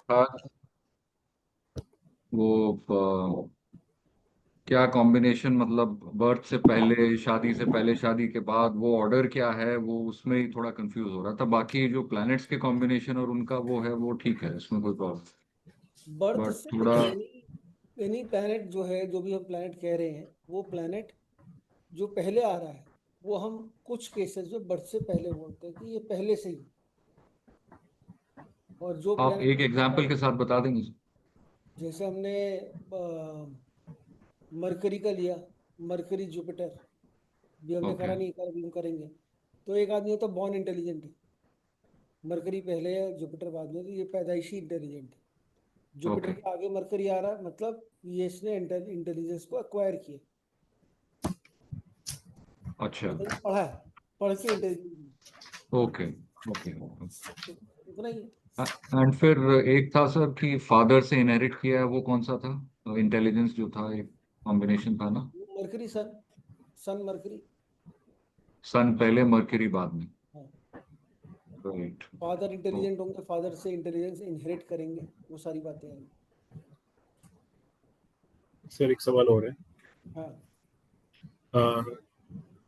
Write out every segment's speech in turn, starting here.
था वो क्या कॉम्बिनेशन, मतलब बर्थ से पहले, शादी से पहले, शादी के बाद, वो ऑर्डर क्या है, वो उसमें ही थोड़ा कंफ्यूज हो रहा था। बाकी जो प्लैनेट्स के कॉम्बिनेशन और उनका वो है, वो ठीक है, उसमें कोई प्रॉब्लम। बर्थ बट से थोड़ा। एनी एनी प्लैनेट जो है, जो भी हम प्लैनेट कह रहे हैं, वो प्लैनेट जो पहले आ रहा है, वो हम कुछ केसेस में बर्थ से पहले बोलते हैं कि ये पहले से ही। और जो आप प्लैनेट एक एग्जाम्पल के साथ बता देंगे? जैसे हमने मरकरी का लिया, मरकरी जुपिटर, भी हमने ओके। करा नहीं, कर भी हम करेंगे। तो एक आदमी होता बॉर्न इंटेलिजेंट है, मरकरी पहले है जुपिटर बाद में, तो ये पैदाइशी इंटेलिजेंट है। Jupiter okay. के आगे मरकरी आ रहा है, मतलब ये इसने इंटेलिजेंस को एक्वायर किया, अच्छा। मतलब ये पढ़ा है, पढ़ के इंटेलिजेंट, ओके। ओके। इतना ही। एंड फिर एक था सर कि फादर से इनहेरिट किया है, वो कौन सा था इंटेलिजेंस जो था, एक कॉम्बिनेशन था ना? मरकरी सन, सन मरकरी। सन पहले, मर्क्यूरी बाद में। हाँ, राइट। फादर तो इंटेलिजेंट होंगे, फादर से इंटेलिजेंस इनहेरिट करेंगे, वो सारी बातें हैं। सर एक सवाल और है। हाँ अ,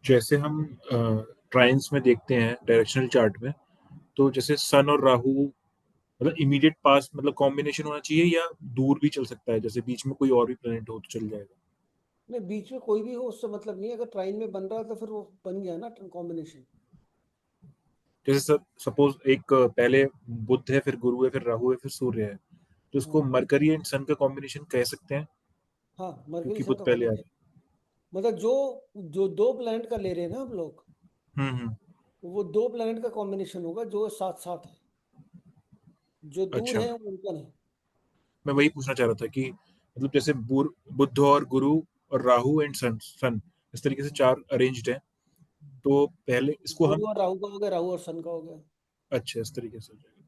जैसे हम ट्राइन्स में देखते हैं डायरेक्शनल चार्ट में, तो जैसे सन और राहु मतलब इमीडिएट पास मतलब कॉम्बिनेशन होना चाहिए, या दूर भी चल सकता है, जैसे बीच में कोई और भी प्लेनेट हो तो चल जाएगा? नहीं, बीच में कोई भी हो उससे मतलब नहीं है, अगर ट्राइन में बन रहा है तो फिर वो बन गया ना कॉम्बिनेशन। जैसे सर सपोज एक पहले बुध है, फिर गुरु है, फिर राहु है, फिर सूर्य है, तो उसको हाँ मरकरी एंड सन का कॉम्बिनेशन कह सकते हैं, हाँ, मरकरी क्योंकि सन बुध का पहले आ कॉम्बिनेशन, रहा मतलब जो जो दो प्लैनेट का ले रहे हैं ना हम लोग, है। वो दो प्लैनेट का कॉम्बिनेशन होगा जो साथ साथ है, जो दूर अच्छा, है उनका नहीं। मैं वही पूछना चाह रहा था कि मतलब जैसे बुध और गुरु और राहु एंड सन सन इस तरीके से चार अरेंज्ड हैं, तो पहले इसको हम गुरु और राहु का हो गया, राहु और सन का हो गया। अच्छा इस तरीके से हो जाएगा,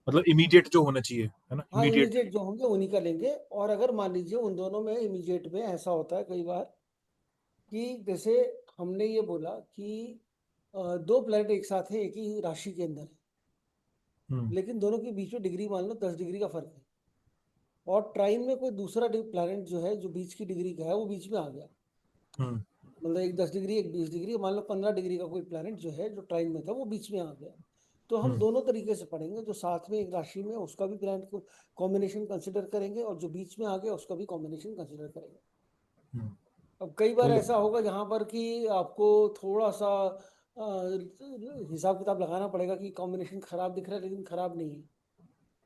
मतलब इमीडिएट जो होना चाहिए है ना, हाँ, इमीडिएट। इमीडिएट जो होंगे उन्हीं का लेंगे। और अगर मान लीजिए उन दोनों में इमीडिएट में ऐसा होता है कई बार कि जैसे हमने ये बोला कि दो प्लैनेट एक साथ है, एक ही राशि के अंदर है, हम्म। लेकिन दोनों के बीच में डिग्री मान लो 10 डिग्री का फर्क है, और ट्राइन में कोई दूसरा प्लैनेट जो है, जो बीच की डिग्री का है, वो बीच में आ गया, हम्म। मतलब एक 10 डिग्री, एक 20 डिग्री, मान लो 15 डिग्री का कोई प्लैनेट जो है, जो ट्राइन में था, वो बीच में आ गया। तो हम हम्म। दोनों तरीके से पढ़ेंगे, जो साथ में एक राशि में उसका भी प्लैनेट को कॉम्बिनेशन कंसिडर करेंगे, और जो बीच में आ गया उसका भी कॉम्बिनेशन कंसिडर करेंगे। हम्म। अब कई बार तो ऐसा होगा जहाँ पर कि आपको थोड़ा सा हिसाब किताब लगाना पड़ेगा कि कॉम्बिनेशन खराब दिख रहा है लेकिन खराब नहीं है।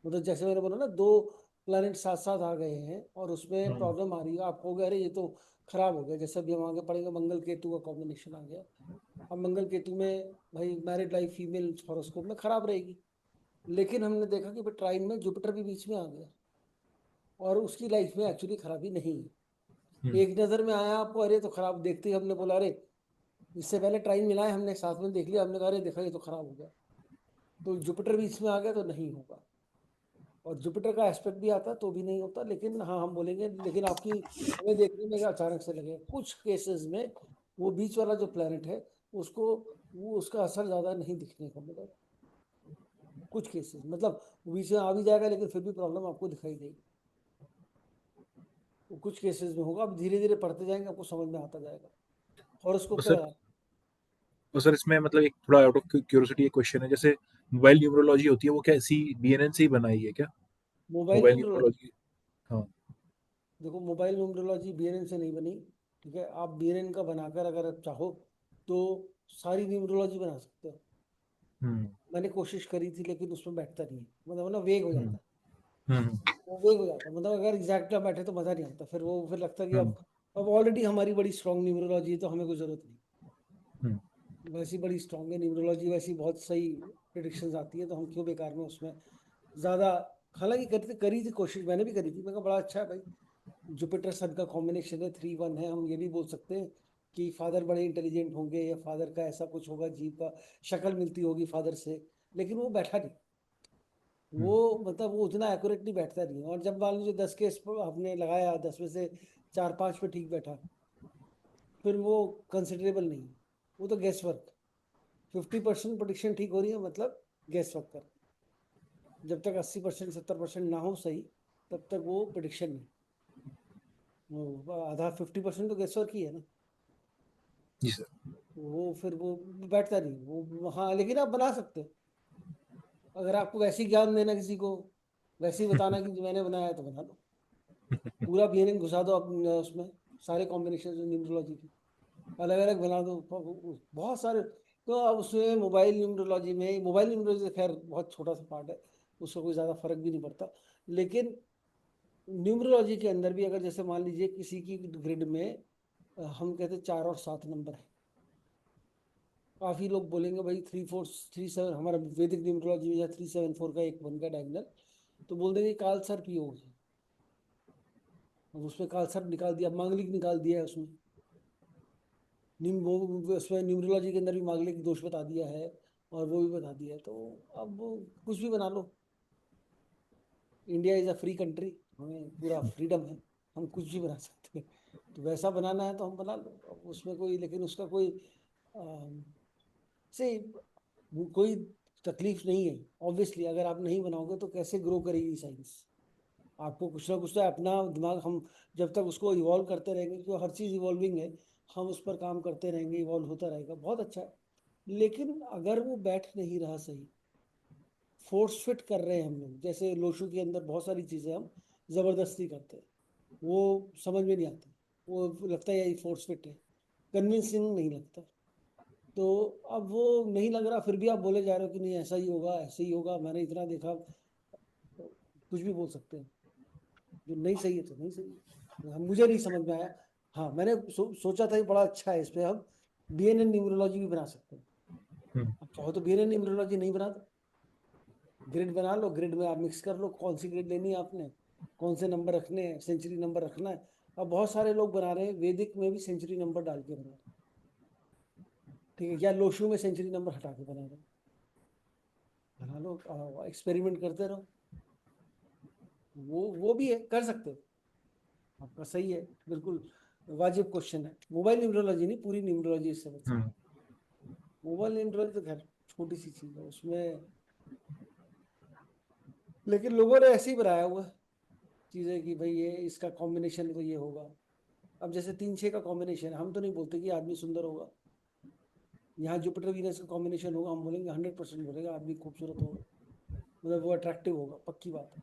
मतलब जैसे मैंने बोला ना, दो प्लैनेट साथ साथ आ गए हैं और उसमें हम्म। प्रॉब्लम आ रही है, आप कहोगे अरे ये तो खराब हो गया। जैसे अभी हम आगे पढ़ेंगे, मंगल केतु का कॉम्बिनेशन आ गया। अब मंगल केतु में भाई मैरिड लाइफ फीमेल हॉरोस्कोप में खराब रहेगी, लेकिन हमने देखा कि भाई ट्राइन में जुपिटर भी बीच में आ गया और उसकी लाइफ में एक्चुअली खराबी नहीं है। हम्म। एक नज़र में आया आपको अरे तो खराब, देखते ही हमने बोला अरे, इससे पहले ट्राइन मिलाए हमने साथ में देख लिया, हमने कहा अरे देखा ये तो खराब हो गया। तो जुपिटर बीच में आ गया तो नहीं होगा, और जुपिटर का एस्पेक्ट भी आता तो भी नहीं होता। लेकिन हाँ, हम बोलेंगे लेकिन आपकी हमें देखने में अचानक से लगे कुछ केसेस में वो बीच वाला जो प्लेनेट है उसको, वो उसका असर ज़्यादा नहीं दिखने को मिलेगा। कुछ केसेस मतलब वो बीच में आ भी जाएगा लेकिन फिर भी प्रॉब्लम आपको दिखाई देगी, वो कुछ केसेस में होगा। अब धीरे धीरे पढ़ते जाएंगे आपको समझ में आता जाएगा। और हॉरोस्कोप क्या सर लगा? और सर इसमें मतलब एक थोड़ा आउट ऑफ क्यूरियोसिटी एक क्वेश्चन है, जैसे मोबाइल न्यूमरोलॉजी होती है, वो क्या इसी बीएनएन से ही बनाई है क्या? Mobile mobile numerology, numerology. हाँ। देखो मोबाइल न्यूमरोलॉजी बीएनएन से नहीं बनी, ठीक है। आप बीएनएन का बनाकर अगर आप चाहो तो सारी न्यूमरोलॉजी बना सकते हो। हम्म। मैंने कोशिश करी थी लेकिन उसमें बैठता नहीं है, मतलब ना वेग हो हम्म। जाता है। हम्म। वो वेग हो जाता है, मतलब अगर एग्जैक्ट ना बैठे तो मज़ा नहीं आता, फिर वो फिर लगता है कि हम्म। अब ऑलरेडी हमारी बड़ी स्ट्रॉन्ग न्यूमरोलॉजी है तो हमें कोई ज़रूरत नहीं। हम्म। वैसी बड़ी स्ट्रॉन्ग है न्यूमरोलॉजी, वैसी बहुत सही प्रिडिक्शंस आती है, तो हम क्यों बेकार में उसमें ज़्यादा। हालांकि करते करी थी कोशिश, मैंने भी करी थी, मैं कहा बड़ा अच्छा है भाई, जुपिटर सन का कॉम्बिनेशन है, 3-1 है, हम ये भी बोल सकते हैं कि फादर बड़े इंटेलिजेंट होंगे या फादर का ऐसा कुछ होगा, जीव का शक्ल मिलती होगी फादर से। लेकिन वो बैठा नहीं, वो हम्म। मतलब वो उतना एक्यूरेट नहीं बैठता नहीं। और जब मान लीजिए 10 केस पर आपने लगाया, 10 में से 4-5 पे ठीक बैठा, फिर वो कंसिडरेबल नहीं, वो तो गेस वर्क। 50% प्रोडिक्शन ठीक हो रही है, मतलब गेस वर्क कर। जब तक 80% 70% ना हो सही, तब तक वो प्रिडिक्शन नहीं। वो आधा 50% तो गेसवर्क ही है ना। जी सर। वो फिर वो बैठता नहीं वो। हाँ, लेकिन आप बना सकते हो। अगर आपको वैसे ही ज्ञान देना किसी को, वैसे ही बताना कि मैंने बनाया है, तो बना लो। पूरा बीएनएन घुसा दो अपने उसमें, सारे कॉम्बिनेशन न्यूमरोलॉजी की अलग अलग बना दो, बहुत सारे। तो अब उसमें मोबाइल न्यूमरोलॉजी खैर बहुत छोटा सा पार्ट है, उसका कोई ज़्यादा फर्क भी नहीं पड़ता। लेकिन न्यूमरोलॉजी के अंदर भी अगर जैसे मान लीजिए किसी की ग्रिड में हम कहते हैं 4 और 7 नंबर है। काफ़ी लोग बोलेंगे भाई 3 4 3 7, हमारा वैदिक न्यूमरोलॉजी में 3 7 4 का एक बन का डायगोनल, तो बोल देंगे काल सर्प योग है। अब उसमें काल सर्प निकाल दिया, मांगलिक निकाल दिया है उसमें। उसमें न्यूमरोलॉजी के अंदर भी मांगलिक दोष बता दिया है, और वो भी बता दिया है। तो अब कुछ भी बना लो। India is a free country, हमें पूरा फ्रीडम है, हम कुछ भी बना सकते हैं। तो वैसा बनाना है तो हम बना लो। अब उसमें कोई, लेकिन उसका कोई से कोई तकलीफ नहीं है। ऑब्वियसली अगर आप नहीं बनाओगे तो कैसे ग्रो करेगी साइंस? आपको कुछ ना कुछ तो अपना दिमाग, हम जब तक उसको इवॉल्व करते रहेंगे, क्योंकि हर चीज़ इवॉल्विंग है, हम उस पर काम करते रहेंगे, इवॉल्व होता रहेगा, बहुत अच्छा है। लेकिन अगर वो बैठ नहीं रहा सही, फोर्स फिट कर रहे हैं हम लोग, जैसे लोशु के अंदर बहुत सारी चीज़ें हम ज़बरदस्ती करते हैं, वो समझ में नहीं आती, वो लगता है यही फोर्स फिट है, कन्विंसिंग नहीं लगता। तो अब वो नहीं लग रहा, फिर भी आप बोले जा रहे हो कि नहीं ऐसा ही होगा, ऐसे ही होगा, मैंने इतना देखा। तो कुछ भी बोल सकते हैं, जो नहीं सही है तो नहीं सही है। मुझे नहीं समझ में आया। हाँ, मैंने सोचा था ये बड़ा अच्छा है, इसमें हम बीएनएन न्यूमरोलॉजी भी बना सकते हैं। हम्म। अब चाहो तो बीएनएन न्यूमरोलॉजी नहीं बना दो, ग्रिड बना लो, ग्रिड में आप मिक्स कर लो कौन सी ग्रिड लेनी है आपने, कौन से नंबर रखने हैं, सेंचुरी नंबर रखना है। अब बहुत सारे लोग बना रहे हैं वैदिक में भी सेंचुरी नंबर डाल के बना रहे हैं, ठीक है, या लोशु में सेंचुरी नंबर हटा के बना रहे हैं। बना लो, एक्सपेरिमेंट करते रहो। वो भी है, कर सकते हो। आपका सही है, बिल्कुल वाजिब क्वेश्चन है। मोबाइल न्यूमरोलॉजी नहीं, पूरी न्यूमरोलॉजी इससे बच सकती हम्म। है। मोबाइल न्यूमरोलॉजी तो खैर छोटी सी चीज है उसमें, लेकिन लोगों ने ऐसे ही बनाया हुआ है चीजें कि भाई ये इसका कॉम्बिनेशन तो ये होगा। अब जैसे 3 6 का कॉम्बिनेशन, हम तो नहीं बोलते कि आदमी सुंदर होगा। यहाँ जुपिटर वीनस का कॉम्बिनेशन होगा, हम बोलेंगे 100% बोलेगा आदमी खूबसूरत होगा, मतलब वो अट्रैक्टिव होगा, पक्की बात है।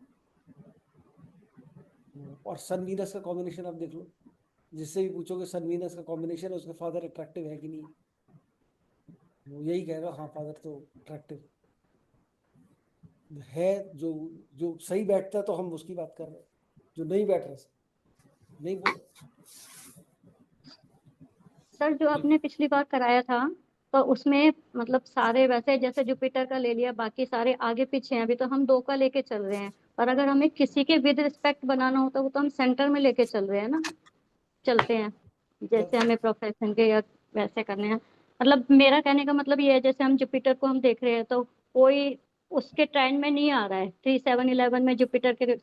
और सन वीनस का कॉम्बिनेशन आप देख लो, जिससे भी पूछोगे सन वीनस का कॉम्बिनेशन है, उसका फादर अट्रैक्टिव है कि नहीं, वो यही कहेगा हाँ फादर तो अट्रैक्टिव है। जो जो सही बैठता है तो हम उसकी बात कर रहे हैं, जो नहीं बैठ रहा नहीं बोल। सर जो आपने पिछली बार कराया था, तो उसमें मतलब सारे वैसे जैसे जुपिटर का ले लिया, बाकी सारे आगे पीछे हैं, अभी तो हम 2 का लेके चल रहे हैं। और अगर हमें किसी के विद रिस्पेक्ट बनाना होता है, वो तो हम सेंटर में लेके चल रहे हैं ना, चलते हैं, तब जैसे हमें प्रोफेशन के या वैसे करने हैं। मतलब मेरा कहने का मतलब ये है, जैसे हम जुपिटर को हम देख रहे हैं, तो कोई उसके ट्रेंड में नहीं आ रहा है 3 7 11 में जुपिटर के,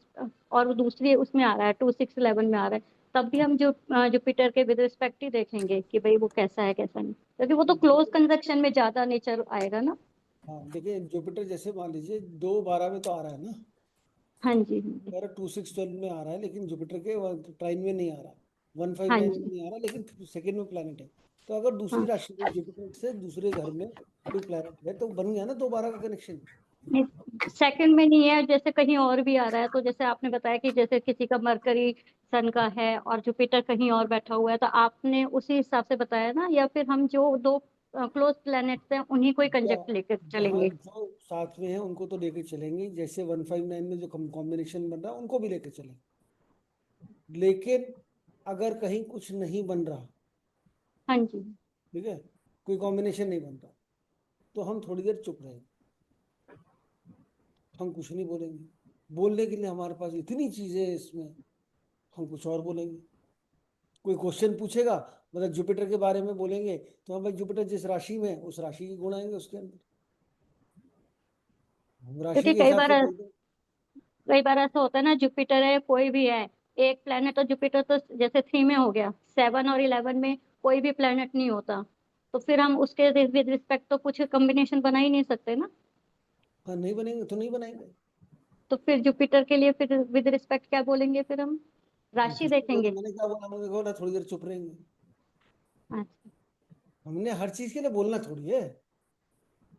और वो दूसरी उसमें आ रहा है 2 6 11 में आ रहा है, तब भी हम जो जुपिटर के विद रिस्पेक्ट ही देखेंगे कि भाई वो कैसा है कैसा नहीं, क्योंकि वो तो क्लोज कंजक्शन में ज्यादा नेचर आएगा ना। हाँ, देखिए जुपिटर जैसे मान लीजिए 2 12 में तो आ रहा है ना, हाँ जी, हाँ जी। और 2 6 12 में आ रहा है, लेकिन जुपिटर के ट्राइन में नहीं आ रहा, 1 5 9 हाँ में जी। नहीं आ रहा, लेकिन सेकंड में प्लैनेट है। तो अगर दूसरी हाँ, राशि में जुपिटर से दूसरे घर में कोई प्लैनेट है, तो बन गया ना 2 12 का कनेक्शन। नहीं सेकंड में नहीं है, जैसे कहीं और भी आ रहा है, तो जैसे आपने बताया कि जैसे किसी का मरकरी सन का है और जुपिटर कहीं और बैठा हुआ है, तो आपने उसी हिसाब से बताया ना, या फिर हम जो 2 क्लोज प्लैनेट्स हैं उन्हीं को ही या कंजक्ट लेकर जहाँ चलेंगे। जो साथ में है उनको तो लेके चलेंगे, जैसे 1 5 9 में जो कॉम्बिनेशन बन रहा है उनको भी लेके चलेंगे। लेकिन अगर कहीं कुछ नहीं बन रहा, हाँ जी। ठीक है, कोई कॉम्बिनेशन नहीं बन रहा, तो हम थोड़ी देर चुप रहेंगे, हम कुछ नहीं बोलेंगे। बोलने के लिए हमारे पास इतनी चीजें हैं इसमें, हम कुछ और बोलेंगे। कोई क्वेश्चन पूछेगा, मतलब जुपिटर के बारे में बोलेंगे, तो हम भाई जुपिटर जिस राशि में है उस राशि की गुण आएंगे उसके अंदर, हम राशि क्योंकि के हिसाब से बोल दें। कई बार ऐसा होता है ना, जुपिटर है कोई भी है, एक प्लेनेट, तो जुपिटर तो जैसे 3 में हो गया, 7 और 11 में कोई भी प्लेनेट नहीं होता, तो फिर हम उसके विद रिस्पेक्ट तो कुछ कॉम्बिनेशन बना ही नहीं सकते ना। हाँ, नहीं बनेंगे तो नहीं बनाएंगे। तो फिर जुपिटर के लिए फिर विद रिस्पेक्ट क्या बोलेंगे, फिर हम राशि देखेंगे। मैंने क्या बोला, उन्होंने बोला थोड़ी देर चुप रहेंगे। अच्छा, हमने हर चीज के लिए बोलना थोड़ी है,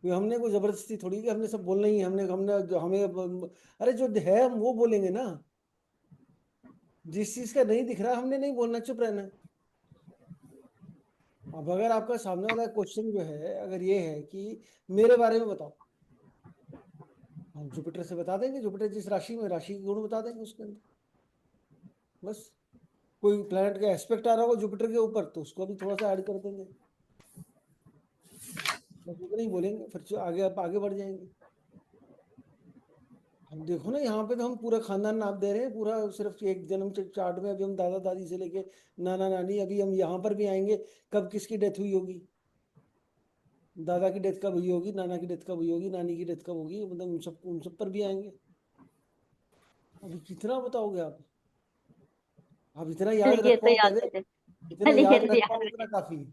कोई हमने कोई जबरदस्ती थोड़ी कि हमने सब बोलना ही है, हमने हमने जो हमें अरे जो है हम वो बोलेंगे ना, जिस चीज का नहीं दिख रहा हमने नहीं बोलना, चुप रहना है। अब अगर आपका सामने वाला क्वेश्चन जो है अगर ये है कि मेरे बारे में बताओ, हम जुपिटर से बता देंगे, जुपिटर जिस राशि में, राशि के गुण बता देंगे उसके अंदर, बस। कोई प्लैनेट का एस्पेक्ट आ रहा होगा जुपिटर के ऊपर तो उसको भी थोड़ा सा ऐड कर देंगे, बस उतना ही बोलेंगे, फिर आगे आप आगे बढ़ जाएंगे। हम देखो ना यहाँ पे तो हम पूरा खानदान नाप दे रहे हैं, पूरा सिर्फ एक जन्म चार्ट में अभी हम दादा दादी से लेके नाना नानी, अभी हम यहाँ पर भी आएंगे, कब किसकी डेथ हुई होगी, दादा की डेथ कब हुई होगी, नाना की डेथ कब हुई होगी, नानी की डेथ कब होगी, मतलब उन सब पर भी आएंगे। अभी कितना बताओगे आप इतना याद चलिए रख ये तो पाओ याद पहले, रहे, इतना चलिए याद ये रख याद पाओ उतना रहे। काफी है।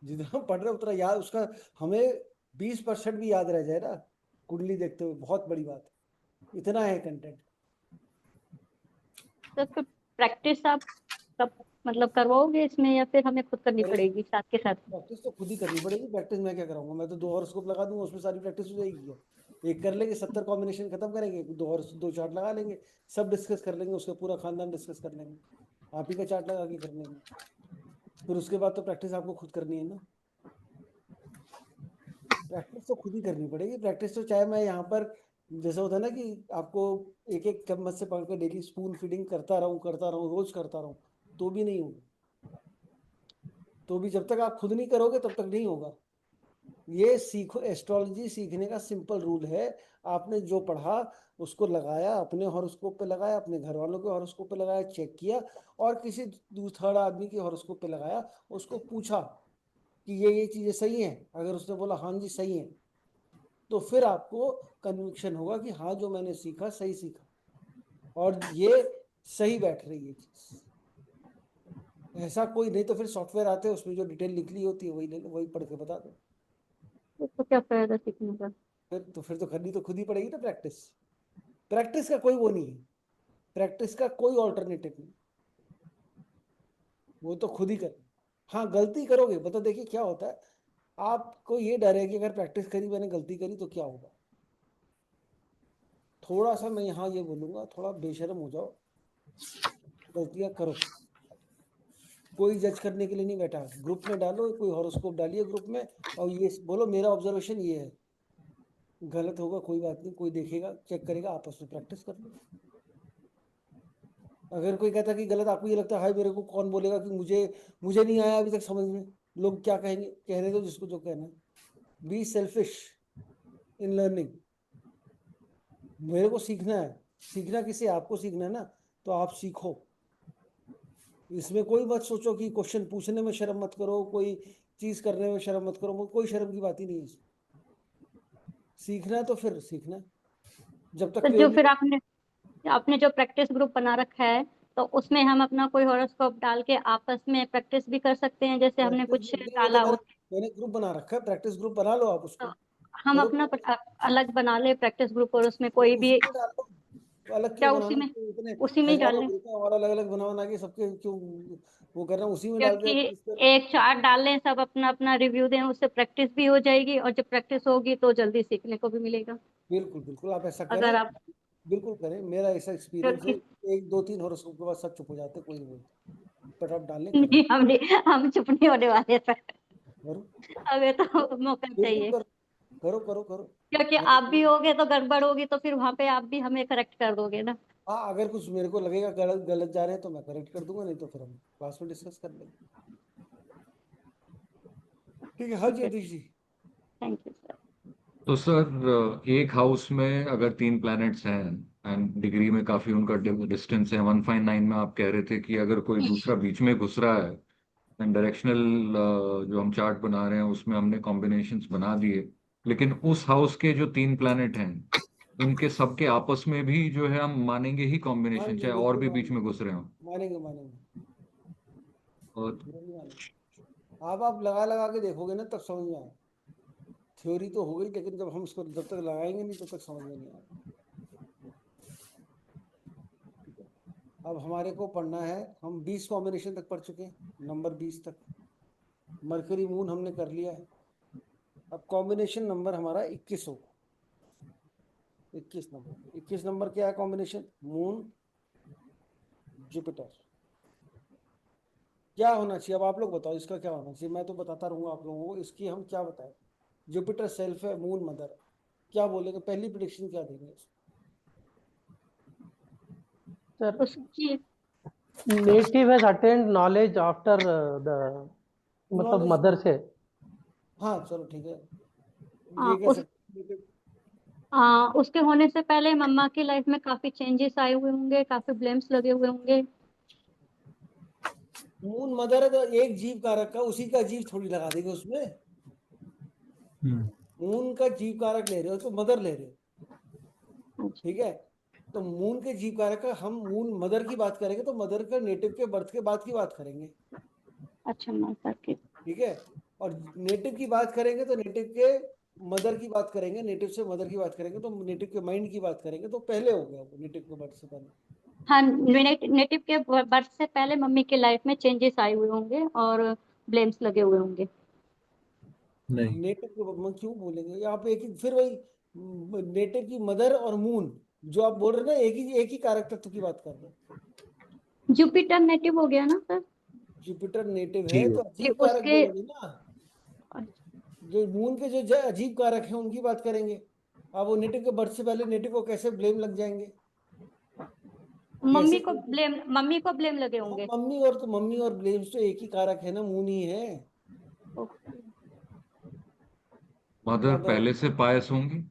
जितना हम पढ़ रहे हैं उतना याद, उसका हमें 20% भी याद रह जाए ना कुंडली देखते हुए, बहुत बड़ी बात है, इतना है कंटेंट। तो फिर प्रैक्टिस आप कब मतलब करवाओगे इसमें, या फिर हमें खुद करनी अरे पड़ेगी साथ के साथ? प्रैक्टिस तो खुद ही करनी पड़ेगी, प्रैक्टिस मैं क्या कराऊंगा, मैं तो 2 हॉरोस्कोप लगा दूंगा उसमें सारी प्रैक्टिस हो जाएगी क्या? एक कर लेंगे, 70 कॉम्बिनेशन खत्म करेंगे, 2 चार्ट लगा लेंगे, सब डिस्कस कर लेंगे, उसका पूरा खानदान डिस्कस कर लेंगे, आप ही का चार्ट लगा के कर लेंगे। फिर उसके बाद तो प्रैक्टिस आपको खुद करनी है ना, प्रैक्टिस तो खुद ही करनी पड़ेगी। प्रैक्टिस तो चाहे मैं यहाँ पर जैसा होता है ना कि आपको एक एक चम्मच से पकड़ कर डेली स्पून फीडिंग करता रहूँ रोज करता रहूँ, तो भी नहीं होगा। तो भी जब तक आप खुद नहीं करोगे तब तक नहीं होगा। ये सीखो, एस्ट्रोलॉजी सीखने का सिंपल रूल है, आपने जो पढ़ा उसको लगाया, अपने हॉरोस्कोप पे लगाया, अपने घर वालों के हॉरोस्कोप पे लगाया, चेक किया, और किसी थर्ड आदमी के हॉरोस्कोप पे लगाया, उसको पूछा कि ये चीजें सही हैं, अगर उसने बोला हाँ जी सही है, तो फिर आपको कन्विक्शन होगा कि हाँ जो मैंने सीखा सही सीखा, और ये सही बैठ रही है चीज। ऐसा कोई नहीं तो फिर सॉफ्टवेयर आते हैं उसमें जो डिटेल लिखी होती है वही ले लो, वही पढ़ के बता दो। तो क्या फायदा सीखने का? फिर तो करनी तो खुद ही पड़ेगी ना प्रैक्टिस। प्रैक्टिस का कोई वो नहीं है, प्रैक्टिस का कोई ऑल्टरनेटिव नहीं, वो तो खुद ही कर। हाँ गलती करोगे बता, देखिए क्या होता है, आपको ये डर है कि अगर प्रैक्टिस करी मैंने गलती करी तो क्या होगा। थोड़ा सा मैं यहाँ ये बोलूंगा, थोड़ा बेशर्म हो जाओ, गलतियां करो, कोई जज करने के लिए नहीं बैठा, ग्रुप में डालो, कोई हॉरोस्कोप डालिए ग्रुप में, और ये बोलो मेरा ऑब्जर्वेशन ये है, गलत होगा कोई बात नहीं, कोई देखेगा चेक करेगा, आपस में प्रैक्टिस कर लो। अगर कोई कहता कि गलत, आपको ये लगता है हाय मेरे को कौन बोलेगा कि मुझे मुझे नहीं आया अभी तक समझ में, लोग क्या कहेंगे, कहने दो जिसको जो कहना है। बी सेल्फिश इन लर्निंग, मेरे को सीखना है, सीखना किसे, आपको सीखना है ना, तो आप सीखो। इसमें कोई मत सोचो कि क्वेश्चन पूछने में शर्म मत करो, कोई चीज करने में शर्म मत करो, कोई शर्म की बात ही नहीं है इसमें। सीखना है तो फिर सीखना है, जब तक तो जो क्लियर फिर आपने आपने जो प्रैक्टिस ग्रुप बना रखा है, तो उसमें हम अपना कोई हॉरोस्कोप डाल के आपस में प्रैक्टिस भी कर सकते हैं, जैसे हमने प्रैक्टिस कुछ ग्रुप नहीं, वो तो डाला मैंने हो मैंने ग्रुप बना रखा है, प्रैक्टिस ग्रुप बना लो आप तो उसको, हम करो अपना practice। अलग बना ले प्रैक्टिस ग्रुप, और उसमें तो कोई उसी भी। में डाल लो, तो अलग क्या क्यों उसी बनाना, में क्यों इतने उसी में ही डाल हजारों लें? ग्रुप है और अलग अलग बना बना के सबके क्यों वो करना, उसी में डाल क्योंकि दिया एक चार्ट डाल लें, सब अपना अपना रिव्यू दें, उससे प्रैक्टिस भी हो जाएगी, और जब प्रैक्टिस होगी तो जल्दी सीखने को भी मिलेगा। बिल्कुल बिल्कुल आप ऐसा करें, अगर आप बिल्कुल करें, मेरा ऐसा एक्सपीरियंस है। क्योंकि 1 2 3 हॉरोस्कोप के बाद सब चुप हो जाते, कोई नहीं बोलता, बट आप डालने करें, नहीं, हम चुप नहीं होने वाले सर। करो, हमें करो, तो मौका बिल्कुल चाहिए, करो, करो करो करो। क्योंकि मैं तो आप भी होगे तो गड़बड़ होगी, तो फिर वहां पे आप भी हमें करेक्ट कर दोगे ना। हाँ अगर कुछ मेरे को लगेगा गलत गलत जा रहे हैं तो मैं करेक्ट कर दूंगा, नहीं तो फिर हम क्लास में डिस्कस कर लेंगे। ठीक है, हाँ जी ठीक है, Atish ji. Thank you sir. तो सर एक हाउस में अगर 3 प्लैनेट्स हैं एंड डिग्री में काफी उनका डिस्टेंस है, 159 में आप कह रहे थे कि अगर कोई दूसरा बीच में घुस रहा है, एंड डायरेक्शनल जो हम चार्ट बना रहे हैं उसमें हमने कॉम्बिनेशंस बना दिए, लेकिन उस हाउस के जो 3 प्लैनेट हैं उनके सबके आपस में भी जो है हम मानेंगे ही कॉम्बिनेशन, मानेंगे, चाहे और बिल्कुल भी बीच में मानेंगे, घुस रहे हो। मानेंगे मानेंगे, और बिल्कुल मानेंगे। आप लगा लगा के देखोगे ना तब समझ में आए, थ्योरी तो हो गई लेकिन जब हम उसको जब तक लगाएंगे नहीं तब तक समझ में नहीं आएगा। अब हमारे को पढ़ना है, हम 20 कॉम्बिनेशन तक पढ़ चुके हैं, नंबर 20 तक। मरकरी मून हमने कर लिया है। अब कॉम्बिनेशन नंबर हमारा 21 होगा। 21 नंबर क्या है कॉम्बिनेशन? Moon Jupiter. क्या होना चाहिए? अब आप लोग बताओ इसका क्या होना चाहिए। मैं तो बताता रहूंगा आप लोगों को, इसकी हम क्या बताएं। जुपिटर सेल्फ है, मून मदर है। क्या बोलेंगे? पहली प्रिडिक्शन क्या देंगे? सर उसकी native has attend knowledge after the मतलब नॉलेज। मदर से। हाँ चलो ठीक है, ये हाँ, कह सकते हैं। उसके होने से पहले मम्मा की लाइफ में काफी चेंजेस आए हुए होंगे, काफी ब्लेम्स लगे हुए होंगे। मून मदर है तो एक जीव कारक का, उसी का जीव थोड़ी लगा देंगे उसमें। मून का जीव कारक ले रहे हो तो मदर ले रहे हो, अच्छा। ठीक है। तो मून के जीव कारक का हम मून मदर की बात करेंगे तो मदर का नेटिव के बर्थ के बाद की बात करेंगे, अच्छा, माता के। ठीक है। और नेटिव की बात करेंगे तो नेटिव के मदर की बात करेंगे, नेटिव से मदर की बात करेंगे तो नेटिव के माइंड की बात करेंगे, तो पहले हो गया वो, नेटिव के बर्थ से पहले। हाँ, नेटिव के बर्थ से पहले मम्मी की लाइफ में चेंजेस आए हुए होंगे और ब्लेम्स लगे हुए होंगे। नहीं, नेटिव के क्यों बोलेंगे आप? एक ही फिर वही नेटिव की मदर और मून, जो आप बोल रहे हैं ना, एक ही कारक तत्व की बात कर रहे हैं। जुपिटर नेटिव हो गया ना सर? जुपिटर नेटिव है ठीक तो है। कि अजीब कारक उसके बोलोगे ना। जो मून के जो अजीब कारक हैं उनकी बात करेंगे। अब वो नेटिव के बर्थ से पहले नेटिव को कैसे ब्लेम लग जाएंगे? कैसे? मम्मी को ब्लेम लगे हाँ, होंगे। मम्मी और ब्लेम्स तो एक ही कारक है ना, मून ही है। ओके। Mother mother. पहले से पायस होंगी।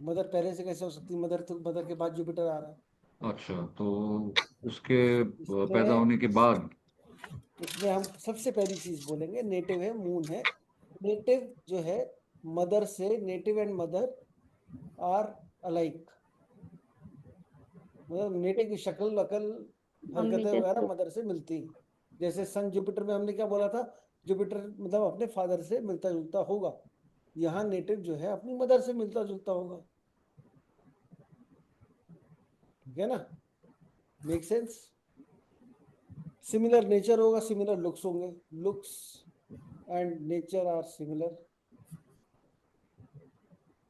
मदर पहले से कैसे हो सकती है? मदर तो मदर के बाद जुपिटर आ रहा है। अच्छा, तो उसके पैदा इसमें होने के बाद। इसमें हम सबसे पहली चीज बोलेंगे, नेटिव है, मून है। नेटिव जो है मदर से, native and mother are alike. मतलब नेटिव की शक्ल वकल मम्मी हरकतें वगैरह जैसे। मदर से मिलती हैं। जैसे सन जुपिटर में हमने क्या बोला था? जुपिटर मतलब अपने फादर से मिलता जुलता होगा। यहाँ नेटिव जो है अपनी मदर से मिलता जुलता होगा, ठीक है ना? Make sense? सिमिलर नेचर होगा, सिमिलर लुक्स होंगे। Looks and nature are similar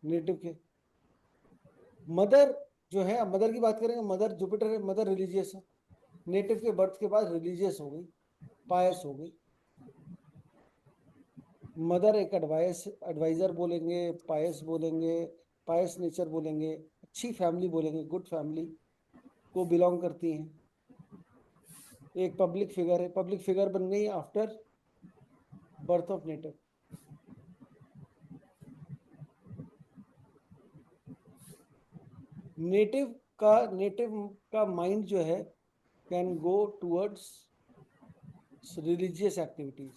native के। मदर जो है, अब मदर की बात करेंगे, मदर जुपिटर है, मदर रिलीजियस है। नेटिव के बर्थ के बाद रिलीजियस हो गई, पायस हो गई। मदर एक एडवाइजर बोलेंगे, पायस बोलेंगे, पायस नेचर बोलेंगे, अच्छी फैमिली बोलेंगे, गुड फैमिली को बिलोंग करती हैं। एक पब्लिक फिगर है, पब्लिक फिगर बन गई after birth of native. Native का माइंड जो है can go towards religious activities,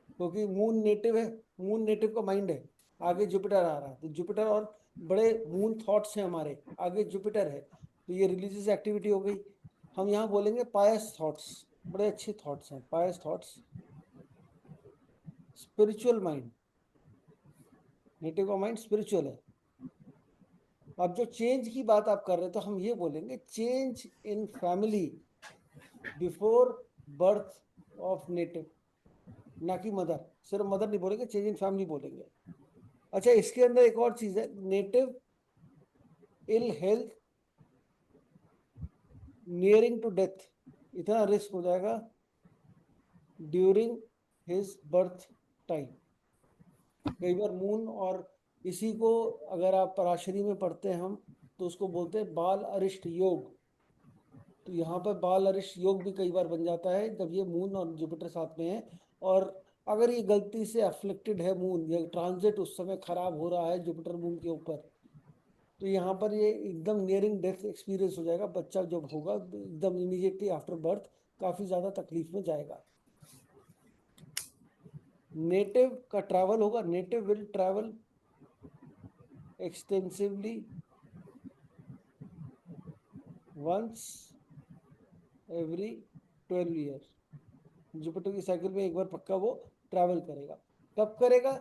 क्योंकि मून नेटिव है, मून नेटिव का माइंड है। आगे जुपिटर आ रहा है तो जुपिटर और बड़े मून थॉट्स हैं हमारे, आगे जुपिटर है तो ये रिलीजियस एक्टिविटी हो गई। हम यहाँ बोलेंगे पायस थॉट्स, बड़े अच्छे थॉट्स हैं पायस थॉट्स, स्पिरिचुअल माइंड। नेटिव का माइंड स्पिरिचुअल है। अब जो चेंज की बात आप कर रहे हैं तो हम ये बोलेंगे change in family before birth of native, ना कि मदर। सिर्फ मदर नहीं बोलेंगे, चेंज इन फैमिली बोलेंगे। अच्छा, इसके अंदर एक और चीज है, native ill health nearing to death, इतना रिस्क हो जाएगा ड्यूरिंग हिज बर्थ टाइम। कई बार मून और इसी को अगर आप पराशरी में पढ़ते हैं हम, तो उसको बोलते हैं बाल अरिष्ट योग। तो यहाँ पर बाल अरिष्ट योग भी कई बार बन जाता है जब ये मून और जुपिटर साथ में है। और अगर ये गलती से अफ्लिक्टेड है मून, ये ट्रांजिट उस समय खराब हो रहा है जुपिटर मून के ऊपर, तो यहाँ पर ये एकदम नियरिंग डेथ एक्सपीरियंस हो जाएगा। बच्चा जब होगा एकदम इमीडिएटली आफ्टर बर्थ काफी ज्यादा तकलीफ में जाएगा। नेटिव का ट्रैवल होगा, native will travel extensively once every 12 year. Jupiter की साइकिल में एक बार पक्का वो ट्रैवल करेगा। कब करेगा?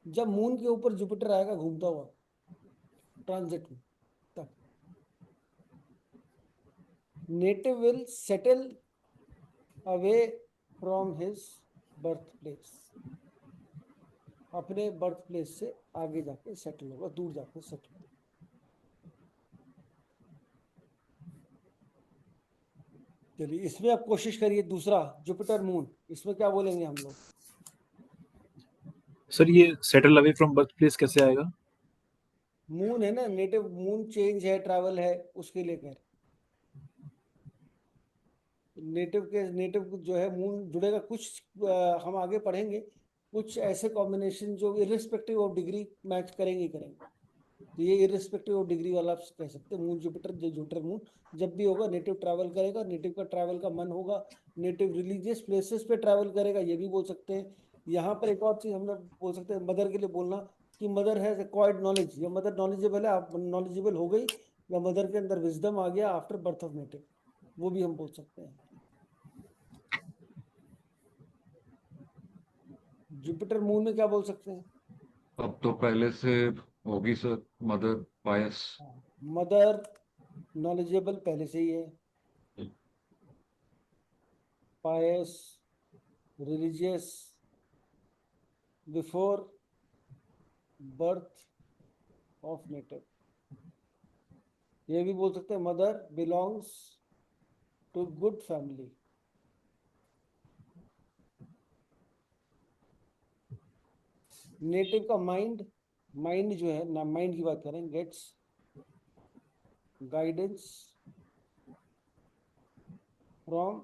जब मून के ऊपर जुपिटर आएगा घूमता हुआ ट्रांजिट में, तब। Native will settle away from his birth place, अपने बर्थ प्लेस से आगे जाके सेटल होगा, दूर जाके सेटल होगा। चलिए इसमें आप कोशिश करिए, दूसरा जुपिटर मून, इसमें क्या बोलेंगे हम लोग? सर ये settle away from birth place कैसे आएगा? मून है ना, नेटिव मून चेंज है, ट्रैवल है, उसके लिए कह रहे। नेटिव जो है मून जुड़ेगा कुछ, हम आगे पढ़ेंगे कुछ ऐसे कॉम्बिनेशन जो इरिस्पेक्टिव ऑफ डिग्री मैच करेंगे ही करेंगे। तो ये इरिस्पेक्टिव ऑफ डिग्री वाला आप कह सकते हैं। मून जुपिटर, जो जुपिटर मून जब भी होगा नेटिव ट्रैवल करेगा, नेटिव का ट्रैवल का मन होगा, नेटिव रिलीजियस प्लेसेस पे ट्रैवल करेगा, ये भी बोल सकते हैं। यहाँ पर एक और चीज हम लोग बोल सकते हैं, मदर के लिए बोलना कि मदर हैज एक्वायर्ड नॉलेज, या मदर नॉलेजेबल है, आप नॉलेजेबल हो गई, या मदर के अंदर विजडम आ गया आफ्टर बर्थ ऑफ नेटिव, वो भी हम बोल सकते हैं। जुपिटर मून में क्या बोल सकते हैं? अब तो पहले से होगी sir, mother pious. Mother knowledgeable पहले से ही है, pious, religious, before birth of native, ये भी बोल सकते हैं mother belongs to good family. Native का माइंड, माइंड जो है ना, माइंड की बात करें, गेट्स गाइडेंस फ्रॉम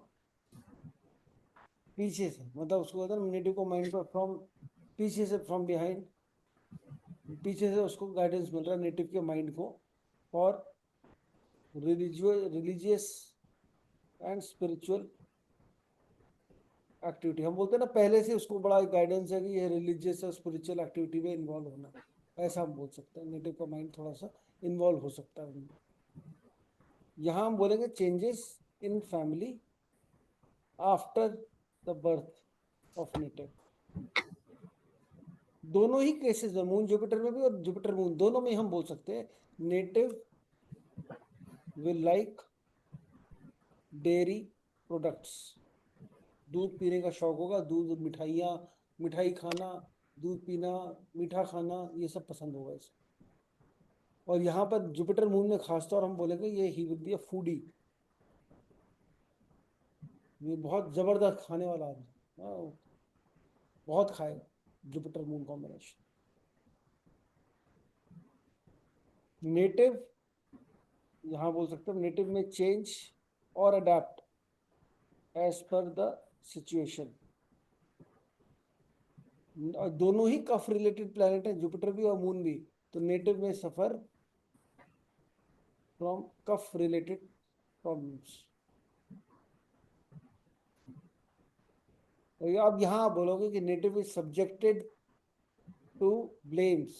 पीछे से, मतलब उसको कहते हैं नेटिव को माइंड को फ्रॉम पीछे से, फ्रॉम बिहाइंड, पीछे से उसको गाइडेंस मिल रहा है नेटिव के माइंड को, और रिलीजियस एंड स्पिरिचुअल एक्टिविटी। हम बोलते हैं ना पहले से उसको बड़ा गाइडेंस है कि ये रिलीजियस और स्पिरिचुअल एक्टिविटी में इन्वॉल्व होना, ऐसा हम बोल सकते हैं। नेटिव का माइंड थोड़ा सा इन्वॉल्व हो सकता है उनमें। यहाँ हम बोलेंगे changes in family after the birth of native. दोनों ही केसेस में, मून जुपिटर में भी और जुपिटर मून दोनों में हम बोल सकते हैं native will like dairy products, दूध पीने का शौक होगा, दूध, मिठाइयाँ, मिठाई खाना, दूध पीना, मीठा खाना, ये सब पसंद होगा इसको। और यहाँ पर जुपिटर मून में खासतौर हम बोलेंगे ये ही विल बी अ फूडी, ये बहुत जबरदस्त खाने वाला आदमी, बहुत खाएगा, जुपिटर मून कॉम्बिनेशन। नेटिव, यहाँ बोल सकते हैं नेटिव में चेंज और adapt as per the situation. दोनों ही कफ रिलेटेड प्लैनेट है, जुपिटर भी और मून भी, तो नेटिव में suffer from cough related problems. अब यहाँ आप बोलोगे कि native is subjected to blames,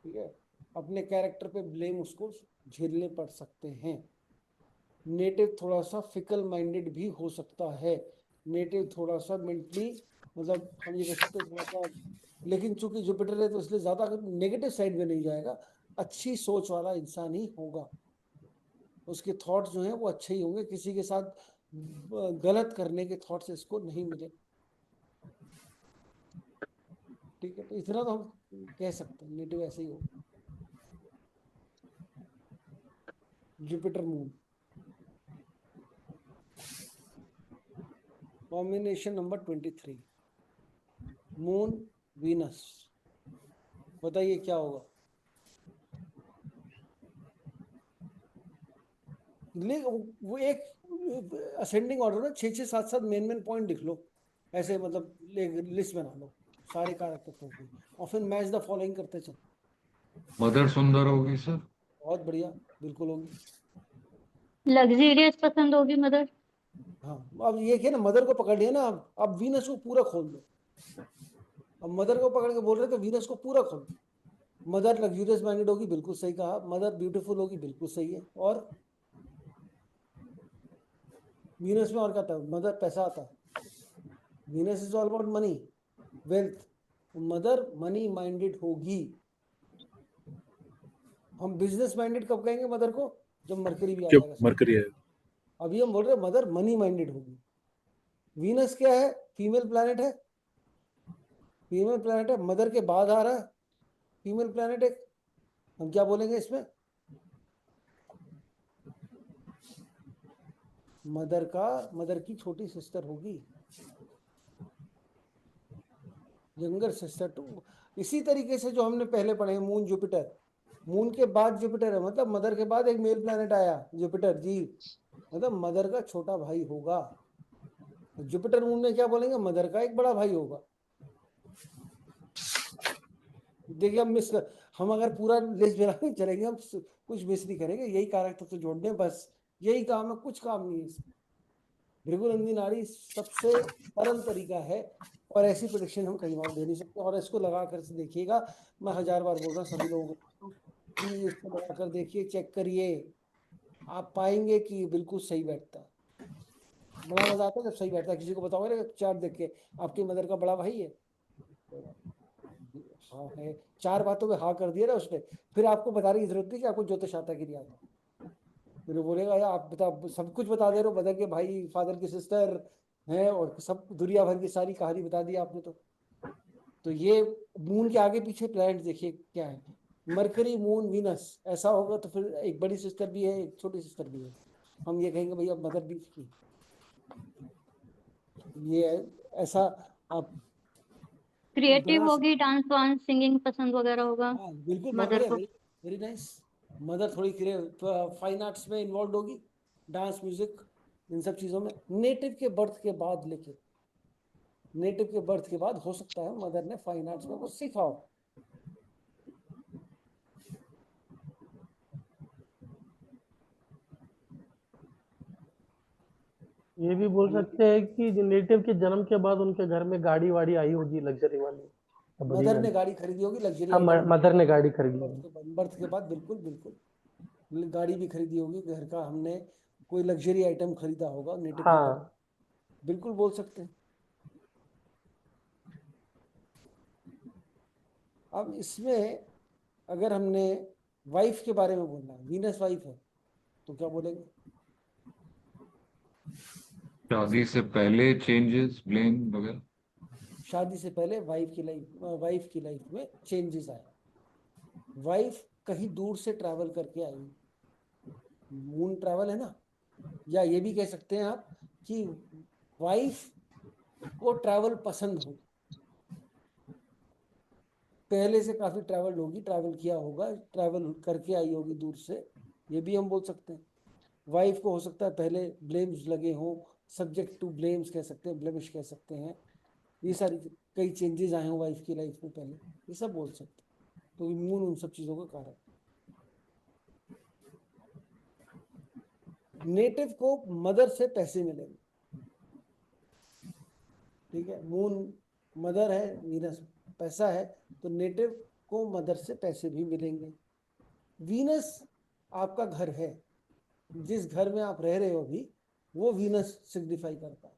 ठीक है, अपने कैरेक्टर पे ब्लेम उसको झेलने पड़ सकते हैं। नेटिव थोड़ा सा फिकल माइंडेड भी हो सकता है, नेटिव थोड़ा सा मेंटली, मतलब हम ये कह सकते हैं थोड़ा सा, लेकिन चूंकि जुपिटर है तो इसलिए ज्यादा नेगेटिव साइड में नहीं जाएगा, अच्छी सोच वाला इंसान ही होगा, उसके थॉट्स जो हैं वो अच्छे ही होंगे, किसी के साथ गलत करने के थॉट्स इसको नहीं मिले। ठीक है, तो इतना तो हम कह सकते हैं नेटिव ऐसे ही हो। Jupiter moon combination number 23, moon Venus, बताइए क्या होगा? वो एक असेंडिंग ऑर्डर में 6 7 7 मेन पॉइंट लिख लो, ऐसे मतलब लिस्ट बना लो सारे कैरेक्टर की, और फिर मैच द फॉलोइंग करते चलो। मदर सुंदर होगी सर। बहुत बढ़िया, बिल्कुल होगी। लग्जीरियस पसंद होगी मदर। हाँ, अब ये क्या ना, मदर को पकड़ लिया ना, अब वीनस को पूरा खोल दो। अब मदर को पकड़ के बोल रहे थे वीनस को पूरा खोल दो। मदर लग्जूरियस माइंडेड होगी, बिल्कुल सही कहा। मदर ब्यूटीफुल होगी, बिल्कुल सही है। और वीनस में और क्या था? मदर पैसा आता है, Venus is all about money, wealth. Mother money minded होगी, हम बिजनेस माइंडेड कब कहेंगे मदर को? जब मरकरी भी आ जब जाएगा। मरकरी है। अभी हम बोल रहे हैं मदर मनी माइंडेड होगी। वीनस क्या है? फीमेल प्लैनेट है, फीमेल प्लैनेट है, मदर के बाद आ रहा है फीमेल प्लैनेट एक। हम क्या बोलेंगे इसमें? मदर की छोटी सिस्टर होगी, यंगर सिस्टर टू। इसी तरीके से जो हमने पहले पढ़े मून जुपिटर, मून के बाद जुपिटर है, मतलब मदर के बाद एक मेल प्लैनेट आया जुपिटर जी, मतलब मदर का छोटा भाई होगा। जुपिटर मून में क्या बोलेंगे? मदर का एक बड़ा भाई होगा। देखिए हम अगर पूरा लिस्ट बना के चलेंगे, हम कुछ मिस नहीं करेंगे। यही कारक तत्व जोड़ने, बस यही काम है, कुछ काम नहीं है इसमें। भृगुनंदी नाड़ी सबसे सरल तरीका है, और ऐसी प्रोडिक्शन हम कई बार दे नहीं सकते। और इसको लगा कर देखिएगा, मैं 1000 बार बोल रहा हूँ सभी लोगों को कि इसको लगा कर देखिए, चेक करिए, आप पाएंगे कि बिल्कुल सही बैठता है। बड़ा मजा आता है जब सही बैठता है। किसी को बताओ ना चार्ट देख के, आपकी मदर का बड़ा भाई है, हाँ है, 4 बातों में हाँ कर दिया ना उसने, फिर आपको बताने की जरूरत नहीं कि आपको ज्योतिष आता कि नहीं आता। फिर वो बोलेगा यार आप बता, सब कुछ बता दे रहे हो, मदर के भाई, फादर की सिस्टर है, और सब दुनिया भर की सारी कहानी बता दी आपने। तो ये मून के आगे पीछे प्लैनेट देखिए क्या है, मरकरी मून वीनस। ऐसा होगा तो फिर एक बड़ी सिस्टर भी है, एक छोटी सिस्टर भी है। हम ये कहेंगे भैया मदर भी थी। ये ऐसा आप क्रिएटिव बना सकते। होगी, डांस वांस सिंगिंग पसंद वगैरह होगा हाँ बिल्कुल, बहुत मदर बढ़िया, को। Very very nice. मदर थोड़ी फाइन आर्ट्स में इन्वॉल्व होगी, डांस म्यूजिक इन सब चीज़ों में। नेटिव के बर्थ के बाद, लेके नेटिव के बर्थ के बाद हो सकता है मदर ने फाइन आर्ट्स में कुछ सीखा हो। ये भी बोल सकते हैं कि नेटिव के जन्म के बाद उनके घर में गाड़ी वाड़ी आई होगी, लग्जरी वाली, या बड़ी मदर ने गाड़ी। गाड़ी खरीदी होगी, लग्जरी हाँ, आइटम मदर ने गाड़ी खरीदी होगी। बर्थ के बाद, बिल्कुल बिल्कुल। गाड़ी भी खरीदी होगी, घर का हमने कोई लग्जरी आइटम खरीदा होगा नेटिव के बर्थ, हाँ, बिल्कुल बोल सकते हैं। अब इसमें अगर हमने वाइफ के बारे में बोलना है, वीनस वाइफ है, तो क्या बोलेंगे? शादी से पहले चेंजेस ब्लेम वगैरह। शादी से पहले वाइफ की लाइफ में चेंजेस आए। वाइफ कहीं दूर से ट्रैवल करके आई, मून ट्रैवल है ना। या ये भी कह सकते हैं आप कि वाइफ को ट्रैवल पसंद हो, पहले से काफी ट्रैवल होगी, ट्रैवल किया होगा, ट्रैवल करके आई होगी दूर से, ये भी हम बोल सकते हैं। वाइफ को हो सकता है पहले ब्लेम्स लगे हों, सब्जेक्ट टू ब्लेम्स कह सकते हैं, ब्लेमिश कह सकते हैं, ये सारी कई चेंजेस आए हों वाइफ की लाइफ में पहले, ये सब बोल सकते हैं। तो इम्यून उन सब चीजों का कारण। नेटिव को मदर से पैसे मिलेंगे, ठीक है, मून मदर है, वीनस पैसा है, तो नेटिव को मदर से पैसे भी मिलेंगे। वीनस आपका घर है, जिस घर में आप रह रहे हो अभी, वो वीनस सिग्निफाई करता है।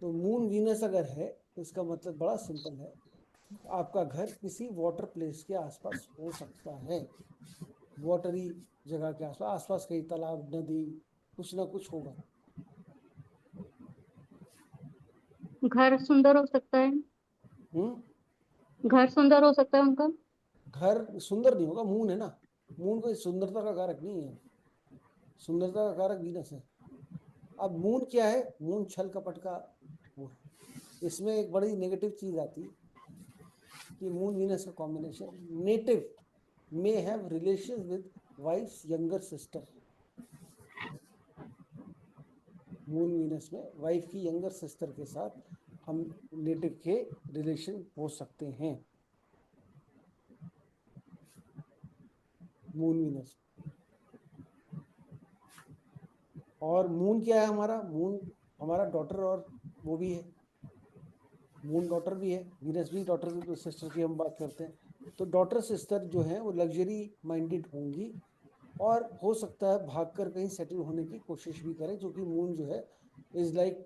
तो मून वीनस अगर है तो इसका मतलब बड़ा सिंपल है, आपका घर किसी वाटर प्लेस के आसपास हो सकता है, वाटरी जगह के आसपास, आसपास कहीं तालाब, नदी, कुछ ना कुछ होगा। घर सुंदर हो सकता है, हम्म। घर सुंदर हो सकता है उनका। घर सुंदर नहीं होगा, मून है ना, मून कोई सुंदरता का कारक नहीं है, सुंदरता का कारक वीनस है। अब मून क्या है? मून छल कपट का वो है। इसमें एक बड़ी नेगेटिव चीज आती है कि मून वीनस का combination, native may have relations with wife's younger sister। Moon Venus में वाइफ की यंगर सिस्टर के साथ हम नेटिव के रिलेशन हो सकते हैं, मून वीनस। और मून क्या है हमारा? मून हमारा डॉटर, और वो भी है, मून डॉटर भी है, वीनस भी डॉटर सिस्टर की हम बात करते हैं। तो डॉटर सिस्टर जो है वो लग्जरी माइंडेड होंगी, और हो सकता है भागकर कहीं सेटल होने की कोशिश भी करें, क्योंकि मून जो है इज लाइक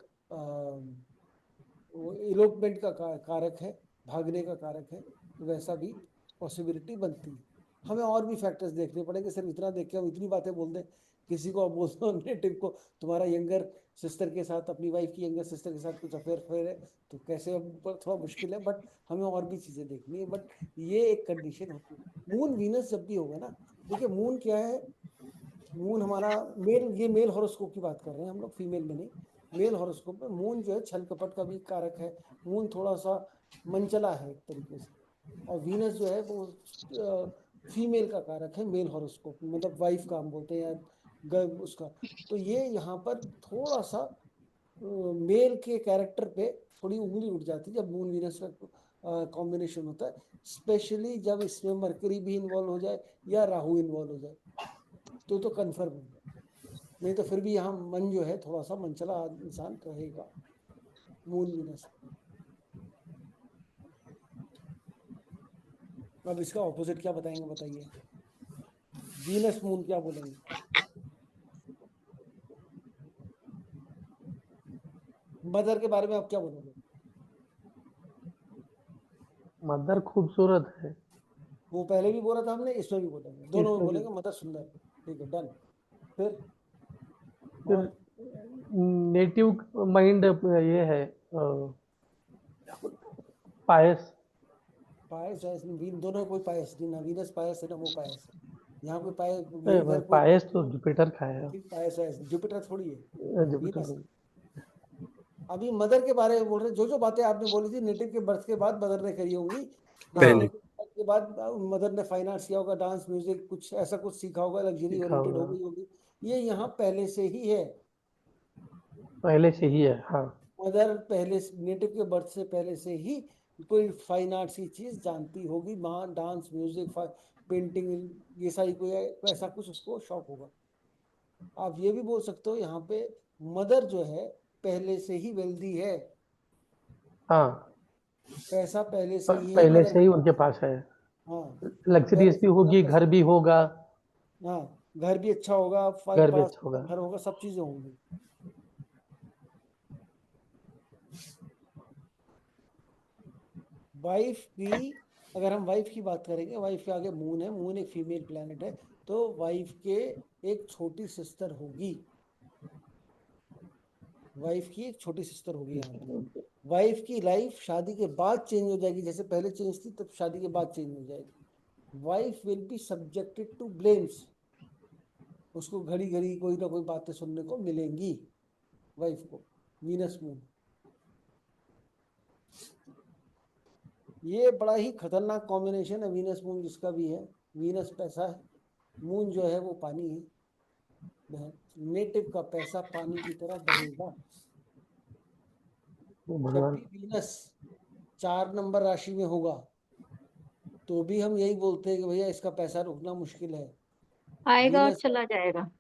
वो इलोपमेंट का कारक है, भागने का कारक है, तो वैसा भी पॉसिबिलिटी बनती है। हमें और भी फैक्टर्स देखने पड़ेंगे, सिर्फ इतना देख के हम इतनी बातें बोल दें, किसी को आप बोल दो नेटिव को तुम्हारा यंगर सिस्टर के साथ, अपनी वाइफ की यंगर सिस्टर के साथ कुछ अफेयर है, तो कैसे, थोड़ा मुश्किल है, बट हमें और भी चीजें देखनी है। बट ये एक कंडीशन होती है। मून वीनस जब भी होगा ना, देखिए मून क्या है, मून हमारा मेल, ये मेल हॉरोस्कोप की बात कर रहे हैं हम लोग, फीमेल में नहीं। मेल हॉरोस्कोप में मून जो है छल कपट का भी कारक है, मून थोड़ा सा मंचला है एक तरीके से, और वीनस जो है वो फीमेल का कारक है मेल हॉरोस्कोप में, मतलब वाइफ का हम बोलते हैं, या उसका। तो ये यहाँ पर थोड़ा सा मेल के कैरेक्टर पे थोड़ी उंगली उठ जाती है जब मून वीनस का कॉम्बिनेशन होता है, स्पेशली जब इसमें मरकरी भी इन्वॉल्व हो जाए या राहु इन्वॉल्व हो जाए, तो कंफर्म हो जाए। नहीं तो फिर भी यहाँ मन जो है थोड़ा सा मनचला इंसान रहेगा मून वीनस। अब इसका ऑपोजिट क्या बताएंगे, बताइए, वीनस मून क्या बोलेंगे? मदर के बारे में आप क्या बोलोगे? मदर खूबसूरत है। वो पहले भी बोला था हमने, इसमें भी बोलेंगे, दोनों में इसमें भी। बोलेंगे मदर सुंदर है। ठीक है, डन। फिर फिर और नेटिव माइंड ये है पायस। पायस है, दोनों में कोई पायस नहीं, ना वीनस पायस है ना वो पायस है। यहाँ कोई पायस, इधर कोई पायस तो जुपिटर का है। पायस है, जुपिटर थोड़ी है, जुपिटर वीनस। अभी मदर के बारे में बोल रहे, जो जो बातें आपने बोली थी नेटिव के बर्थ के बाद मदर ने करी होंगी, जैसे पहले नेटिव के बाद मदर ने फाइन आर्ट्स किया होगा, डांस म्यूजिक कुछ ऐसा कुछ सीखा होगा, लग्जरी सीखा ओरिएंटेड हो होगा, गई होगी, ये यहाँ पहले से ही है। पहले से ही है। हाँ, मदर पहले, नेटिव के बर्थ से पहले से ही कोई फाइन आर्ट्स की चीज जानती होगी, माँ डांस म्यूजिक पेंटिंग, ये सारी कोई ऐसा कुछ उसको शौक होगा। आप ये भी बोल सकते हो यहाँ पे मदर जो है पहले से ही वेल्दी है, हाँ, पैसा पहले से ही है पहले मदर से ही के। उनके पास है। हाँ, पहले लग्जरीज भी से पूरा होगी, पैसा, घर भी होगा। हाँ, घर भी अच्छा होगा, घर भी पास अच्छा होगा। घर होगा, सब चीजें होंगी। वाइफ की, अगर हम वाइफ की बात करेंगे, वाइफ के आगे मून है, मून एक फीमेल प्लेनेट है, तो वाइफ के एक छोटी सिस्टर होगी, वाइफ की एक छोटी सिस्टर होगी यहाँ पे। वाइफ की लाइफ शादी के बाद चेंज हो जाएगी, जैसे पहले चेंज थी तब शादी के बाद चेंज हो जाएगी। Wife will be subjected to blames, उसको घड़ी घड़ी कोई ना कोई बातें सुनने को मिलेंगी वाइफ को, वीनस मून। ये बड़ा ही खतरनाक कॉम्बिनेशन है वीनस मून जिसका भी है। वीनस पैसा है, मून जो है वो पानी है, नेटिव का पैसा पानी की तरह बहेगा। वो जब भगवान। भी वीनस 4 नंबर राशि में होगा तो भी हम यही बोलते हैं कि भैया इसका पैसा रुकना मुश्किल है। आएगा और वीनस चला जाएगा।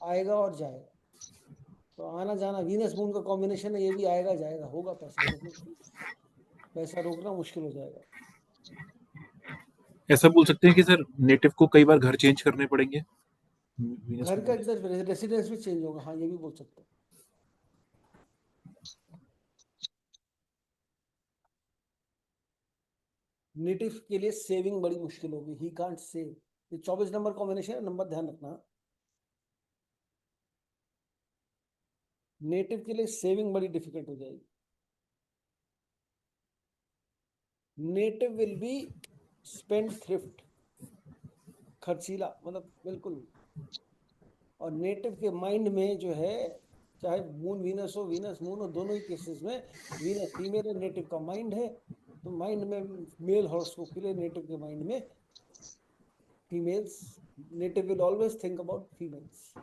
आएगा और जाएगा, तो आना जाना वीनस मून का कॉम्बिनेशन है, ये भी आएगा जाएगा, होगा पैसा रोकना, पैसा रोकना मुश्किल हो जाएगा। ऐसा बोल सकते हैं कि सर नेटिव को कई बार घर चेंज करने पड़ेंगे वीनस घर में का होने से। इधर रेसिडेंस भी चेंज होगा, हाँ ये भी बोल सकते हैं। नेटिव के लिए सेविंग बड़ी मुश्किल होगी, ही कांट सेव। ये 24 नंबर कॉम्बिनेशन है, नंबर ध्यान रखना। नेटिव के लिए सेविंग बड़ी डिफिकल्ट हो जाएगी। Native will be spend thrift, खर्चीला, मतलब बिल्कुल। और नेटिव के माइंड में जो है, चाहे मून वीनस हो, वीनस मून हो, दोनों ही केसेस में वीनस फीमेल है, नेटिव का माइंड है, तो माइंड में मेल हॉरोस्कोप के लिए नेटिव के माइंड में females, native will always think about females,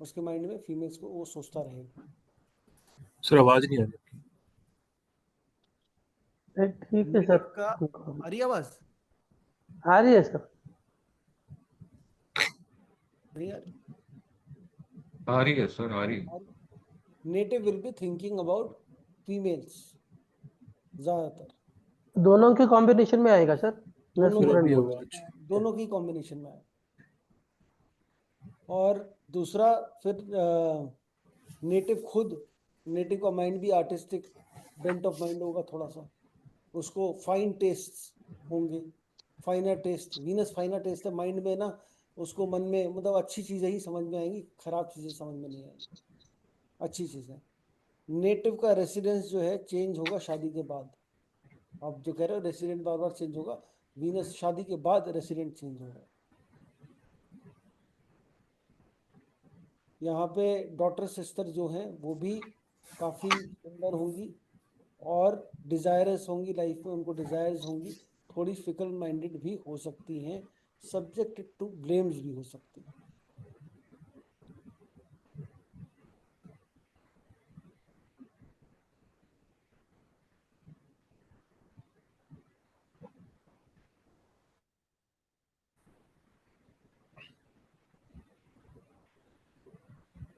उसके माइंड में फीमेल्स को वो सोचता रहेगा। सर आवाज नहीं आ रही। ठीक है नेटिव का, सर। आ रही आवाज? आ रही है सर। नहीं आ रही? आ रही है सर, आ रही है। Native will be thinking about females ज्यादातर, दोनों के कॉम्बिनेशन में आएगा सर, मैं दोनों सर की, स्टूडेंट अभी बोल रहा आवाज दोनों की कॉम्बिनेशन में है। और दूसरा फिर नेटिव खुद, नेटिव का माइंड भी आर्टिस्टिक बेंट ऑफ माइंड होगा थोड़ा सा, उसको फाइन टेस्ट होंगे, finer taste, Venus finer taste है माइंड में ना, उसको मन में मतलब अच्छी चीज़ें ही समझ में आएंगी, खराब चीज़ें समझ में नहीं आएंगी, अच्छी चीज़ें। नेटिव का रेसिडेंस जो है चेंज होगा शादी के बाद। आप जो कह रहे हो रेसिडेंट बार बार चेंज होगा, वीनस शादी के बाद रेसिडेंट चेंज होगा। यहाँ पे डॉटर सिस्टर जो हैं वो भी काफ़ी सुंदर होंगी और डिजायरस होंगी, लाइफ में उनको डिजायर्स होंगी, थोड़ी फिकल माइंडेड भी हो सकती हैं, सब्जेक्ट टू ब्लेम्स भी हो सकती हैं।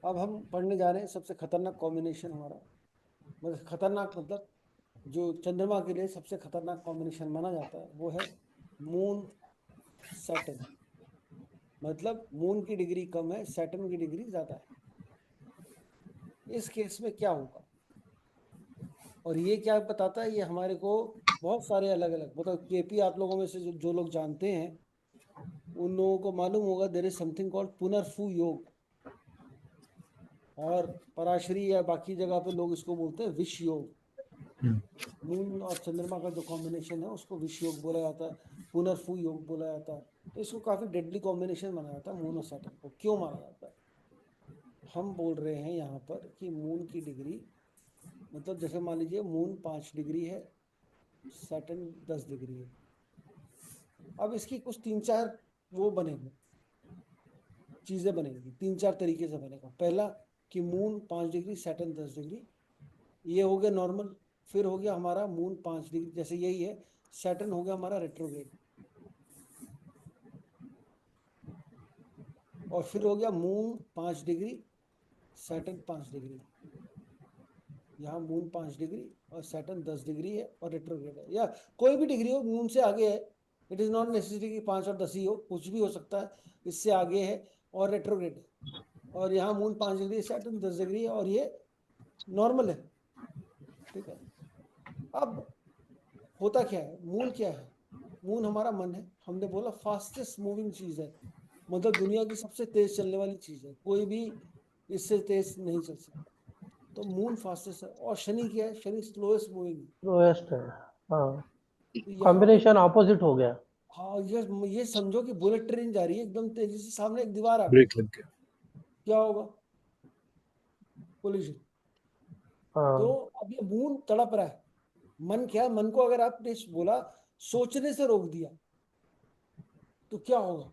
अब हम पढ़ने जा रहे हैं सबसे खतरनाक कॉम्बिनेशन हमारा, मतलब खतरनाक मतलब जो चंद्रमा के लिए सबसे खतरनाक कॉम्बिनेशन माना जाता है वो है मून सैटर्न। मतलब मून की डिग्री कम है, सैटर्न की डिग्री ज्यादा है। इस केस में क्या होगा, और ये क्या बताता है, ये हमारे को बहुत सारे अलग अलग मतलब केपी आप लोगों में से जो लोग जानते हैं उन लोगों को मालूम होगा देयर इज समथिंग कॉल्ड पुनर्फू योग, और पराशरी या बाकी जगह पे लोग इसको बोलते हैं विष योग। मून और चंद्रमा का जो कॉम्बिनेशन है उसको विष योग बोला जाता है, पुनर्फू योग बोला जाता है। तो इसको काफी डेडली कॉम्बिनेशन माना जाता है मून और सैटर्न को। क्यों माना जाता है, हम बोल रहे हैं यहाँ पर कि मून की डिग्री मतलब जैसे मान लीजिए मून 5 डिग्री है, सैटर्न 10 डिग्री है। अब इसकी कुछ 3-4 वो बनेंगे, चीजें बनेंगी, 3-4 तरीके से बनेगा। पहला कि मून 5 डिग्री सैटर्न 10 डिग्री, ये हो गया नॉर्मल। फिर हो गया हमारा मून 5 डिग्री जैसे यही है, सैटर्न हो गया हमारा रेट्रोग्रेड। और फिर हो गया मून 5 डिग्री सैटर्न 5 डिग्री। यहाँ मून 5 डिग्री और सैटर्न 10 डिग्री है और रेट्रोग्रेड है, या कोई भी डिग्री हो मून से आगे है। इट इज नॉट नेसेसरी कि 5 और 10 ही हो, कुछ भी हो सकता है, इससे आगे है और रेट्रोग्रेड है। और यहाँ मून 5 डिग्री सैटर्न 10 डिग्री है और ये नॉर्मल है। ठीक है, अब होता क्या है, मून क्या है, मून हमारा मन है। हमने बोला फास्टेस्ट मूविंग चीज है, मतलब दुनिया की सबसे तेज चलने वाली चीज है, कोई भी इससे तेज नहीं चल सकता। तो मून फास्टेस्ट है। और शनि क्या है, शनि स्लोएस्ट मूविंग। लोएस्ट है। हाँ, तो यहाँ पे कॉम्बिनेशन ऑपोजिट हो गया। हाँ, ये समझो कि बुलेट ट्रेन जा रही है एकदम तेजी से, सामने एक दीवार आ गई, ब्रेक लग गया। क्या होगा, कोलिजन। तो हाँ, अब ये मून तड़प रहा है, मन क्या, मन को अगर आपने बोला सोचने से रोक दिया तो क्या होगा,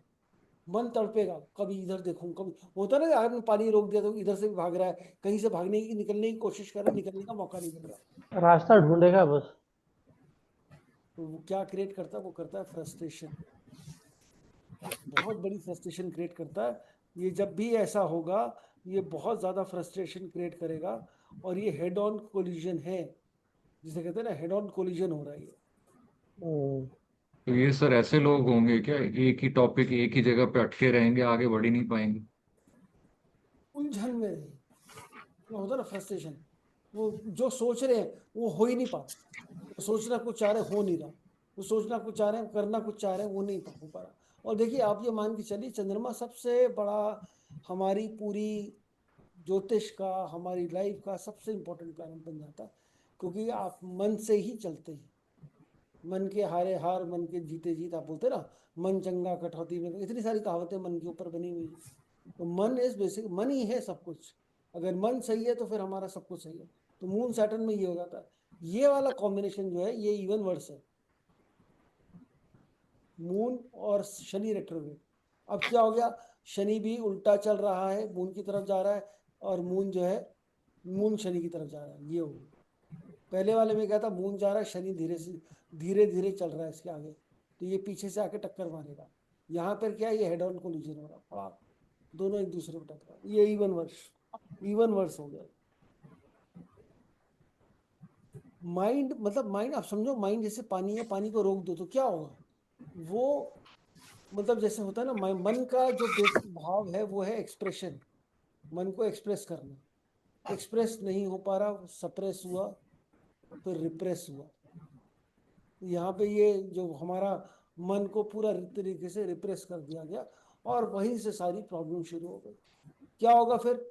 मन तड़पेगा, कभी इधर देखूं, कभी होता ना कि आपने पानी रोक दिया तो इधर से भी भाग रहा है, कहीं से भागने की निकलने की कोशिश कर रहा है, निकलने का मौका नहीं मिल रहा। रास्ता ढूंढेगा बस। तो वो क्या क्रिएट करता है, वो करता है फ्रस्ट्रेशन, बहुत बड़ी फ्रस्ट्रेशन क्रिएट करता है। ये जब भी ऐसा होगा ये बहुत ज़्यादा फ्रस्ट्रेशन क्रिएट करेगा, और ये हेड ऑन कोलिजन है, जिसे कहते हैं ना हेड ऑन कोलिजन हो रहा है ये। हम्म, तो ये सर ऐसे लोग होंगे क्या, एक ही टॉपिक एक ही जगह पे अटके रहेंगे, आगे बढ़ ही नहीं पाएंगे? उलझन में रहे, वो होता है ना फ्रस्ट्रेशन, वो जो सोच रहे हैं वो हो ही नहीं पा रहा, वो सोचना कुछ चाह रहे हो नहीं रहा, वो सोचना कुछ चाह रहे हैं करना कुछ चाह रहे हैं वो नहीं हो पा रहा। और देखिए आप ये मान के चलिए चंद्रमा सबसे बड़ा हमारी पूरी ज्योतिष का, हमारी लाइफ का सबसे इंपॉर्टेंट प्लैनेट बन जाता है, क्योंकि आप मन से ही चलते हैं। मन के हारे हार मन के जीते जीत, आप बोलते हैं ना, मन चंगा कठौती में, इतनी सारी कहावतें मन के ऊपर बनी हुई है। तो मन इज बेसिक, मन ही है सब कुछ। अगर मन सही है तो फिर हमारा सब कुछ सही है। तो मून सैटर्न में ये हो जाता है। ये वाला कॉम्बिनेशन जो है ये इवन वर्स है, मून और शनि रेट्रोग्रेड। अब क्या हो गया, शनि भी उल्टा चल रहा है, मून की तरफ जा रहा है, और मून जो है मून शनि की तरफ जा रहा है, ये हो गया। पहले वाले में क्या था, मून जा रहा है, शनि धीरे से धीरे धीरे चल रहा है इसके आगे, तो ये पीछे से आके टक्कर मारेगा। यहाँ पर क्या है, ये हेड ऑन कोलिजन हो रहा है, दोनों एक दूसरे को टकरा, ये इवन वर्ष हो गया। माइंड मतलब माइंड, आप समझो माइंड जैसे पानी है, पानी को रोक दो तो क्या होगा, वो मतलब जैसे होता है ना, मन का जो बेसिक भाव है वो है एक्सप्रेशन, मन को एक्सप्रेस करना, एक्सप्रेस नहीं हो पा रहा, सप्रेस हुआ, फिर रिप्रेस हुआ। यहाँ पे ये जो हमारा मन को पूरा तरीके से रिप्रेस कर दिया गया और वहीं से सारी प्रॉब्लम शुरू हो गई। क्या होगा फिर?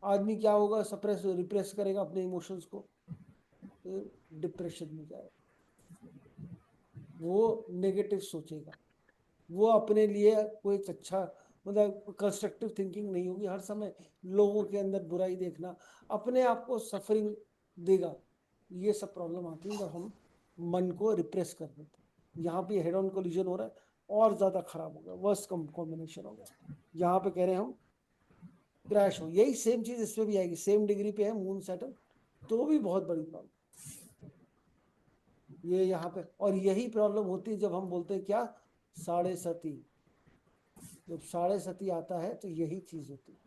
आदमी क्या होगा? सप्रेस रिप्रेस करेगा अपने इमोशंस को, तो डिप्रेशन में जाएगा, वो नेगेटिव सोचेगा, वो अपने लिए कोई अच्छा मतलब कंस्ट्रक्टिव थिंकिंग नहीं होगी, हर समय लोगों के अंदर बुराई देखना, अपने आप को सफरिंग देगा। ये सब प्रॉब्लम आती है जब हम मन को रिप्रेस कर देते हैं। यहाँ पे हेड ऑन कोलिजन हो रहा है और ज्यादा खराब हो गया, वर्स्ट कॉम्बिनेशन हो गया। यहाँ पे कह रहे हैं हम क्रैश हो। यही सेम चीज इसमें भी आएगी, सेम डिग्री पे है मून सैटर्न, तो भी बहुत बड़ी प्रॉब्लम ये यहाँ पे। और यही प्रॉब्लम होती है जब हम बोलते हैं क्या, साढ़े सती। जब साढ़े सती आता है तो यही चीज होती है,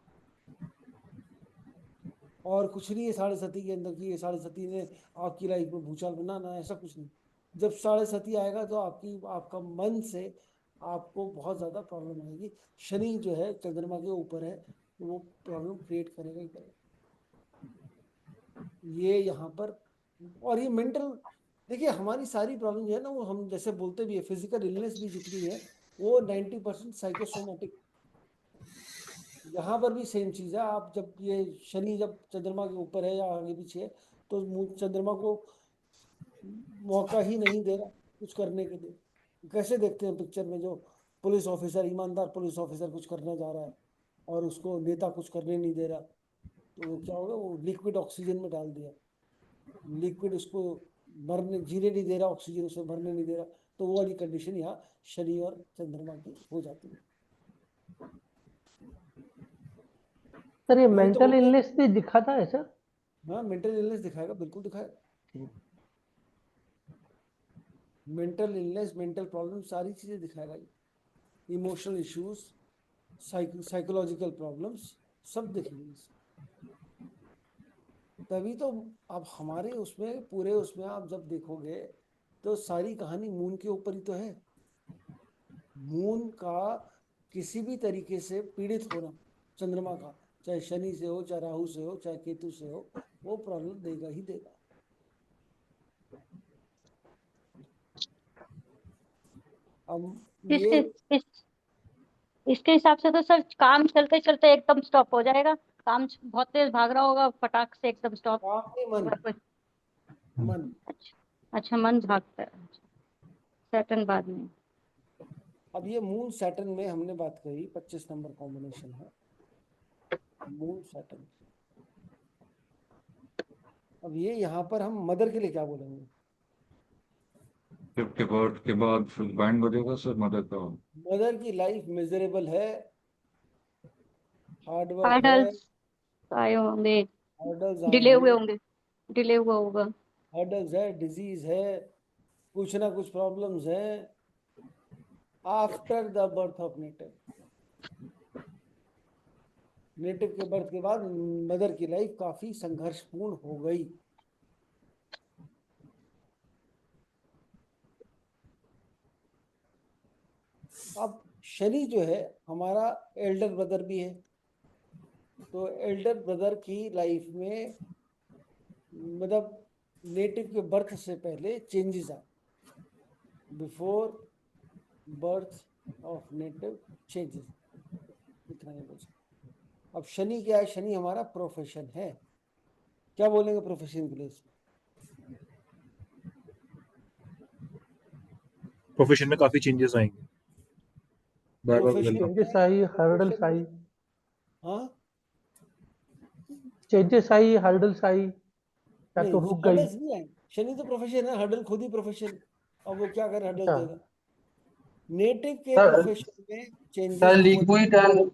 और कुछ नहीं है साढ़े सती के अंदर की। ये साढ़े सती ने आपकी लाइफ में भूचाल बनाना, ऐसा कुछ नहीं। जब साढ़े सती आएगा तो आपका मन से आपको बहुत ज्यादा प्रॉब्लम आएगी। शनि जो है चंद्रमा के ऊपर है, तो वो प्रॉब्लम क्रिएट करेगा ही करेगा। ये यहाँ पर, और ये मेंटल, देखिए हमारी सारी प्रॉब्लम जो है ना, वो हम जैसे बोलते भी है, फिजिकल इलनेस भी जितनी है वो 90% साइकोसोमेटिक। यहाँ पर भी सेम चीज है। आप जब ये शनि जब चंद्रमा के ऊपर है या आगे पीछे है, तो चंद्रमा को मौका ही नहीं दे रहा कुछ करने के लिए। कैसे देखते हैं पिक्चर में, जो पुलिस ऑफिसर, ईमानदार पुलिस ऑफिसर कुछ करने जा रहा है और उसको नेता कुछ करने नहीं दे रहा, तो वो क्या होगा, वो लिक्विड ऑक्सीजन में डाल दिया, लिक्विड उसको भरने, जीने नहीं दे रहा, ऑक्सीजन उसे भरने नहीं दे रहा, तो वो वाली कंडीशन यहाँ शनि और चंद्रमा की हो जाती है। सर ये ये तो हो मेंटल गया। इलनेस भी दिखाता है सर? हाँ, मेंटल इलनेस दिखाएगा, बिल्कुल दिखाएगा। मेंटल इलनेस, मेंटल प्रॉब्लम, सारी चीजें दिखाएगा ये। इमोशनल इश्यूज, साइकोलॉजिकल प्रॉब्लम्स, सब दिखेंगे इसमें। तभी तो अब हमारे उसमें पूरे उसमें आप जब देखोगे तो सारी कहानी मून के ऊपर ही तो है। मून का किसी भी तरीके से पीड़ित होना चंद्रमा का, चाहे शनि से हो, चाहे राहु से हो, चाहे केतु से हो, वो प्रॉब्लम देगा ही देगा। अब इसके ये इस इसके हिसाब से तो सर काम चलते चलते एकदम स्टॉप हो जाएगा। काम बहुत तेज भाग रहा होगा, फटाक से एकदम स्टॉप। काम नहीं, मन, अगर कोई मन। अच्छा अच्छा मन भागता है, सैटर्न बाद में। अब ये मून सैटर्न में हमने बात करी, 25 नंबर कॉम्बिनेशन है मून सैटर्न। अब ये यहाँ पर हम मदर के लिए क्या बोलेंगे? फिफ्थ के बर्थ के बाद फिर बैंड बजेगा सर मदर का। मदर की लाइफ मिजरेबल है, हार्ड वर्क है, हर्डल्स आए होंगे, हर्डल्स आए डिले हुए होंगे, होंगे, डिले हुआ होगा। हर्डल्स है, डिजीज है, कुछ ना कुछ प्रॉब्लम्स हैं after the birth of native. Native के बर्थ के बाद मदर की लाइफ काफी संघर्षपूर्ण हो गई। अब शनि जो है हमारा एल्डर ब्रदर भी है, तो एल्डर ब्रदर की लाइफ में मतलब नेटिव के बर्थ से पहले चेंजेस आए, before birth of native changes, इतना ही बोल सकते। अब शनि क्या है? शनि हमारा प्रोफेशन है। क्या बोलेंगे प्रोफेशन के लिए इसमें? प्रोफेशन में काफी चेंजेस आएंगे, बार बार प्रोफेशन बदलना। चेंजेस में, आई, हर्डल्स प्रोफेशन आई, में, हाँ, चेंजेस आई, हर्डल्स आई, या नहीं तो रुक गई? हर्डल्स नहीं आए। शनि तो प्रोफेशन है, हर्डल खुद ही प्रोफेशन। अब वो क्या करे, हर्डल अच्छा देगा। नेटिव के सर प्रोफेशन में सर चेंजेस हो। Liquid and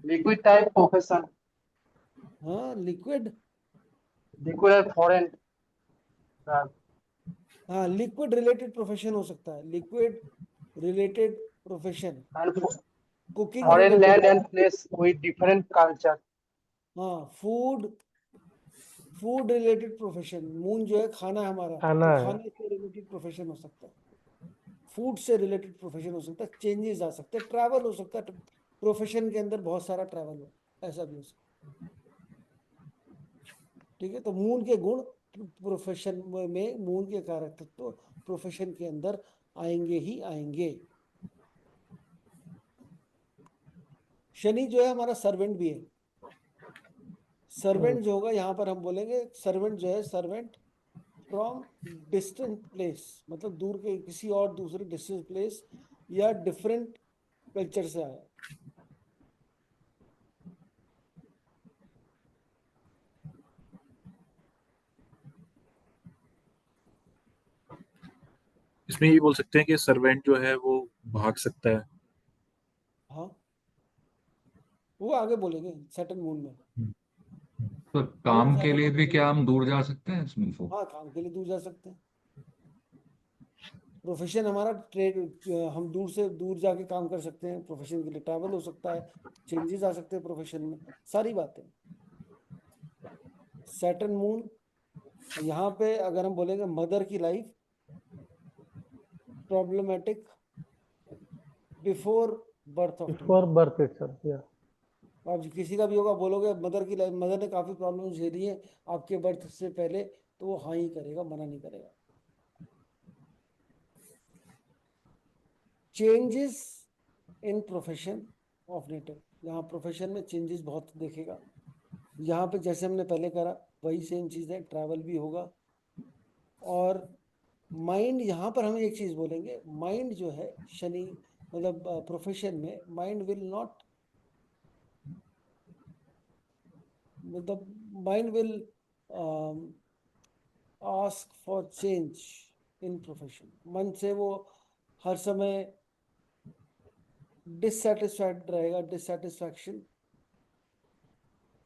liquid type profession, हाँ, लिक्विड, लिक्विड एंड फॉरेन हाँ लिक्विड रिलेटेड प्रोफेशन हो सकता है, liquid related profession, and cooking foreign related. Land and place with different culture. हाँ, food, food related profession. Moon जो है खाना है हमारा, खाना तो है। खाने से रिलेटेड प्रोफेशन हो सकता है, फूड से रिलेटेड प्रोफेशन हो सकता है, चेंजेस आ सकते हैं, ट्रैवल हो सकता है, प्रोफेशन के अंदर बहुत सारा ट्रैवल हो, ऐसा भी हो सकता है। ठीक है, तो मून के गुण प्रोफेशन में मून के कारक तत्व प्रोफेशन के अंदर आएंगे ही आएंगे। शनि जो है हमारा सर्वेंट भी है। सर्वेंट जो होगा यहाँ पर हम बोलेंगे सर्वेंट जो है सर्वेंट फ्रॉम डिस्टेंट प्लेस, मतलब दूर के किसी और दूसरे डिस्टेंट प्लेस या डिफरेंट कल्चर से आया। इसमें ये बोल सकते हैं कि सर्वेंट जो है वो भाग सकता है। हाँ, वो आगे बोलेंगे सैटर्न मून में। तो मून काम के सैटर्न, लिए भी क्या हम दूर जा सकते हैं इसमें तो? हाँ काम के लिए दूर जा सकते हैं। प्रोफेशन हमारा ट्रेड, हम दूर से दूर जाके काम कर सकते हैं। प्रोफेशन के लिए ट्रैवल हो सकता है, चेंजेस आ सकते हैं प्रोफेशन में, सारी बातें। सैटर्न मून यहाँ पे अगर हम बोलेंगे मदर की life problematic before birth of tilde. Before birth itself, या आप किसी का भी होगा बोलोगे मदर की लाइफ, मदर ने काफी प्रॉब्लम झेली है आपके बर्थ से पहले, तो वो हाँ ही करेगा, मना नहीं करेगा। Changes in profession of native, यहाँ प्रोफेशन में चेंजेस बहुत देखेगा। यहाँ पे जैसे हमने पहले करा वही सेम चीज है, ट्रैवल भी होगा। और माइंड, यहाँ पर हम एक चीज बोलेंगे, माइंड जो है शनि मतलब प्रोफेशन में माइंड विल नॉट, मतलब mind will ask for change in profession. मन से वो हर समय डिससेटिस्फाइड रहेगा, डिससेटिस्फैक्शन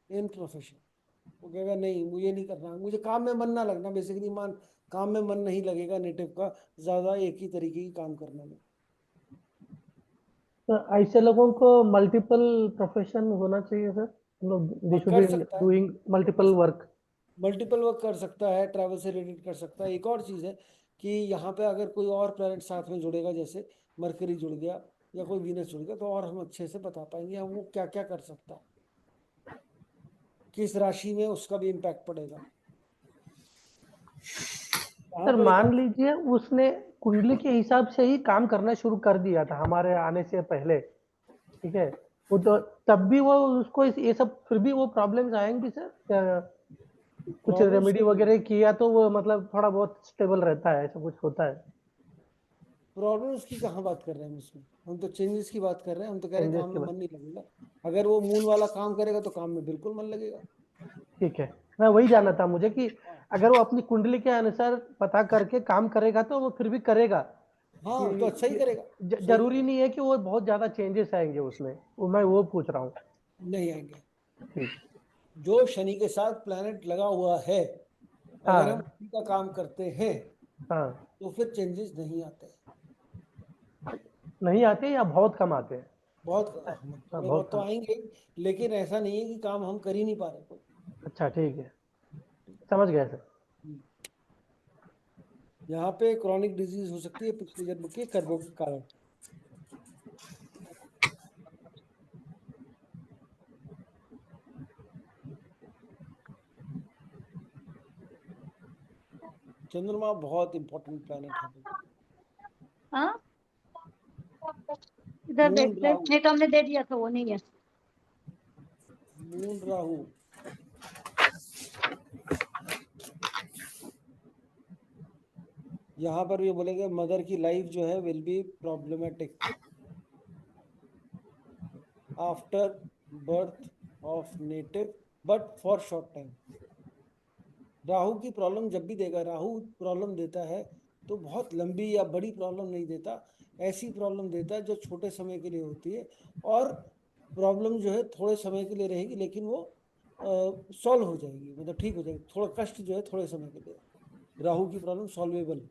इन प्रोफेशन। वो कहेगा नहीं मुझे नहीं करना, मुझे काम में मन ना लगना, बेसिकली मान काम में मन नहीं लगेगा नेटिव का ज्यादा एक ही तरीके की काम करने में। तो ऐसे लोगों को मल्टीपल प्रोफेशन होना चाहिए सर, मतलब दे शुड कर बी सकता है, doing multiple work. Multiple work कर सकता है, ट्रैवल से रिलेटेड कर सकता है। एक और चीज़ है कि यहाँ पे अगर कोई और प्लैनेट साथ में जुड़ेगा, जैसे मरकरी जुड़ गया या कोई वीनस जुड़ गया, तो और हम अच्छे से बता पाएंगे हम वो क्या क्या कर सकता है, किस राशि में उसका भी इम्पैक्ट पड़ेगा। यहाँ सर पर एक मान और, लीजिए उसने कुंडली के हिसाब से ही काम करना शुरू कर दिया था हमारे आने से पहले, ठीक है, वो तो तब भी वो उसको ये सब फिर भी वो प्रॉब्लम्स आएंगी सर? कुछ प्रॉब्लम्स रेमेडी वगैरह किया तो वो मतलब थोड़ा बहुत स्टेबल रहता है, ऐसा कुछ होता है? प्रॉब्लम्स की कहाँ बात कर रहे हैं हम इसमें, हम तो चेंजेस की बात कर रहे हैं। हम तो कह रहे हैं चेंजेस काम के में बाद, मन नहीं लगेगा। अगर वो मून वाला काम करेगा तो काम में बिल्कुल मन लगेगा। ठीक है, मैं वही जानना था मुझे कि हाँ अगर वो अपनी कुंडली के अनुसार पता करके काम करेगा तो वो फिर भी करेगा। हाँ, तो अच्छा ही करेगा, सही जरूरी करेगा। नहीं है कि वो बहुत ज्यादा चेंजेस आएंगे उसमें, वो मैं वो पूछ रहा हूँ। नहीं आएंगे। ठीक। जो शनि के साथ प्लैनेट लगा हुआ है, अगर हम हाँ उसी का काम करते हैं हाँ, तो फिर चेंजेस नहीं आते। नहीं आते या बहुत कम आते हैं? बहुत हाँ थोड़े बहुत बहुत तो कम। आएंगे, लेकिन ऐसा नहीं है कि काम हम कर ही नहीं पा रहे कोई। अच्छा ठीक है, समझ गए सर। यहाँ पे क्रॉनिक डिजीज हो सकती है पिछले जन्म के कर्मों के कारण। चंद्रमा बहुत इंपॉर्टेंट प्लैनेट है। हाँ, इधर मून देखते हैं। राहु, नहीं तो हमने दे दिया था, वो नहीं है। मून राहु यहाँ पर ये बोलेंगे मदर की लाइफ जो है will be problematic after birth of native but for short time. Rahu की प्रॉब्लम जब भी देगा, राहु प्रॉब्लम देता है तो बहुत लंबी या बड़ी प्रॉब्लम नहीं देता, ऐसी प्रॉब्लम देता है जो छोटे समय के लिए होती है। और प्रॉब्लम जो है थोड़े समय के लिए रहेगी, लेकिन वो सॉल्व हो जाएगी, मतलब ठीक हो जाएगी। थोड़ा कष्ट जो है थोड़े समय के लिए, राहु की प्रॉब्लम सॉल्वेबल,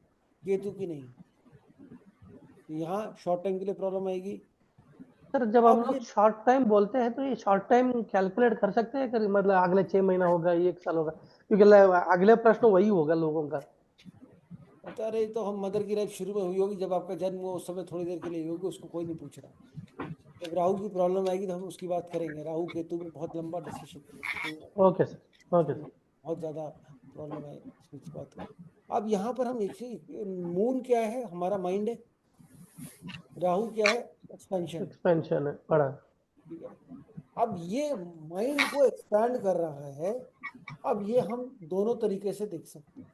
केतु की नहीं। यहाँ शॉर्ट टाइम के लिए प्रॉब्लम आएगी। सर जब हम अब लोग ये शॉर्ट टाइम बोलते हैं तो ये शॉर्ट टाइम कैलकुलेट कर सकते हैं कि मतलब अगले 6 महीना होगा, 1 साल होगा? क्योंकि अगले प्रश्न वही होगा लोगों का। बता रहे तो हम मदर की लाइफ शुरू में हुई होगी, जब आपका जन्म हुआ उस समय थोड़ी देर के लिए हुई होगी, उसको कोई नहीं पूछ रहा। जब राहु की प्रॉब्लम आएगी तो हम उसकी बात करेंगे। राहु केतु में बहुत लंबा डिस्कशन, तो ओके सर, ओके सर। बहुत ज़्यादा प्रॉब्लम आएगा स्विच पाथ का। अब यहाँ पर हम एक मून क्या है, हमारा माइंड है, राहु क्या है, एक्सपेंशन। एक्सपेंशन है बड़ा। ठीक है, अब ये माइंड को एक्सपैंड कर रहा है। अब ये हम दोनों तरीके से देख सकते हैं,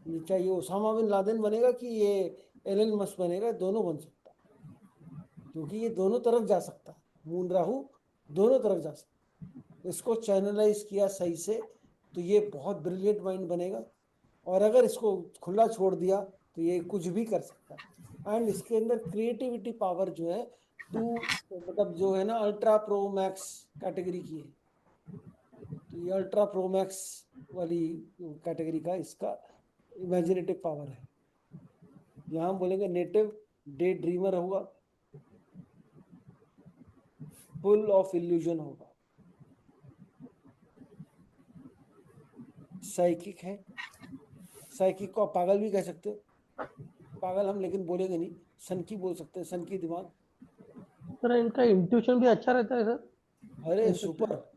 ये चाहे ये ओसामा बिन लादेन बनेगा कि ये एलन मस्क बनेगा, दोनों बन सकता है, क्योंकि ये दोनों तरफ जा सकता है, मून राहु दोनों तरफ जा सकता है। इसको चैनलाइज किया सही से तो ये बहुत ब्रिलियंट माइंड बनेगा, और अगर इसको खुला छोड़ दिया तो ये कुछ भी कर सकता है। एंड इसके अंदर क्रिएटिविटी पावर जो है मतलब जो है ना अल्ट्रा प्रो मैक्स कैटेगरी की है। तो ये अल्ट्रा प्रो मैक्स वाली कैटेगरी का इसका इमेजिनेटिव पावर है। यहाँ हम बोलेंगे नेटिव डे ड्रीमर होगा, फुल ऑफ इल्यूजन होगा, साइकिक है। साइकिक को आप पागल भी कह सकते हो, पागल हम लेकिन बोलेंगे नहीं, सनकी बोल सकते हैं, सनकी दिमाग। सर इनका इंट्यूशन भी अच्छा रहता है सर। अरे सुपर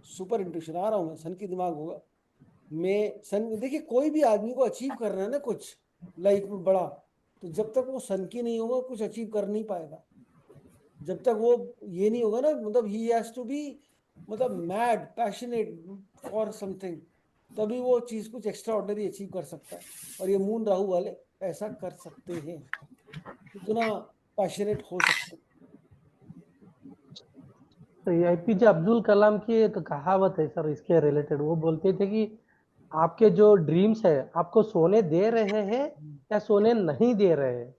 सुपर इंट्यूशन, आ रहा हूँ मैं, सनकी दिमाग होगा। मैं सन देखिए, कोई भी आदमी को अचीव करना है ना कुछ लाइफ में बड़ा, तो जब तक वो सनकी नहीं होगा कुछ अचीव कर नहीं पाएगा। जब तक वो ये नहीं होगा ना, मतलब ही हैज टू बी मतलब मैड पैशनेट फॉर समथिंग, तभी वो चीज कुछ एक्स्ट्रा ऑर्डिनरी अचीव कर सकता है। और ये मून राहु वाले ऐसा कर सकते हैं, इतना पैशनेट हो सकते हैं। तो ये एपीजे अब्दुल कलाम की एक कहावत है सर इसके रिलेटेड, वो बोलते थे कि आपके जो ड्रीम्स है आपको सोने दे रहे हैं या सोने नहीं दे रहे हैं।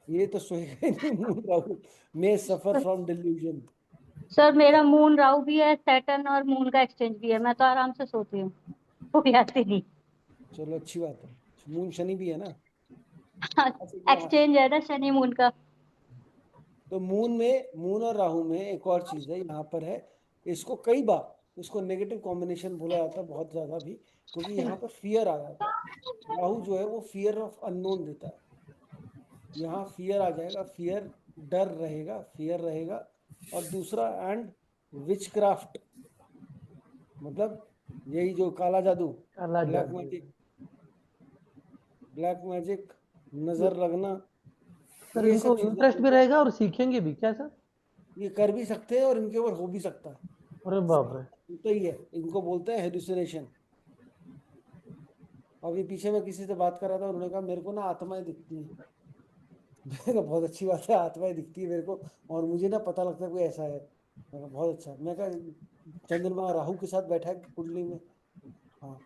ये तो सोएगा ही नहीं मून राहु, मैं सफर फ्रॉम डिल्यूजन। सर मेरा मून राहु भी है, सैटर्न और मून का एक्सचेंज भी है, मैं तो आराम से सोती हूँ, कोई आती नहीं। चलो अच्छी बात है, मून शनि भी है ना। एक्सचेंज है ना शनि मून का। तो मून और राहु में एक और चीज है यहाँ पर है, इसको कई बार इसको नेगेटिव कॉम्बिनेशन बोला जाता है बहुत ज्यादा भी, क्योंकि यहाँ पर फियर आ जाता है। राहु जो है वो फियर ऑफ अननोन देता है, यहाँ फियर आ जाएगा, फियर डर रहेगा, फियर रहेगा। और दूसरा एंड विचक्राफ्ट, मतलब यही जो काला जादू, काला ब्लैक जादू। मैजिक, ब्लैक मैजिक, नजर लगना, सर ये इनको सब चीजें इंटरेस्ट भी रहेगा और सीखेंगे भी क्या सर। ये कर भी सकते हैं और इनके ऊपर हो भी सकता है। अरे बाप रे। होता ही है, इनको बोलते हैं हेलुसिनेशन। अभी पीछे मैं किसी से बात कर रहा था, उन्होंने कहा मेरे को ना आत्माएं दिखती हैं। मैंने कहा बहुत अच्छी बात है, आत्माएं दिखती है मेरे को, और मुझे ना पता लगता है कोई ऐसा है। मैं कहा बहुत अच्छा। मैं कहा चंद्रमा राहु के साथ बैठा है कुंडली में। हाँ,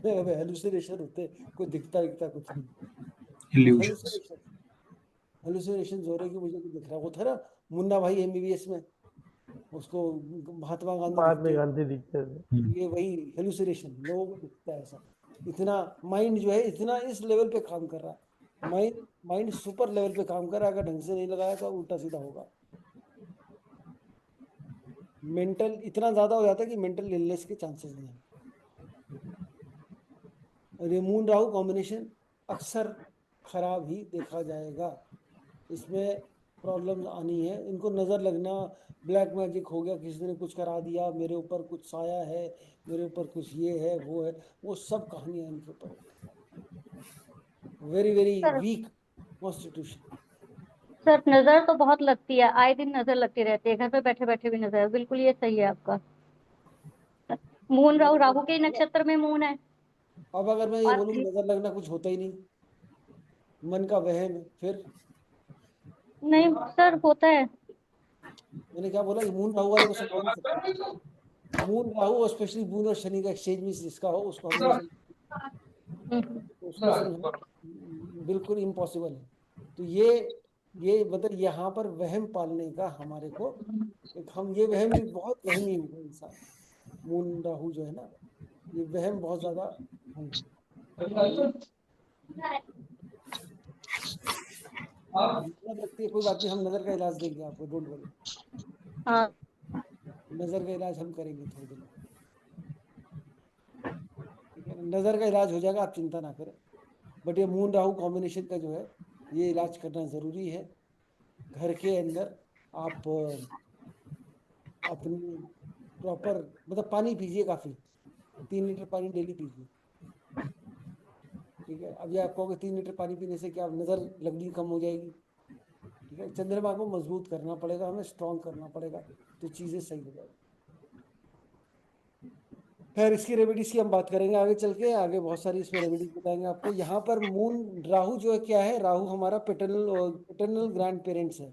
हेलुसिनेशन होते हैं, कोई दिखता दिखता कुछ नहीं। इल्यूजन्स। हेलुसिनेशन हेलुसिनेशन हो रहे कि मुझे कुछ दिख रहा है। वो था ना मुन्ना भाई एमबीबीएस में, उसको महात्मा गांधी महात्मा दिखते हैं। गांधी दिखते थे। ये वही हेलुसिनेशन लोगों को दिखता है ऐसा। इतना माइंड जो है इतना इस लेवल पे काम कर रहा है, माइंड माइंड सुपर लेवल पे काम कर रहा है। अगर ढंग से नहीं लगाया तो उल्टा सीधा होगा। मेंटल इतना ज्यादा हो जाता है कि मेंटल इलनेस के चांसेस नहीं है। और ये मून राहु कॉम्बिनेशन अक्सर खराब ही देखा जाएगा, इसमें प्रॉब्लम्स आनी है। इनको नजर लगना, ब्लैक मैजिक हो गया, किसी ने कुछ करा दिया, मेरे ऊपर कुछ साया है, मेरे ऊपर कुछ ये है वो है, वो सब कहानियां इनके ऊपर होती है। Very very sir weak constitution. Sir नजर तो बहुत लगती है, आए दिन नजर लगती रहती है, घर पे बैठे बैठे भी नजर, बिल्कुल ये सही है आपका। मून राहु, राहु के नक्षत्र में मून है। अब अगर मैं ये और बोलूँ कि नजर लगना कुछ होता ही नहीं, मन का वहम है, फिर नहीं सर होता है। मैंने क्या बोला कि मून राहु वाले को समझा नहीं सकते। मून राहु और स्पेशली मून और शनि का एक्सचेंज भी जिसका हो उसको हम नहीं समझ, तो उसको समझना बिल्कुल इम्पॉसिबल है। तो ये मतलब यहाँ पर वहम पालने का हमारे को एक, हम ये वहमी बहुत वहमी हुए इंसान, मून राहु जो है ना, ये वहम बहुत ज्यादा होंगे। तो ये नजर लगती है, कोई बात नहीं, हम नजर का इलाज देंगे आपको, डोंट वरी। हाँ नजर का इलाज हम करेंगे थोड़े दिन में, ठीक है, नजर का इलाज हो जाएगा, आप चिंता ना करें। बट ये मून राहु कॉम्बिनेशन का जो है ये इलाज करना जरूरी है। घर के अंदर आप अपनी प्रॉपर, मतलब पानी पीजिए काफी, 3 लीटर पानी डेली पीजिए। ठीक है, अब ये आप कहोगे 3 लीटर पानी पीने से क्या नजर लगनी कम हो जाएगी? ठीक है, चंद्रमा को मजबूत करना पड़ेगा, हमें स्ट्रॉन्ग करना पड़ेगा, तो चीजें सही हो जाएगी। खैर, इसकी रेमेडीज की हम बात करेंगे आगे चल के, आगे बहुत सारी इसमें रेमेडीज बताएंगे आपको। यहाँ पर मून, राहु जो है क्या है, राहु हमारा पेटर्नल ग्रैंड पेरेंट्स है,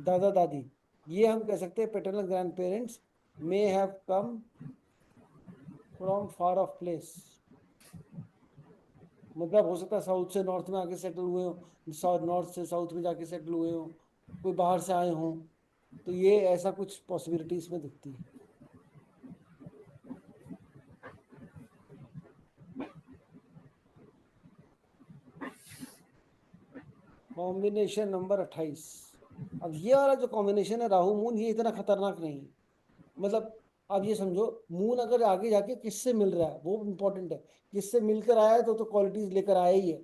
दादा दादी। ये हम कह सकते हैं paternal grand parents may have come from far of place, मतलब हो सकता है साउथ से नॉर्थ में आके सेटल हुए हो, साउथ नॉर्थ से साउथ में जाके सेटल हुए हो, कोई बाहर से आए हों, तो ये ऐसा कुछ पॉसिबिलिटी इसमें दिखती है। Combination number 28। अब ये वाला जो कॉम्बिनेशन है राहु मून, ये इतना खतरनाक नहीं है। मतलब आप ये समझो, मून अगर आगे जाके किससे मिल रहा है वो इम्पोर्टेंट है। किससे मिलकर आया है तो क्वालिटीज लेकर आया ही है,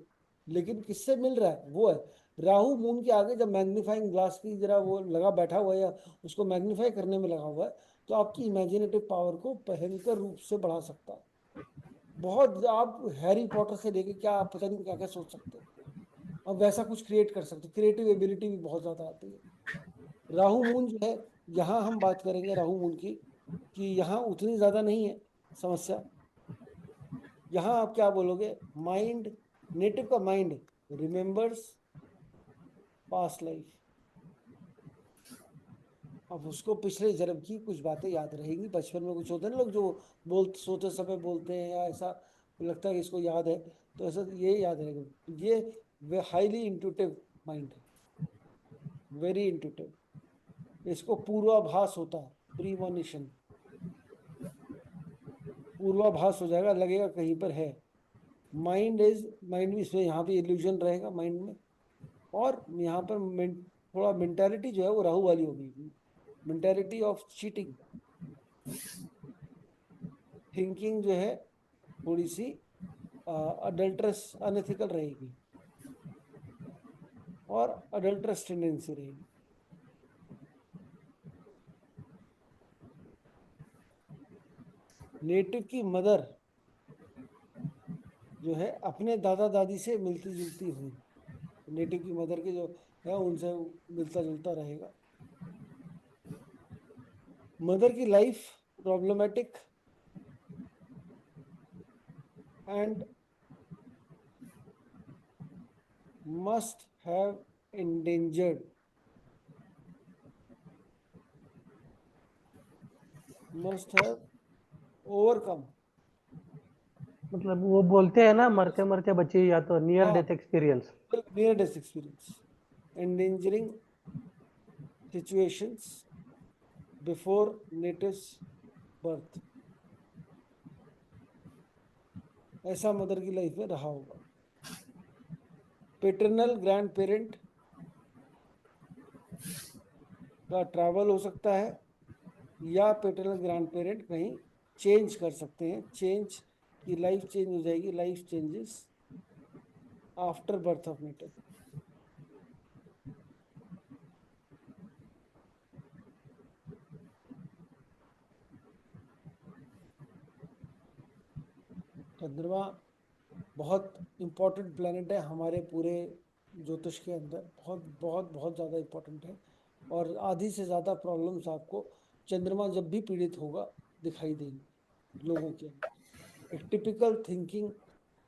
लेकिन किससे मिल रहा है वो है। राहु मून के आगे जब मैग्नीफाइंग ग्लास की जरा वो लगा बैठा हुआ है या उसको मैग्नीफाई करने में लगा हुआ है, तो आपकी इमेजिनेटिव पावर को भयंकर रूप से बढ़ा सकता है। बहुत, आप हैरी पॉटर से लेके क्या आप पता नहीं क्या क्या सोच सकते हो, अब वैसा कुछ क्रिएट कर सकते हो, क्रिएटिव एबिलिटी भी बहुत ज्यादा आती है। राहु मून जो है, यहाँ हम बात करेंगे राहु मून की, कि यहाँ उतनी ज्यादा नहीं है समस्या। यहाँ आप क्या बोलोगे, माइंड, नेटिव का माइंड रिमेम्बर्स पास्ट लाइफ। अब उसको पिछले जन्म की कुछ बातें याद रहेंगी, बचपन में कुछ होते हैं ना लोग जो बोलते सोते समय बोलते हैं, या ऐसा लगता है कि इसको याद है, तो ऐसा ये याद रहेगा। ये वे हाईली इंट्यूटिव माइंड है, वेरी इंट्यूटिव। इसको पूर्वाभास होता है, प्रीमोनिशन, पूर्वाभास हो जाएगा, लगेगा कहीं पर है। माइंड भी इसमें यहाँ पे इल्यूजन रहेगा माइंड में। और यहाँ पर थोड़ा मेंटालिटी जो है वो राहु वाली होगी, मेंटालिटी ऑफ चीटिंग, थिंकिंग जो है थोड़ी सी अडल्ट्रस, अनएथिकल रहेगी, और अडल्ट्रस टेंडेंसी रहेगी। नेटिव की मदर जो है अपने दादा दादी से मिलती जुलती हुई, नेटिव की मदर के जो है उनसे मिलता जुलता रहेगा। मदर की life problematic and must have endangered, must have overcome, मतलब वो बोलते हैं ना, मरते मरते बचे, या तो नियर हाँ, death experience. near death experience, endangering situations before native's birth, ऐसा मदर की लाइफ में रहा होगा। पेटर्नल ग्रैंड पेरेंट का ट्रैवल हो सकता है, या पेटर्नल ग्रैंड पेरेंट कहीं चेंज कर सकते हैं, चेंज की लाइफ चेंज हो जाएगी, life changes after birth of native. चंद्रमा बहुत इंपॉर्टेंट प्लेनेट है हमारे पूरे ज्योतिष के अंदर, बहुत बहुत बहुत ज़्यादा इंपॉर्टेंट है। और आधी से ज़्यादा प्रॉब्लम्स आपको चंद्रमा जब भी पीड़ित होगा दिखाई देंगी लोगों के अंदर। एक टिपिकल थिंकिंग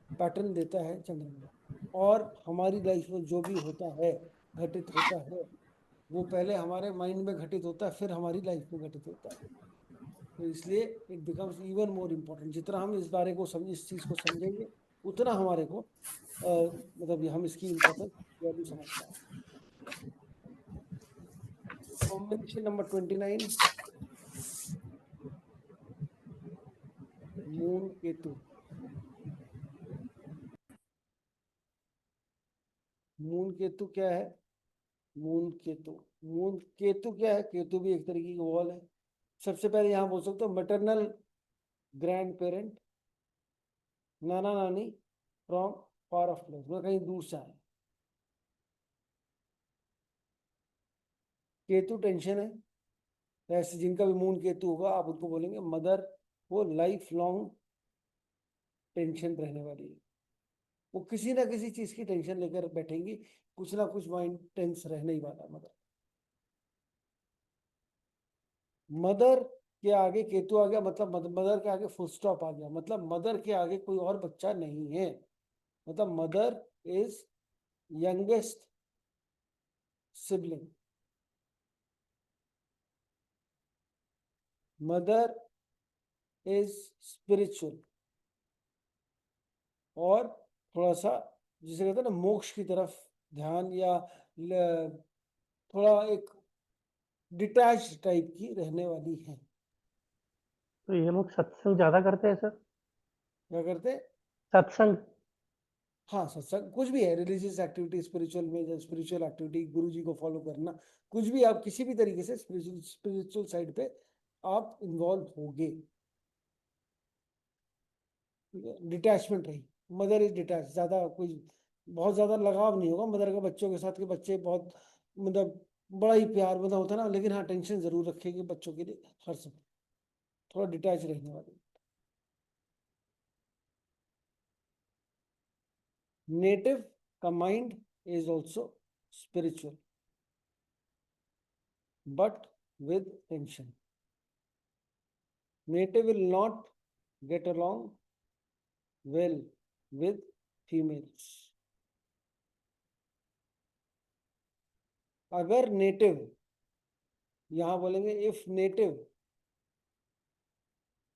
पैटर्न देता है चंद्रमा, और हमारी लाइफ में जो भी होता है, घटित होता है, वो पहले हमारे माइंड में घटित होता है, फिर हमारी लाइफ में घटित होता है। तो इसलिए it becomes even more important. जितना हम इस बारे को समझ, इस चीज़ को समझेंगे, उतना हमारे को मतलब हम इसकी इम्पोर्टेंस वैल्यू समझ पाए। Combination number 29, moon Ketu. Moon Ketu क्या है? मून केतु, मून केतु क्या है? केतु भी एक तरीके की वॉल है। सबसे पहले यहाँ बोल सकते हो मैटरनल ग्रैंड पेरेंट, नाना नानी फ्रॉम फार ऑफ प्लेस, मतलब कहीं दूर से आए। केतु टेंशन है, ऐसे जिनका भी मून केतु होगा आप उनको बोलेंगे मदर वो लाइफ लॉन्ग टेंशन रहने वाली है, वो किसी ना किसी चीज की टेंशन लेकर बैठेंगी, कुछ ना कुछ माइंड टेंस रहने ही वाला है मदर। मदर के आगे केतु आ गया मतलब मदर के आगे फुल स्टॉप आ गया, मतलब मदर के आगे कोई और बच्चा नहीं है, मतलब mother is youngest sibling, mother is spiritual और थोड़ा सा जिसे कहते हैं ना मोक्ष की तरफ ध्यान या थोड़ा एक डिटैच टाइप की रहने वाली है। तो ये लोग सत्संग ज्यादा करते हैं सर? क्या करते हैं? सत्संग? हाँ सत्संग कुछ भी है, रिलीजियस एक्टिविटी, स्पिरिचुअल में स्पिरिचुअल एक्टिविटी, गुरु जी को फॉलो करना, कुछ भी आप किसी भी तरीके से स्पिरिचुअल साइड पे आप इन्वॉल्व होगे, डिटैचमेंट रही, मदर इज डिटैच, ज्यादा कोई बहुत ज्यादा लगाव नहीं होगा मदर का बच्चों के साथ, के बच्चे बहुत मतलब बड़ा ही प्यार मतलब होता है ना, लेकिन हाँ टेंशन जरूर रखेगी बच्चों के लिए हर समय, थोड़ा डिटैच रहने वाली। नेटिव का mind is also spiritual but with tension. Native will not get along well with females. अगर नेटिव, यहां बोलेंगे if native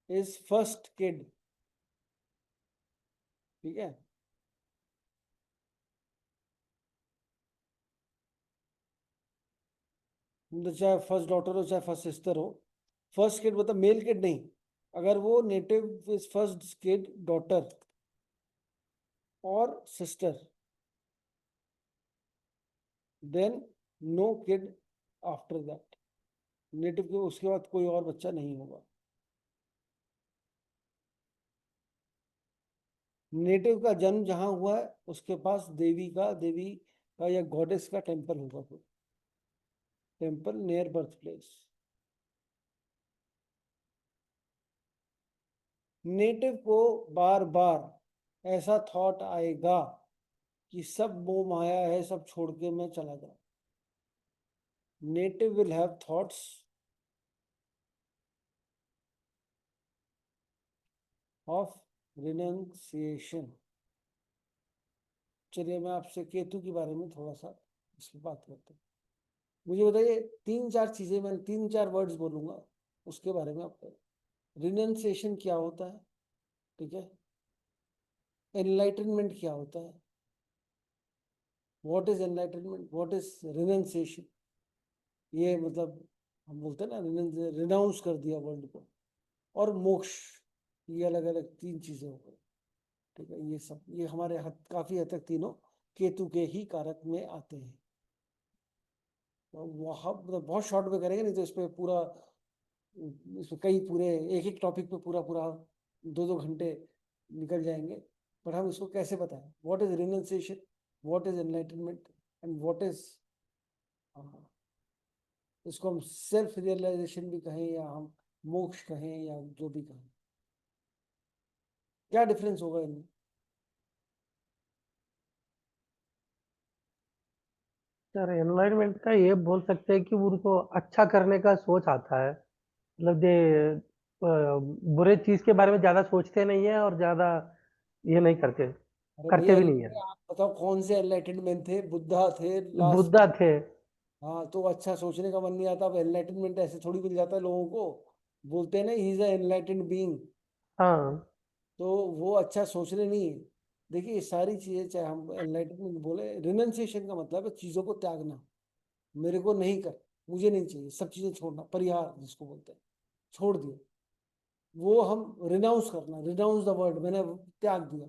is first kid, ठीक है, चाहे फर्स्ट डॉटर हो चाहे फर्स्ट सिस्टर हो, फर्स्ट किड मतलब मेल किड नहीं, अगर वो native is first kid daughter और sister, then no kid after that, native के उसके बाद कोई और बच्चा नहीं होगा। नेटिव का जन्म जहां हुआ है उसके पास देवी का या गॉडेस का टेम्पल होगा, कोई temple near birth place. Native को बार बार ऐसा थॉट आएगा कि सब मोह माया है, सब छोड़ के मैं चला जाऊं। Native will have thoughts of renunciation. चलिए मैं आपसे केतु के बारे में थोड़ा सा इस पर बात करते हैं। मुझे बताइए तीन चार चीजें, मैं तीन चार वर्ड्स बोलूंगा उसके बारे में आप, रिनंसिएशन क्या होता है, ठीक है, एनलाइटनमेंट क्या होता है, what is enlightenment, what is renunciation, ये मतलब हम बोलते हैं ना रिनाउंस कर दिया वर्ल्ड को, और मोक्ष, ये अलग अलग तीन चीजें हो गई, ठीक है, ये सब ये हमारे काफी हद तक तीनों केतु के ही कारक में आते हैं। तो वहाँ मतलब बहुत शॉर्ट में करेंगे, नहीं तो इस पे पूरा, इसमें कई पूरे एक एक टॉपिक पे पूरा पूरा 2-2 घंटे निकल जाएंगे, पर हम इसको कैसे बताएं, what is renunciation, what is enlightenment and what is, इसको हम सेल्फ रियलाइजेशन भी कहें या हम मोक्ष कहें या जो भी कहें, क्या डिफरेंस होगा इनमें? सर एनवायरनमेंट का ये बोल सकते हैं कि उनको अच्छा करने का सोच आता है, मतलब ये बुरे चीज के बारे में ज्यादा सोचते नहीं है और ज्यादा ये नहीं करते, अरे करते भैया भी नहीं है। आप बताओ कौन से एनलाइटनमेंट थे, बुद्धा थे लास्ट। बुद्धा थे। हाँ तो अच्छा सोचने का मन नहीं आता, अब एनलाइटनमेंट ऐसे थोड़ी मिल जाता है लोगों को, बोलते हैं ना he is a enlightened being, हाँ। तो वो अच्छा सोचने नहीं है। देखिए ये सारी चीजें चाहे हम एनलाइटनमेंट बोले, रिनंसिएशन का मतलब है चीजों को त्यागना, मेरे को नहीं कर, मुझे नहीं चाहिए, सब चीजें छोड़ना, परिहार जिसको बोलते हैं, छोड़ दिया, वो हम रिनाउंस करना, रिनाउंस द वर्ड, मैंने त्याग दिया,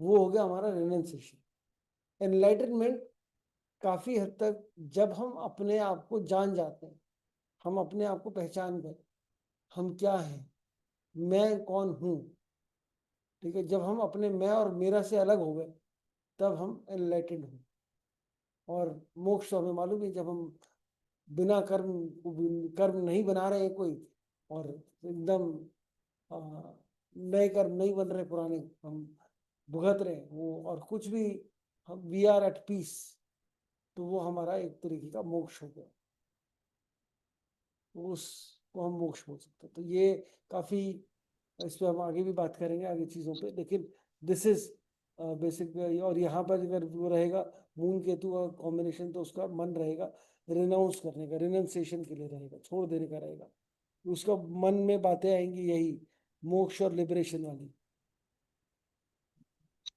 वो हो गया हमारा रिनंसिएशन। एनलाइटनमेंट काफी हद तक जब हम अपने आप को जान जाते हैं, हम अपने आप को पहचान गए, हम क्या हैं, मैं कौन हूँ, ठीक है, जब हम अपने मैं और मेरा से अलग हो गए तब हम एनलाइटेंड हुए। और मोक्ष तो हमें मालूम है, जब हम बिना कर्म नहीं बना रहे हैं कोई, और एकदम नए कर्म नहीं बन रहे, पुराने हम भुगत रहे हैं वो, और कुछ भी हम वी आर एट पीस, तो वो हमारा एक तरीके का मोक्ष हो गया, उसको हम मोक्ष बोल सकते हैं। तो ये काफी, इस पे हम आगे भी बात करेंगे आगे चीजों पे, लेकिन दिस इज बेसिक। और यहाँ पर अगर वो रहेगा मून केतु का कॉम्बिनेशन, तो उसका मन रहेगा रिनाउंस करने का, रिनाउंसिएशन के लिए रहेगा, छोड़ देने का रहेगा। उसका मन में बातें आएंगी यही मोक्ष और लिबरेशन वाली,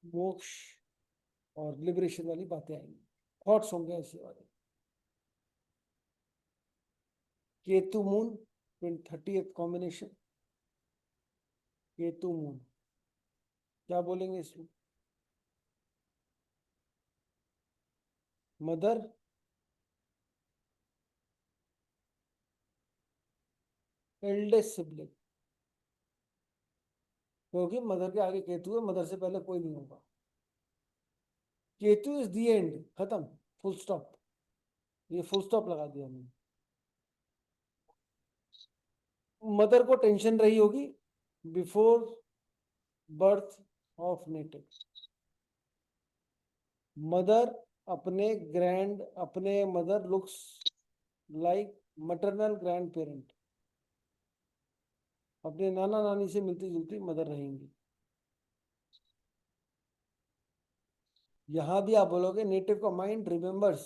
मोक्ष और लिबरेशन वाली बातें आएंगी, थॉट्स होंगे ऐसे वाले। Ketu moon 30th combination, Ketu moon, क्या बोलेंगे इसमें? मदर, एल्डेस्ट सिबलिंग, क्योंकि मदर के आगे केतु है, मदर से पहले कोई नहीं होगा। केतु इज दी एंड, खत्म, फुल स्टॉप, ये फुल स्टॉप लगा दिया हमने। मदर को टेंशन रही होगी before birth of native, mother अपने mother looks like maternal grand parent, अपने नाना नानी से मिलती जुलती मदर रहेंगी। यहां भी आप बोलोगे नेटिव का mind remembers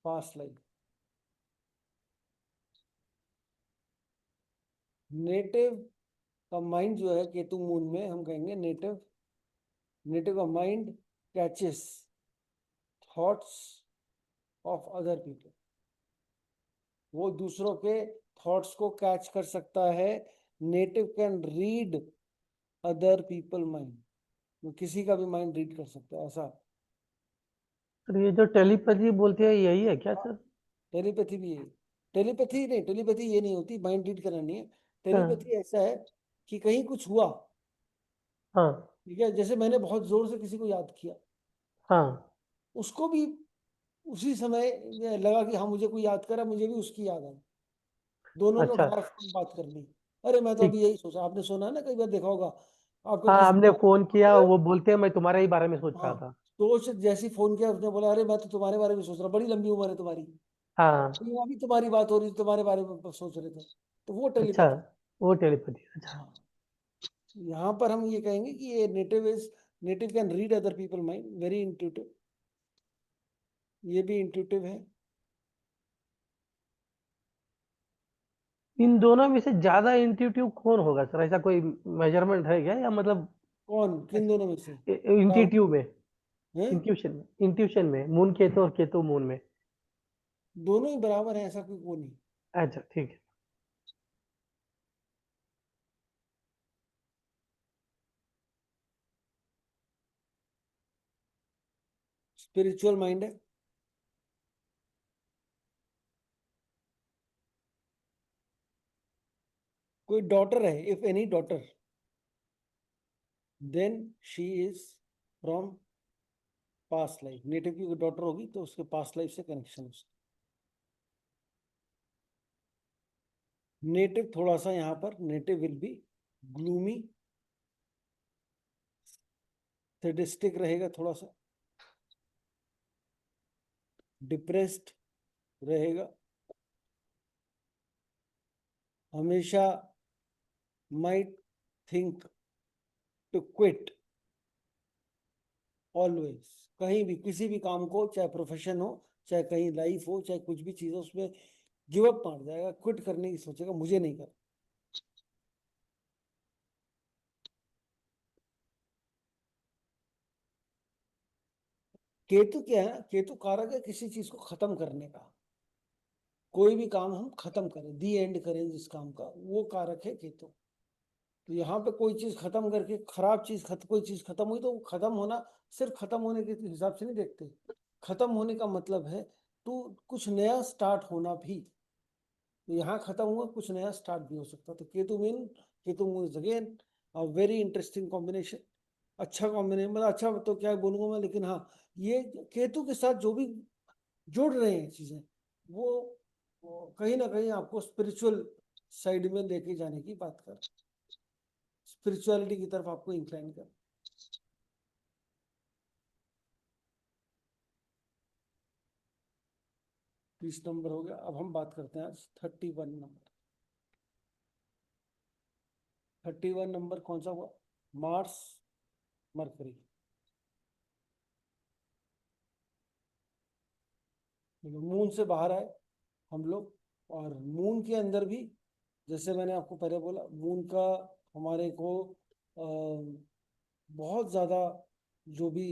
past life, native का माइंड जो है केतु मून में, हम कहेंगे नेटिव का mind catches thoughts of other people, वो दूसरों के थॉट्स को कैच कर सकता है। Native can read other people mind, वो किसी का भी माइंड रीड कर सकता है ऐसा। सर ये जो टेलीपैथी बोलते हैं यही है क्या सर? टेलीपैथी भी है, टेलीपैथी नहीं, टेलीपैथी ये नहीं होती, माइंड रीड करना नहीं है। हाँ टेलीपैथी ऐसा है कि कहीं कुछ हुआ, हाँ ठीक है, जैसे मैंने बहुत जोर से किसी को याद किया, हाँ। उसको भी उसी समय लगा कि हाँ मुझे कोई याद करा, मुझे भी उसकी याद आई, दोनों ने अच्छा उठाया फोन, बात कर ली। अरे मैं तो ठीक। अभी यही सोचा, आपने सुना ना, कई बार देखा होगा आपको हाँ किसी हमने फोन किया, अरे, वो बोलते हैं मैं तुम्हारे ही बारे में सोच रहा हाँ, था। तो उसने जैसे ही फोन किया उसने बोला अरे मैं तो तुम्हारे बारे में सोच रहा, बड़ी लंबी उम्र है तुम्हारी, हाँ यहाँ भी तुम्हारी बात हो रही, तुम्हारे बारे में सोच रहे थे, तो वो अच्छा, टेलीपैथी। वो टेलीपैथी, अच्छा। हाँ, यहाँ पर हम ये कहेंगे कि ये native can read other people mind, very intuitive, ये भी इंट्यूटिव है। इन दोनों में से ज्यादा इंट्यूटिव कौन होगा सर? ऐसा कोई मेजरमेंट है क्या, या मतलब कौन, किन दोनों में से? इंट्यूटिव में, हैं? इंट्यूशन में मून केतु और केतु मून में? दोनों ही बराबर है, ऐसा कोई वो नहीं। अच्छा ठीक है। स्पिरिचुअल माइंड है। कोई डॉटर है, if any daughter, then she is from past life, native की डॉटर होगी तो उसके पास्ट लाइफ से कनेक्शन है। नेटिव थोड़ा सा यहाँ पर native will be gloomy, sadistic रहेगा, थोड़ा सा डिप्रेस्ड रहेगा, हमेशा might think to quit always, कहीं भी किसी भी काम को, चाहे प्रोफेशन हो, चाहे कहीं लाइफ हो, चाहे कुछ भी चीज हो, उसमें गिव अप मार जाएगा, क्विट करने की सोचेगा, मुझे नहीं कर। केतु क्या है, केतु कारक है किसी चीज को खत्म करने का, कोई भी काम हम खत्म करें, दी एंड करें जिस काम का, वो कारक है केतु। तो यहाँ पे कोई चीज खत्म करके, खराब चीज कोई चीज खत्म हुई तो वो खत्म होना सिर्फ खत्म होने के हिसाब से नहीं देखते, खत्म होने का मतलब है तो कुछ नया स्टार्ट होना भी, तो यहाँ खत्म हुआ, कुछ नया स्टार्ट भी हो सकता है। तो Ketu moon is again a very interesting combination, अच्छा कॉम्बिनेशन, मतलब अच्छा तो क्या बोलूंगा मैं, लेकिन हाँ ये केतु के साथ जो भी जुड़ रहे हैं चीजें, वो कहीं ना कहीं आपको स्पिरिचुअल साइड में लेके जाने की बात कर, स्पिरिचुअलिटी की तरफ आपको इंक्लाइन कर। 20 नंबर हो गया। अब हम बात करते हैं आज 31 नंबर। 31 नंबर कौन सा हुआ? Mars mercury. मून से बाहर आए हम लोग, और मून के अंदर भी जैसे मैंने आपको पहले बोला, मून का हमारे को बहुत ज़्यादा जो भी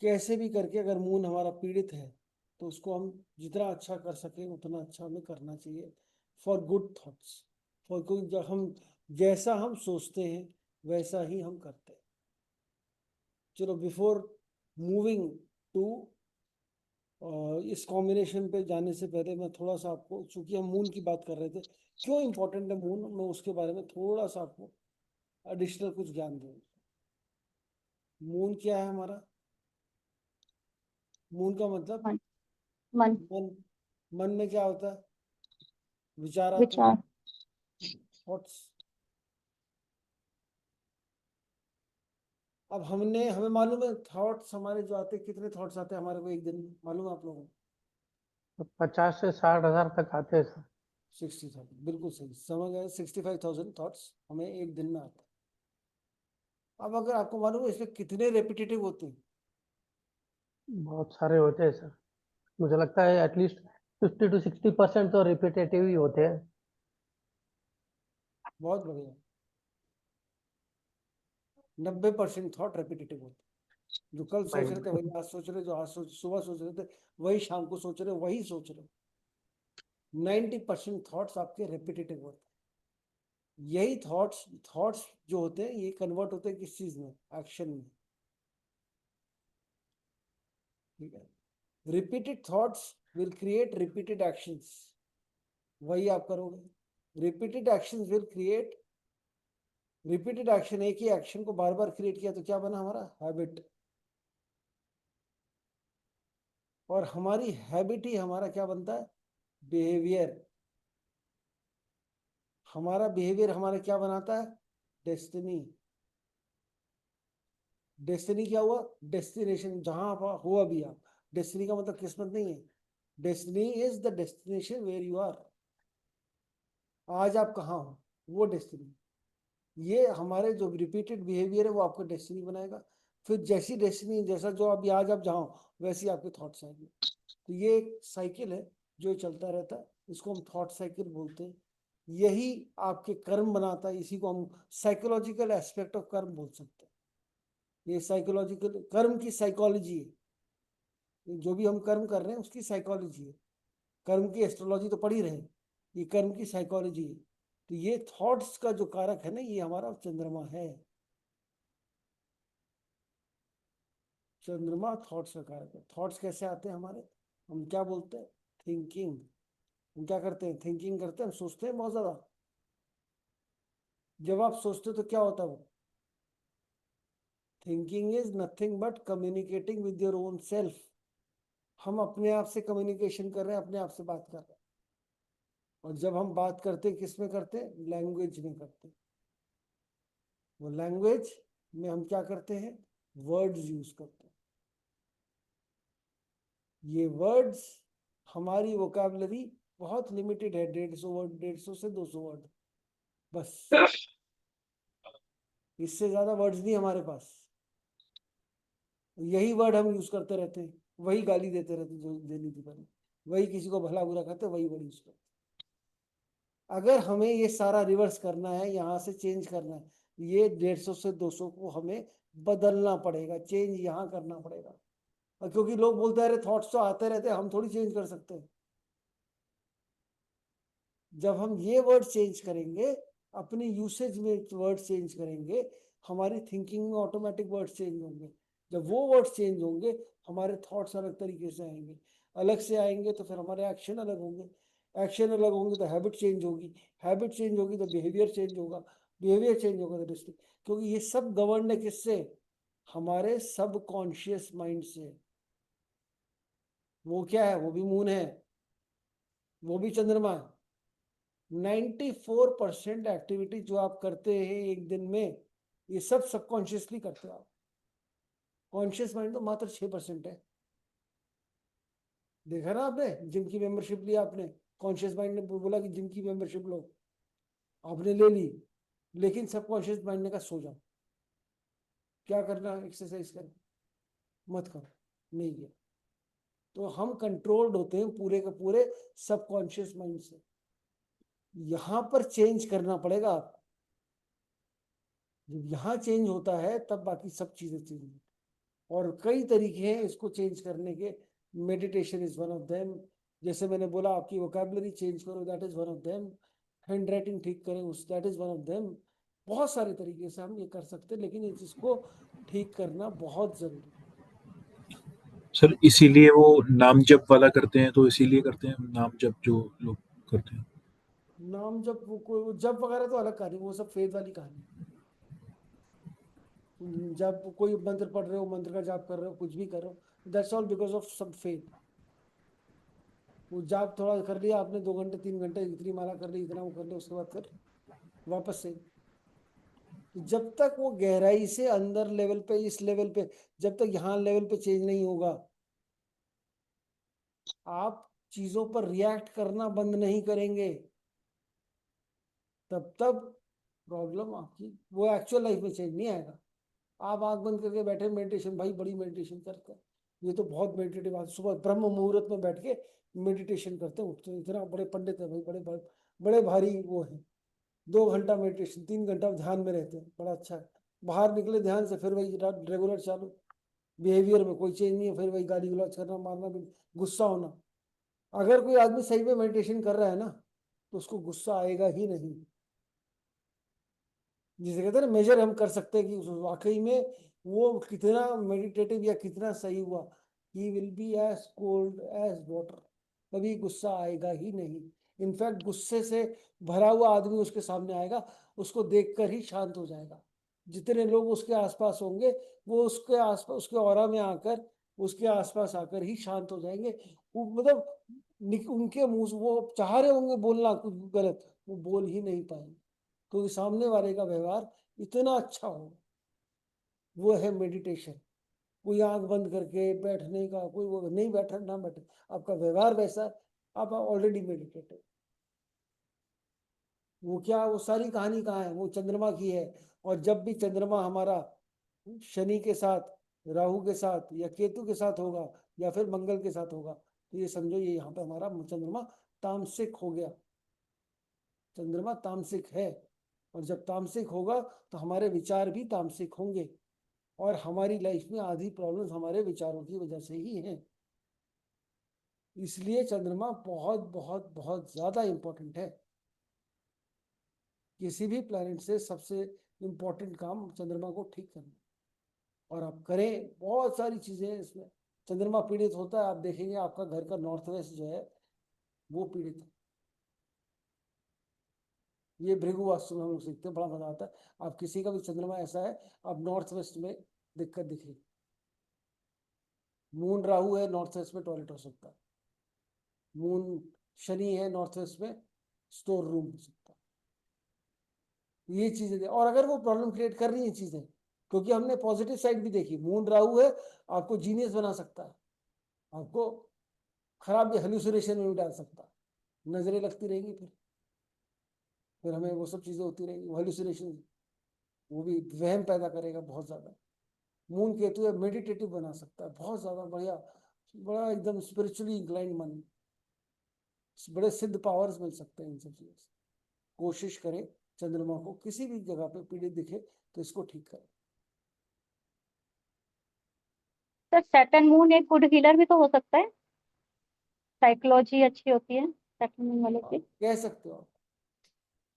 कैसे भी करके अगर मून हमारा पीड़ित है तो उसको हम जितना अच्छा कर सकें उतना अच्छा हमें करना चाहिए, फॉर गुड थॉट्स, फॉर कोई जब हम जैसा हम सोचते हैं वैसा ही हम करते हैं। चलो बिफोर मूविंग टू इस कॉम्बिनेशन पे जाने से पहले मैं थोड़ा सा आपको, चूंकि हम मून की बात कर रहे थे, क्यों इंपॉर्टेंट है मून, मैं उसके बारे में थोड़ा सा आपको एडिशनल कुछ ज्ञान दूंगा। मून क्या है हमारा? मून का मतलब मन मन मन। मन में क्या होता है? विचार आते हैं, विचार। थॉट्स। अब हमें मालूम है थॉट्स हमारे जो आते हैं, कितने थॉट्स आते हैं हमारे को एक दिन में, मालूम है आप लोगों को? तो 50 से 60 हज़ार तक आते हैं सर। 60,000, बिल्कुल सही समझ गए। 65,000 थॉट्स हमें एक दिन में आते हैं। अब अगर आपको मालूम है इसमें कितने रेपिटेटिव होते हैं? बहुत सारे होते हैं सर, मुझे लगता है एटलीस्ट 50 to 60% तो रिपीटेटिव ही होते हैं। बहुत बढ़िया। 90% थॉट रेपिटेटिव होते हैं। जो कल सोच रहे थे वही आज सोच रहे, जो आज सुबह सोच रहे थे वही शाम को सोच रहे, वही सोच रहे। 90% थॉट्स आपके रेपिटेटिव होते हैं। यही थॉट्स जो होते हैं ये कन्वर्ट होते हैं किस चीज में? एक्शन में। ठीक है। Repeated thoughts will create repeated actions, वही आप करोगे। Repeated actions will create repeated action, एक ही एक्शन को बार बार क्रिएट किया तो क्या बना हमारा? हैबिट। और हमारी हैबिट ही हमारा क्या बनता है? बिहेवियर। हमारा बिहेवियर हमारा क्या बनाता है? डेस्टिनी। डेस्टिनी क्या हुआ? डेस्टिनेशन, जहां आप हो अभी आप। डेस्टिनी का मतलब किस्मत नहीं है। Destiny is the destination where you are. आज आप कहाँ हो, वो डेस्टिनी। ये हमारे जो रिपीटेड बिहेवियर है वो आपको डेस्टिनी बनाएगा। फिर जैसी डेस्टिनी, जैसा जो अभी आज आप जहाँ हो वैसी आपके थॉट्स आएंगे। तो ये एक साइकिल है जो चलता रहता है, इसको हम थॉट साइकिल बोलते हैं। यही आपके कर्म बनाता है, इसी को हम साइकोलॉजिकल एस्पेक्ट ऑफ कर्म बोल सकते हैं। ये साइकोलॉजिकल कर्म की साइकोलॉजी है, जो भी हम कर्म कर रहे हैं उसकी साइकोलॉजी है। कर्म की एस्ट्रोलॉजी तो पढ़ी रहे, ये कर्म की साइकोलॉजी है। तो ये थॉट्स का जो कारक है ना, ये हमारा चंद्रमा है। चंद्रमा थॉट्स का कारक है। थॉट्स कैसे आते हैं हमारे? हम क्या बोलते हैं? थिंकिंग। हम क्या करते हैं? थिंकिंग करते हैं, हम सोचते हैं बहुत ज्यादा। जब आप सोचते हो तो क्या होता है वो? Thinking is nothing but communicating with your own self. हम अपने आप से कम्युनिकेशन कर रहे हैं, अपने आप से बात कर रहे हैं। और जब हम बात करते हैं किस में करते हैं? लैंग्वेज में करते हैं। वो लैंग्वेज में हम क्या करते हैं? वर्ड्स यूज करते हैं। ये वर्ड्स, हमारी वोकैबुलरी बहुत लिमिटेड है, 150 वर्ड, 150 से 200 वर्ड बस। इससे ज्यादा वर्ड्स नहीं हमारे पास। यही वर्ड हम यूज करते रहते हैं, वही गाली देते रहते हैं जो देनी थी पहले, वही किसी को भला बुरा कहते हैं, वही वर्ड यूज करते हैं। अगर हमें ये सारा रिवर्स करना है, यहाँ से चेंज करना है, ये 150 से 200 को हमें बदलना पड़ेगा, चेंज यहाँ करना पड़ेगा। और क्योंकि लोग बोलते हैं अरे थॉट्स तो आते रहते हैं, हम थोड़ी चेंज कर सकते हैं। जब हम ये वर्ड चेंज करेंगे, अपनी यूसेज में वर्ड चेंज करेंगे, हमारी थिंकिंग में ऑटोमेटिक वर्ड चेंज होंगे। जब वो वर्ड चेंज होंगे, हमारे थॉट्स अलग तरीके से आएंगे। अलग से आएंगे तो फिर हमारे एक्शन अलग होंगे। एक्शन अलग होंगे तो हैबिट चेंज होगी। हैबिट चेंज होगी तो बिहेवियर चेंज होगा। बिहेवियर चेंज होगा दृष्टि, क्योंकि ये सब गवर्न है किससे, हमारे सबकॉन्शियस माइंड से। वो क्या है, वो भी मून है, वो भी चंद्रमा है। 94% एक्टिविटी जो आप करते हैं एक दिन में, ये सब सबकॉन्शियसली करते हो आप। कॉन्शियस माइंड तो मात्र 6% है। देखा ना आपने, जिम की मेंबरशिप लिया आपने, कॉन्शियस माइंड ने बोला कि जिम की मेंबरशिप लो, आपने ले ली, लेकिन सबकॉन्शियस माइंड ने कहा सो जाओ, क्या करना, एक्सरसाइज कर, मत करो, नहीं किया। तो हम कंट्रोल्ड होते हैं पूरे के पूरे सबकॉन्शियस माइंड से। यहां पर चेंज करना पड़ेगा आपको। जब यहाँ चेंज होता है तब बाकी सब चीजें चेंज होती हैं। और कई तरीके हैं इसको चेंज करने के। Meditation is one of them. जैसे मैंने बोला, आपकी वोकैबुलरी चेंज करो, that is one of them. Hand writing ठीक करें, उस that is one of them. बहुत सारे तरीके से हम ये कर सकते हैं, लेकिन इस चीज ठीक करना बहुत जरूरी है। सर इसीलिए वो नाम जप वाला करते हैं, तो इसीलिए करते हैं नाम जप जो लोग करते हैं। नाम जब कोई जब वगैरह तो अलग कहानी, वो सब फेद वाली कहानी। जब कोई मंत्र पढ़ रहे हो, मंत्र का जाप कर रहे हो, कुछ भी कर रहे हो, that's all because of some faith. वो जाप थोड़ा कर लिया आपने, 2 घंटे 3 घंटे, इतनी माला कर ली, इतना वो कर लिया, उसके बाद फिर वापस से। तो जब तक वो गहराई से अंदर लेवल पे, इस लेवल पे, जब तक यहाँ लेवल पे चेंज नहीं होगा, आप चीजों पर रिएक्ट करना बंद नहीं करेंगे, तब तब प्रॉब्लम आपकी वो एक्चुअल लाइफ में चेंज नहीं आएगा। आप आंख बंद करके बैठे मेडिटेशन, भाई बड़ी मेडिटेशन करते हैं, ये तो बहुत मेडिटेटिव बात, सुबह ब्रह्म मुहूर्त में बैठ के मेडिटेशन करते हैं, उठते हैं, इतना बड़े पंडित है भाई, बड़े बड़े बड़े भारी वो है। 2 घंटा मेडिटेशन, 3 घंटा ध्यान में रहते हैं, बड़ा अच्छा है। बाहर निकले ध्यान से, फिर वही रेगुलर चालू, बिहेवियर में कोई चेंज नहीं है, फिर वही गाली गलौज करना, मारना भी, गुस्सा होना। अगर कोई आदमी सही में मेडिटेशन कर रहा है ना, तो उसको गुस्सा आएगा ही नहीं। जिसे कहते हैं ना, मेजर हम कर सकते हैं कि वाकई में वो कितना मेडिटेटिव या कितना सही हुआ। He will be as cold as water, कभी गुस्सा आएगा ही नहीं। इनफैक्ट गुस्से से भरा हुआ आदमी उसके सामने आएगा, उसको देखकर ही शांत हो जाएगा। जितने लोग उसके आसपास होंगे, वो उसके आसपास, उसके ऑरा में आकर, उसके आसपास आकर ही शांत हो जाएंगे। वो मतलब उनके मुंह से वो चाह रहे होंगे बोलना कुछ गलत, वो बोल ही नहीं पाएंगे, क्योंकि सामने वाले का व्यवहार इतना अच्छा हो। वो है मेडिटेशन। कोई आंख बंद करके बैठने का कोई वो नहीं, बैठा ना बैठे, आपका व्यवहार वैसा, आप ऑलरेडी मेडिटेटेड। वो क्या, वो सारी कहानी कहाँ है, वो चंद्रमा की है। और जब भी चंद्रमा हमारा शनि के साथ, राहु के साथ या केतु के साथ होगा, या फिर मंगल के साथ होगा, तो ये समझो ये यहाँ पे हमारा चंद्रमा तामसिक हो गया। चंद्रमा तामसिक है, और जब तामसिक होगा तो हमारे विचार भी तामसिक होंगे, और हमारी लाइफ में आधी प्रॉब्लम्स हमारे विचारों की वजह से ही हैं। इसलिए चंद्रमा बहुत बहुत बहुत ज्यादा इंपॉर्टेंट है। किसी भी प्लैनेट से सबसे इंपॉर्टेंट काम चंद्रमा को ठीक करना, और आप करें। बहुत सारी चीजें हैं इसमें। चंद्रमा पीड़ित होता है, आप देखेंगे आपका घर का नॉर्थ वेस्ट जो है वो पीड़ित है। ये भृगु वास्तु में हम लोग सीखते हैं, बड़ा मजा आता है। आप किसी का भी चंद्रमा ऐसा है, आप नॉर्थ वेस्ट में दिक्कत दिखेगी। मून राहु है, नॉर्थ वेस्ट में टॉयलेट हो सकता है। मून शनि है, नॉर्थ वेस्ट में स्टोर रूम हो सकता है। ये चीजें, और अगर वो प्रॉब्लम क्रिएट कर रही है चीजें, क्योंकि हमने पॉजिटिव साइड भी देखी, मून राहु है, आपको जीनियस बना सकता है, आपको खराब हेलुसिनेशन में भी डाल सकता है, नजरें लगती रहेंगी, फिर हमें वो सब चीजें होती रहेंगी, हेलुसिनेशन, वो भी वहम पैदा करेगा बहुत ज्यादा। मून केतु है, मेडिटेटिव बना सकता है, बहुत ज्यादा बढ़िया, बड़ा एकदम स्पिरिचुअली इंक्लाइंड मन, बड़े सिद्ध पावर्स मिल सकते हैं इन सब चीजों से। कोशिश करें चंद्रमा को किसी भी जगह पे पीड़ित दिखे तो इसको ठीक करें। सर सैटर्न मून एक गुड हीलर भी तो हो सकता है, साइकोलॉजी अच्छी होती है सैटर्न मून वालों की। कह सकते हो आप,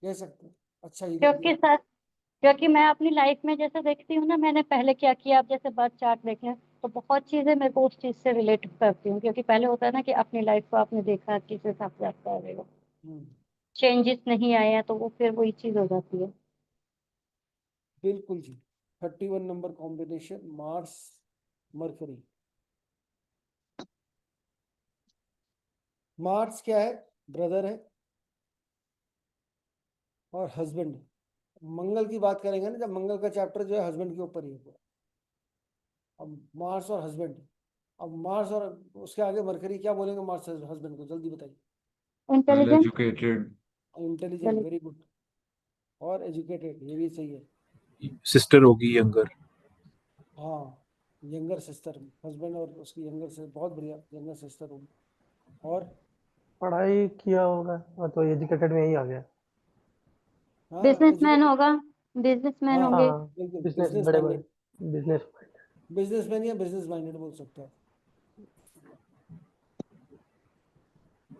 कह सकते हो, अच्छा ही क्योंकि सर, क्योंकि मैं अपनी लाइफ में जैसे देखती हूँ ना, मैंने पहले क्या किया, आप जैसे बर्थ चार्ट देखें तो बहुत चीजें मैं को उस चीज से रिलेट करती हूँ, क्योंकि पहले होता है ना कि अपनी लाइफ को आपने देखा किस हिसाब से आपका रहेगा, चेंजेस नहीं आए हैं, तो वो फिर वही चीज हो जाती है। बिल्कुल जी, 31 number combination Mars mercury. Mars क्या है? ब्रदर है और हस्बैंड। मंगल की बात करेंगे ना, जब मंगल का चैप्टर जो है हस्बैंड के ऊपर ही है। अब मार्स और हस्बैंड, अब मार्स और उसके आगे मरकरी, क्या बोलेंगे मार्स हस्बैंड को? जल्दी बताइए। Well intelligent. Educated. Intelligent, very good. और एजुकेटेड, ये भी सही है। सिस्टर होगी यंगर। हाँ, यंगर सिस्टर, हस्बैंड और उसकी यंगर से, बहुत बढ़िया, यंगर सिस्टर होगी। और पढ़ाई किया होगा तो एजुकेटेड में ही आ गया। हाँ, बिजनेसमैन एजुकेटेड। होगा, बिजनेसमैन हाँ होंगे। हाँ, बिल्कुल, बिजनेस, बिजनेस बड़े बड़े माइंडेड। बिजनेस। बिजनेसमैन या बिजनेस माइंडेड बोल सकते हैं।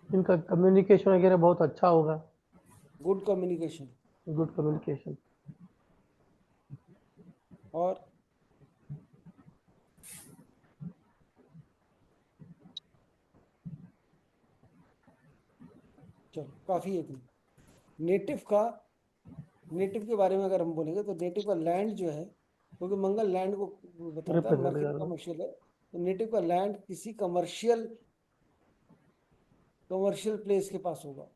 इनका कम्युनिकेशन वगैरह बहुत अच्छा होगा। Good communication. Good communication. और चलो, काफी है। नेटिव का, नेटिव के बारे में अगर हम बोलेंगे तो नेटिव का लैंड जो है, क्योंकि मंगल लैंड को बताता है, रिप्रेजेंट मरकरी कर रहा कमर्शियल है, तो नेटिव का लैंड किसी कमर्शियल, कमर्शियल प्लेस के पास होगा,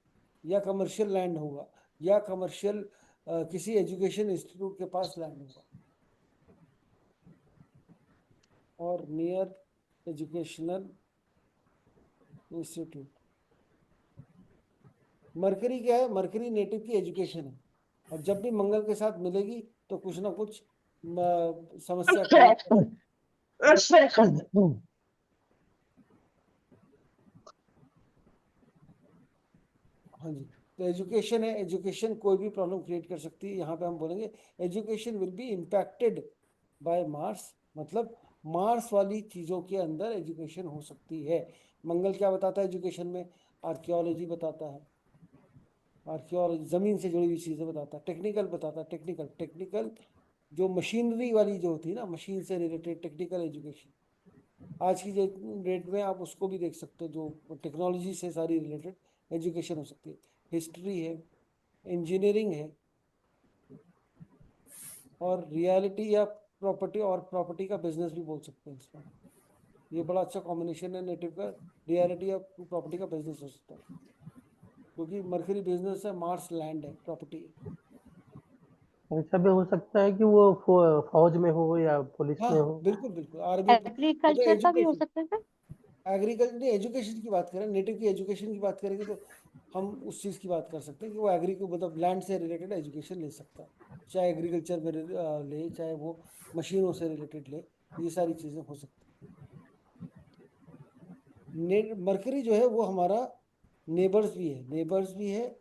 या कमर्शियल लैंड होगा, या कमर्शियल किसी एजुकेशन इंस्टीट्यूट के पास लैंड होगा, और नियर एजुकेशनल इंस्टीट्यूट। मरकरी क्या है? मरकरी नेटिव की एजुकेशन है, और जब भी मंगल के साथ मिलेगी तो कुछ ना कुछ समस्या क्रिएट कर। हाँ जी, तो एजुकेशन है, एजुकेशन कोई भी प्रॉब्लम क्रिएट कर सकती है। यहाँ पे हम बोलेंगे education will be impacted by Mars, मतलब मार्स वाली चीजों के अंदर एजुकेशन हो सकती है। मंगल क्या बताता है एजुकेशन में? आर्कियोलॉजी बताता है, आर्कियोलॉजी जमीन से जुड़ी हुई चीजें बताता है। टेक्निकल बताता है, टेक्निकल, टेक्निकल जो मशीनरी वाली जो होती है ना, मशीन से रिलेटेड टेक्निकल एजुकेशन। आज की डेट में आप उसको भी देख सकते हो, जो टेक्नोलॉजी से सारी रिलेटेड एजुकेशन हो सकती है। हिस्ट्री है, इंजीनियरिंग है, और रियलिटी या प्रॉपर्टी, और प्रॉपर्टी का बिजनेस भी बोल सकते हैं इसमें। ये बड़ा अच्छा कॉम्बिनेशन है नेटिव का। रियलिटी या प्रॉपर्टी का बिजनेस हो सकता है, क्योंकि मरकरी बिजनेस है, मार्स लैंड है, प्रॉपर्टी है। ऐसा भी हो सकता है कि वो फौज में हो या पुलिस हाँ में हाँ, हो। बिल्कुल बिल्कुल, आर्मी, मतलब एग्रीकल्चर का भी हो एजुकेशन। सकता है सर। एग्रीकल्चर नहीं, एजुकेशन की बात करें, नेटिव की एजुकेशन की बात करेंगे तो हम उस चीज़ की बात कर सकते हैं कि वो एग्री को, मतलब लैंड से रिलेटेड एजुकेशन ले सकता है, चाहे एग्रीकल्चर में ले, चाहे वो मशीनों से रिलेटेड ले, ये सारी चीज़ें हो सकती हैं। मरकरी जो है वो हमारा नेबर्स भी है, नेबर्स भी है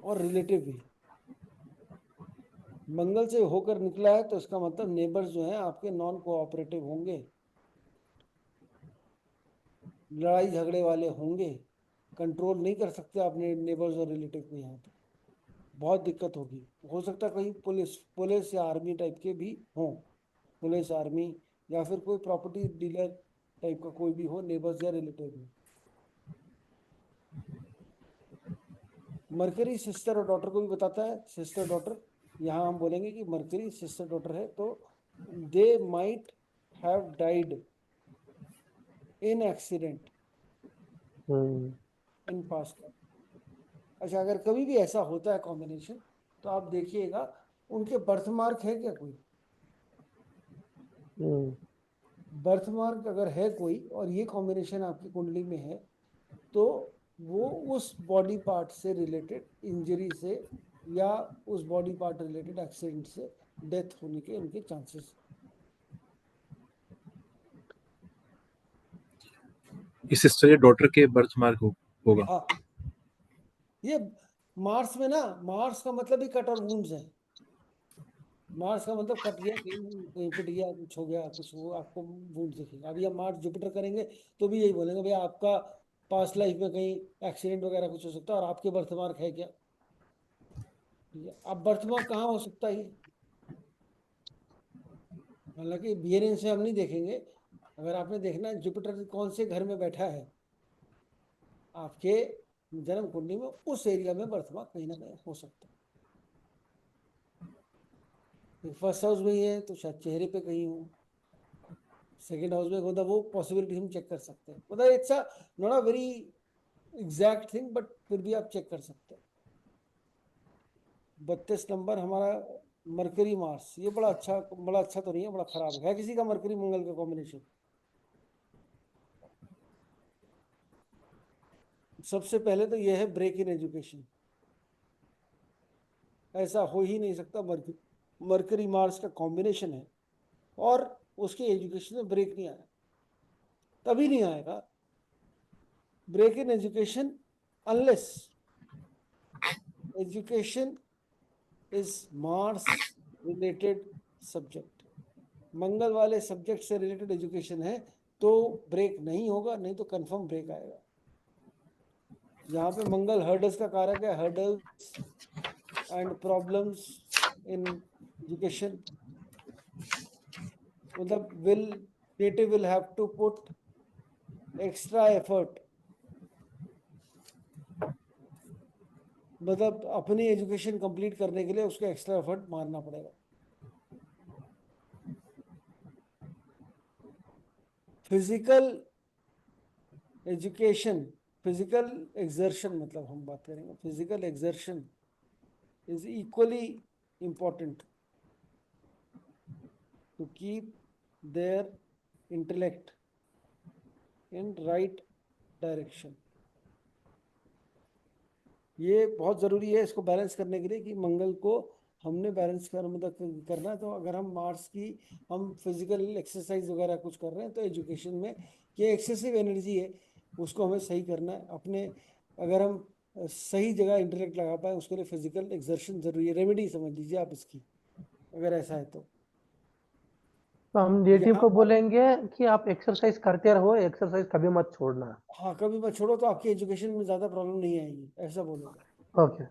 और रिलेटिव भी है। मंगल से होकर निकला है तो इसका मतलब नेबर्स जो है आपके नॉन कोऑपरेटिव होंगे, लड़ाई झगड़े वाले होंगे, कंट्रोल नहीं कर सकते अपने नेबर्स और रिलेटिव को। यहाँ पे बहुत दिक्कत होगी। हो सकता है कहीं पुलिस, पुलिस या आर्मी टाइप के भी हों, पुलिस, आर्मी, या फिर कोई प्रॉपर्टी डीलर टाइप का कोई भी हो, नेबर्स या रिलेटिव में। मरकरी सिस्टर और डॉटर को भी बताता है, सिस्टर डॉटर। यहाँ हम बोलेंगे कि मरकरी सिस्टर डॉटर है तो they might have died in accident hmm. In past. अच्छा, अगर कभी भी ऐसा होता है कॉम्बिनेशन, तो आप देखिएगा उनके बर्थमार्क है क्या कोई? हम्म। बर्थमार्क अगर है कोई और ये कॉम्बिनेशन आपकी कुंडली में है, तो वो उस बॉडी पार्ट से रिलेटेड इंजरी से, या उस बॉडी पार्ट रिलेटेड एक्सीडेंट से डेथ होने के उनके चांसेस। इस सिस्टर या डॉटर के बर्थ मार्क होगा। हाँ, ये मार्स में ना, मार्स का मतलब ही कट और वुंड्स है। मार्स का मतलब कट गया, कहीं कहीं पिट गया, कुछ हो गया, कुछ वो आपको वुंड दिखेगा। अभी हम मार्स जुपिटर करेंगे तो भी यही बोलेंगे, भैया आपका पास्ट लाइफ में कहीं एक्सीडेंट वगैरह कुछ हो सकता है, और आपके बर्थमार्क है क्या? ठीक है, अब बर्थमार्क कहाँ हो सकता है? हालांकि बिहेवियरेंस से हम नहीं देखेंगे। अगर आपने देखना है जुपिटर कौन से घर में बैठा है आपके जन्म कुंडली में, उस एरिया में बर्थमार्क कहीं ना कहीं हो सकता है। फर्स्ट हाउस में ही है तो शायद चेहरे पे कहीं हो, सेकेंड हाउस में होता, वो पॉसिबिलिटी हम चेक कर सकते हैं। मतलब it's a not a very exact thing, but फिर भी आप चेक कर सकते हैं। 32 नंबर हमारा मरकरी मार्स, ये बड़ा अच्छा तो नहीं है, बड़ा खराब है किसी का मरकरी मंगल का कॉम्बिनेशन। सबसे पहले तो यह है ब्रेक इन एजुकेशन, ऐसा हो ही नहीं सकता। मरकरी मार्स का कॉम्बिनेशन है और उसके एजुकेशन में ब्रेक नहीं आया, तभी नहीं आएगा break in education unless education is Mars related subject. Mangal वाले सब्जेक्ट से रिलेटेड एजुकेशन है तो ब्रेक नहीं होगा, नहीं तो कंफर्म ब्रेक आएगा। यहाँ पे मंगल हर्डल्स का कारक है, hurdles and problems in education, मतलब will native will have to put extra effort, मतलब अपनी एजुकेशन कंप्लीट करने के लिए उसको एक्स्ट्रा एफर्ट मारना पड़ेगा। फिजिकल एजुकेशन, फिजिकल एक्सर्शन, मतलब हम बात करेंगे physical exertion is equally important to keep their intellect in right direction। ये बहुत ज़रूरी है इसको बैलेंस करने के लिए कि मंगल को हमने बैलेंस कर मतलब करना है। तो अगर हम मार्स की हम फिजिकल एक्सरसाइज वगैरह कुछ कर रहे हैं तो एजुकेशन में ये एक्सेसिव एनर्जी है, उसको हमें सही करना है अपने। अगर हम सही जगह इंटेलेक्ट लगा पाए उसके लिए फिजिकल एक्सर्शन ज़रूरी है, रेमेडी समझ लीजिए आप इसकी, अगर ऐसा है तो हम नेटिव यहाँ को पर। बोलेंगे कि आप एक्सरसाइज करते रहो, एक्सरसाइज कभी मत छोड़ना। हाँ, कभी मत छोड़ो तो आपकी एजुकेशन में ज़्यादा प्रॉब्लम नहीं आएगी, ऐसा बोलेंगे। ओके।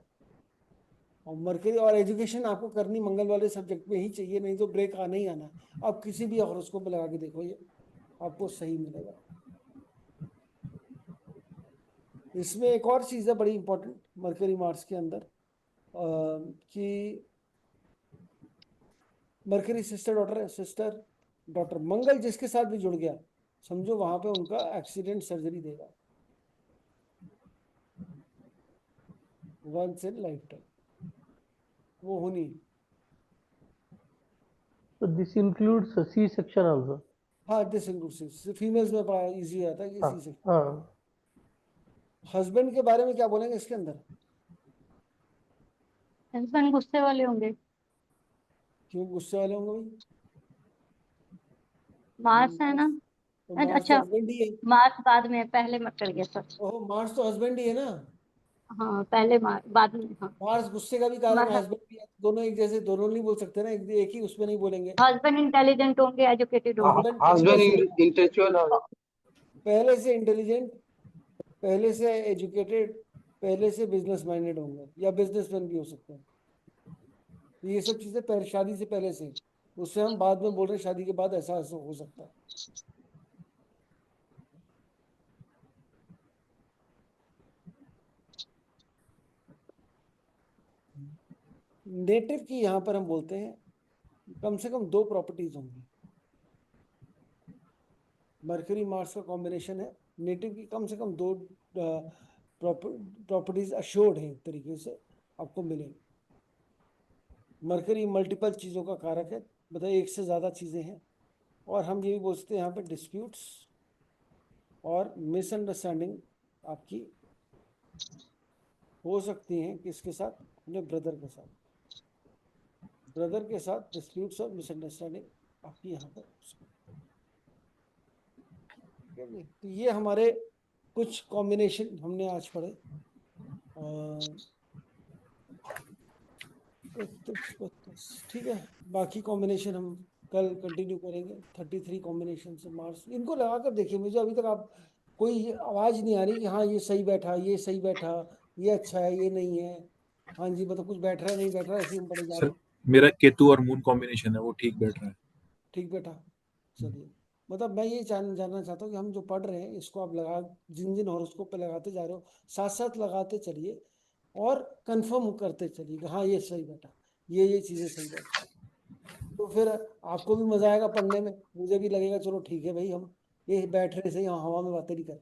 और मरकरी और एजुकेशन आपको करनी मंगल वाले सब्जेक्ट में ही चाहिए, नहीं तो ब्रेक आना ही आना है। आप किसी भी हॉरोस्कोप पे लगा के देखो, ये आपको सही मिलेगा। इसमें एक और चीज़ है बड़ी इंपॉर्टेंट मरकरी मार्स के अंदर, कि मरकरी सिस्टर डॉटर है, सिस्टर डॉटर मंगल जिसके साथ भी जुड़ गया समझो वहां पे उनका एक्सीडेंट सर्जरी देगा, वंस इन लाइफ टाइम, वो होनी। तो this includes C section also. हाँ, दिस इंक्लूसिव फीमेल्स में बड़ा इजी आता है कि हाँ सी से। हाँ। हस्बैंड के बारे में क्या बोलेंगे इसके अंदर? हस्बैंड गुस्से वाले होंगे, क्यों गुस्से वाले होंगे भाई? मार्स है ना। तो मार्स तो अच्छा, हस्बैंड ही है। मार्स बाद में है, पहले मत करिए सर। ओह, मार्स तो हस्बैंड ही है ना। हाँ पहले बाद में, हाँ। मार्स गुस्से का भी कारक है, हस्बैंड भी है, दोनों एक जैसे, दोनों नहीं बोल सकते ना, एक ही उसमें नहीं बोलेंगे। हस्बैंड इंटेलिजेंट होंगे, एजुकेटेड होंगे। हस्बैंड हस्बैंड इंटेलेक्चुअल पहले से इंटेलिजेंट, पहले से एजुकेटेड, पहले से बिजनेस माइंडेड होंगे या बिजनेसमैन भी हो सकते हैं। तो ये सब चीजें पहले शादी से पहले से, उससे हम बाद में बोल रहे हैं शादी के बाद ऐसा ऐसा हो सकता है। नेटिव की यहाँ पर हम बोलते हैं कम से कम 2 प्रॉपर्टीज होंगी। मरकरी मार्स का कॉम्बिनेशन है, नेटिव की कम से कम 2 प्रॉपर्टीज अश्योर्ड है, एक तरीके से आपको मिलेंगी। मरकरी मल्टीपल चीज़ों का कारक है, मतलब एक से ज़्यादा चीज़ें हैं। और हम ये भी बोल सकते हैं यहाँ पे डिस्प्यूट्स और मिसअंडरस्टैंडिंग आपकी हो सकती हैं किसके साथ? अपने ब्रदर के साथ। ब्रदर के साथ डिस्प्यूट्स और मिसअंडरस्टैंडिंग आपकी यहाँ पर हो सकती है। ठीक है, तो ये हमारे कुछ कॉम्बिनेशन हमने आज पढ़े। ठीक है, बाकी कॉम्बिनेशन हम कल कंटिन्यू करेंगे। 33 कॉम्बिनेशन से मार्स, इनको लगा कर देखिए, मुझे अभी तक आप कोई आवाज नहीं आ रही कि हाँ ये सही बैठा, ये सही बैठा, ये अच्छा है, ये नहीं है। हाँ जी, मतलब कुछ बैठ रहा है नहीं बैठ रहा है, ऐसे ही हम पढ़े जा रहे सर हैं। मेरा केतु और मून कॉम्बिनेशन है, वो ठीक बैठ रहा है। ठीक बैठा, चलिए। मतलब मैं ये जानना चाहता हूँ कि हम जो पढ़ रहे हैं इसको आप लगा, जिन जिन हॉरोस्कोप पे लगाते जा रहे हो साथ साथ लगाते चलिए और कंफर्म करते चलिए कि हाँ ये सही बैठा, ये चीज़ें सही बैठी। फिर आपको भी मजा आएगा पढ़ने में, मुझे भी लगेगा चलो ठीक है भाई, हम ये बैठ रहे सही, हम हवा में बातें नहीं कर,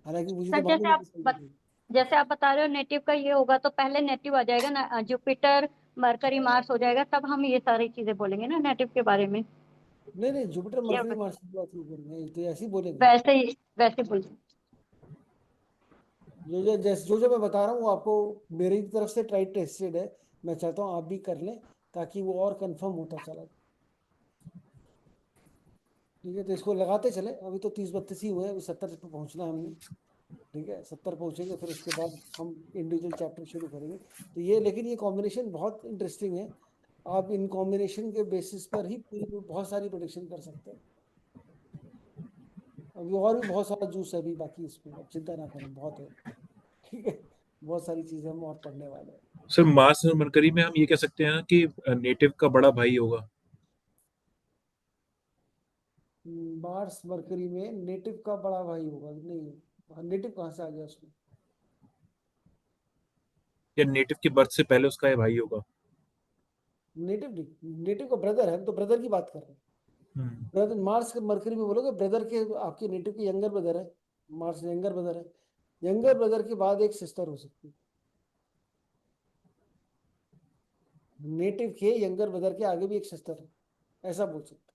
हालांकि मुझे सर तो मालूम है कि सही है। जैसे आप बता रहे हो नेटिव का ये होगा, तो पहले नेटिव आ जाएगा ना, जुपिटर मरकरी मार्स हो जाएगा, तब हम ये सारी चीजें बोलेंगे ना नेटिव के बारे में। नहीं नहीं, जुपिटर ये मरकरी मार्स की बात नहीं करेंगे, तो ऐसे ही बोलेंगे। वैसे बोलिए। जो मैं बता रहा हूँ वो आपको मेरी तरफ से ट्राई टेस्टेड है, मैं चाहता हूँ आप भी कर लें ताकि वो और कंफर्म होता चला। ठीक है, तो इसको लगाते चले, अभी तो 30-32 ही हुए हैं, अभी 70 पे पहुंचना है हमने। ठीक है, 70 पहुंचेंगे फिर उसके बाद हम इंडिविजुअल चैप्टर शुरू करेंगे। तो ये, लेकिन ये कॉम्बिनेशन बहुत इंटरेस्टिंग है, आप इन कॉम्बिनेशन के बेसिस पर ही पूरी बहुत सारी प्रोडिक्शन कर सकते हैं। अभी और भी बहुत सारा जूस है अभी बाकी इसमें, अब चिंता ना करें, बहुत है। ठीक है, बहुत सारी चीजें हम और पढ़ने वाले हैं। सर मार्स और मरकरी में हम ये कह सकते हैं कि नेटिव का बड़ा भाई होगा। मार्स मरकरी में नेटिव का बड़ा भाई होगा नहीं, नेटिव कहाँ से आ गया उसमें? या नेटिव के बर्थ से पहले उसका ये भाई होगा। नेटिव नहीं, नेटिव का ब्रदर है, हम तो ब्रदर की बात कर रहे हैं। हम्म। ब्रदर मार्स के मरकरी में बोलोगे ब्रदर के, आपके नेटिव के यंगर ब्रदर है, मार्स यंगर ब्रदर है, यंगर ब्रदर के बाद एक सिस्टर हो सकती है, नेटिव के यंगर ब्रदर के आगे भी एक सिस्टर है, ऐसा बोल सकते हैं।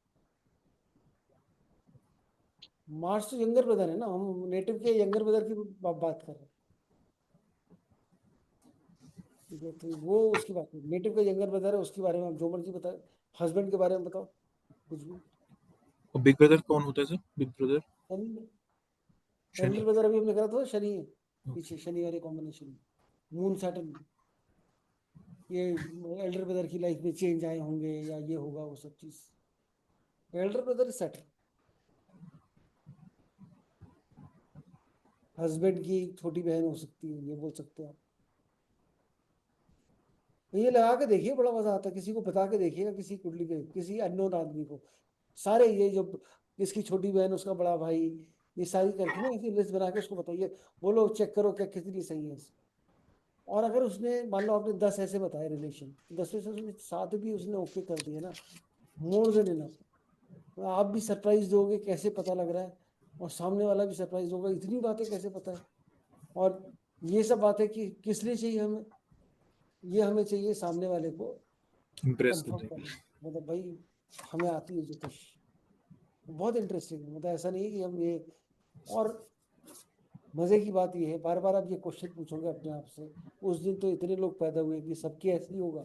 मार्स तो यंगर ब्रदर है ना, हम नेटिव के यंगर ब्रदर की बात कर रहे हैं। ठीक है, तो वो उसकी बात है, नेटिव का यंगर ब्रदर है, उसके बारे में आप जो मर्जी बताओ, हस्बैंड के बारे में बताओ कुछ भी। और बिग ब्रदर कौन होता है सर? बिग ब्रदर शनि में, शनि। एल्डर ब्रदर अभी हमने करा था, शनि है पीछे, शनि वाले कॉम्बिनेशन, मून सैटर्न, ये एल्डर ब्रदर की लाइफ में चेंज आए होंगे या ये होगा वो सब चीज, Elder brother is Saturn, husband की छोटी बहन हो सकती है, ये बोल सकते हैं आप। तो ये लगा के देखिए, बड़ा मजा आता है, किसी को बता के देखिएगा, किसी कुंडली के किसी अननोन आदमी को, सारे ये जो किसकी छोटी बहन उसका बड़ा भाई, ये सारी करके ना ऐसी लिस्ट बना के उसको बताइए, बोलो चेक करो क्या कितनी सही है। और अगर उसने मान लो आपने 10 ऐसे बताए रिलेशन, 10 में से उसने 7 भी उसने ओके कर दिए ना, मोर देन इनफ, तो आप भी सरप्राइज दोगे कैसे पता लग रहा है, और सामने वाला भी सरप्राइज होगा इतनी बातें कैसे पता है। और ये सब बातें कि किस लिए चाहिए हमें, ये हमें चाहिए सामने वाले को इम्प्रेस कंफर्म करते हैं। करना, मतलब भाई हमें आती है ज्योतिष, बहुत इंटरेस्टिंग है, मतलब ऐसा नहीं है कि हम ये। और मजे की बात ये है, बार बार आप ये क्वेश्चन पूछोगे अपने आप से, उस दिन तो इतने लोग पैदा हुए कि सबके ऐसे ही होगा,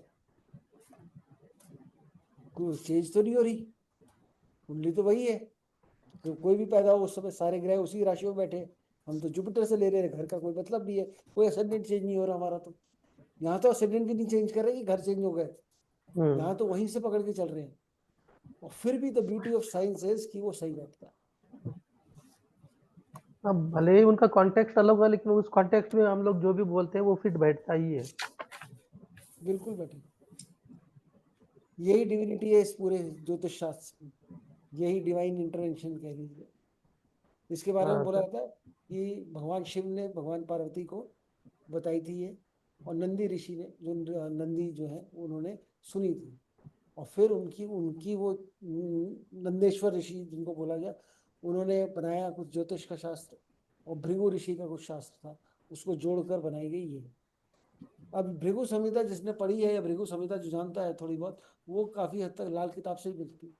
कोई चेंज तो नहीं हो रही, कुंडली तो वही है, तो कोई भी पैदा हो उस समय सारे ग्रह उसी राशि में बैठे, हम तो जुपिटर से ले रहे हैं, घर का कोई मतलब नहीं है, कोई असेंडेंट चेंज नहीं हो रहा हमारा, तो यहाँ तो असेंडेंट भी नहीं चेंज कर रहे कि घर चेंज हो गए, यहाँ तो वहीं से पकड़ के चल रहे हैं, और फिर भी the beauty of science is कि वो सही बैठता है। अब भले ही उनका कॉन्टेक्स्ट अलग है, लेकिन उस कॉन्टेक्स्ट में हम लोग जो भी बोलते हैं वो फिट बैठता ही है। बिल्कुल बैठे, यही डिविनिटी है इस पूरे ज्योतिष शास्त्र में, यही डिवाइन इंटरवेंशन कह लीजिए। इसके बारे में हाँ बोला सर। जाता है कि भगवान शिव ने भगवान पार्वती को बताई थी ये, और नंदी ऋषि ने, जो नंदी जो है उन्होंने सुनी थी, और फिर उनकी उनकी वो नंदेश्वर ऋषि जिनको बोला गया, उन्होंने बनाया कुछ ज्योतिष का शास्त्र, और भृगु ऋषि का कुछ शास्त्र था, उसको जोड़कर बनाई गई ये। अब भृगु संहिता जिसने पढ़ी है, या भृगु संहिता जो जानता है थोड़ी बहुत, वो काफी हद तक लाल किताब से ही मिलती है,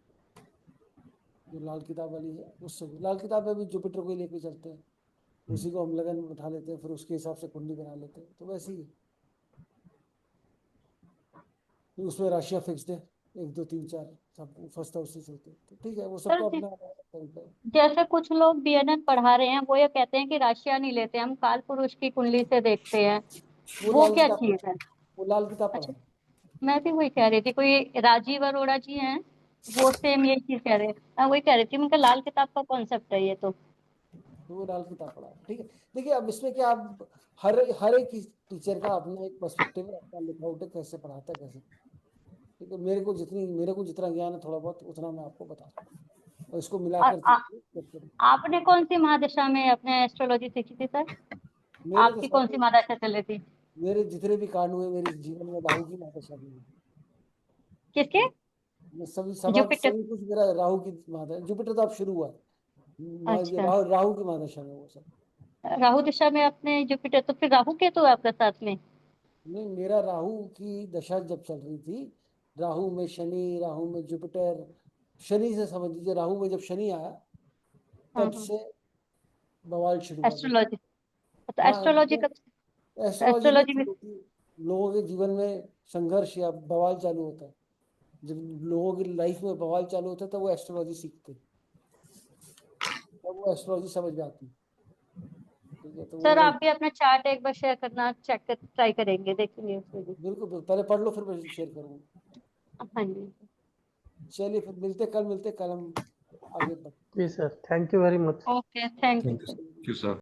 जो लाल किताब वाली है उससे, लाल किताब में भी जुपिटर को ही लेके चलते हैं, उसी को हम लगन में उठा लेते हैं, फिर उसके हिसाब से कुंडली बना लेते हैं, तो वैसे ही है। तो उसमें राशियां फिक्स्ड है, 1 2 3 4 सब फर्स्ट हाउस से चलते हैं, तो ठीक है, वो सर सबका अपना अलग तरीका है। जैसे कुछ लोग बीएनएस पढ़ा रहे हैं, वो ये कहते हैं कि राशियां नहीं लेते, हम काल पुरुष की कुंडली से देखते हैं, वो वो लाल क्या किताब चीज पढ़ा, है? वो लाल किताब पढ़ा अच्छा, है। मैं भी वही कह रही थी, कोई राजीव अरोड़ा जी हैं, वो सेम यही चीज कह रहे हैं, मैं वही कह रही थी, उनका लाल किताब का कॉन्सेप्ट है ये तो। तो वो लाल किताब पढ़ा है, ठीक है। देखिए अब इसमें क्या, आप हर एक टीचर का अपना एक पर्सपेक्टिव है, अपना लिखआउट है, कैसे पढ़ाता है कैसे, ठीक है। मेरे को जितना ज्ञान है थोड़ा बहुत उतना मैं आपको बता रहा हूँ, और इसको और मिलाकर चलिए। आपने कौन सी महादशा में अपने एस्ट्रोलॉजी सीखी थी सर? मेरे तो आपकी कौन सी सारे, महादशा चल रही थी? मेरे जितने भी कांड हुए मेरे जीवन में राहु की महादशा भी हुई। किसके? जुपिटर सभी कुछ मेरा राहु की माता है। जुपिटर तो अब शुरू हुआ है। अच्छा राहु की माता शनि है वो सब। राहु दिशा में आपने जुपिटर, तो फिर राहु केतु है आपका साथ में। नहीं, मेरा राहु की दशा जब चल रही थी, राहु में शनि, राहु में जुपिटर, शनि से समझ लीजिए, राहु में जब शनि आया तब से बवाल शुरू हुआ था। एस्ट्रोलॉजी, तो हाँ, एस्ट्रोलॉजी का, एस्ट्रोलॉजी नहीं, एस्ट्रोलॉजी में लोगों के जीवन में संघर्ष या बवाल चालू होता है। जब लोगों की लाइफ में बवाल चालू होता है तब वो एस्ट्रोलॉजी सीखते हैं, तब वो एस्ट्रोलॉजी समझ में आती है। ठीक है, तो सर वो आप भी अपना चार्ट एक बार शेयर करना, चेक कर ट्राई करेंगे, देखेंगे उसमें भी। बिल्कुल पहले पढ़ लो फिर मैं शेयर करूँगा। हाँ जी। चलिए फिर मिलते कल हम आगे बढ़ते जी sir, thank you very much. Okay, thank you thank you sir. Sir. Thank you sir.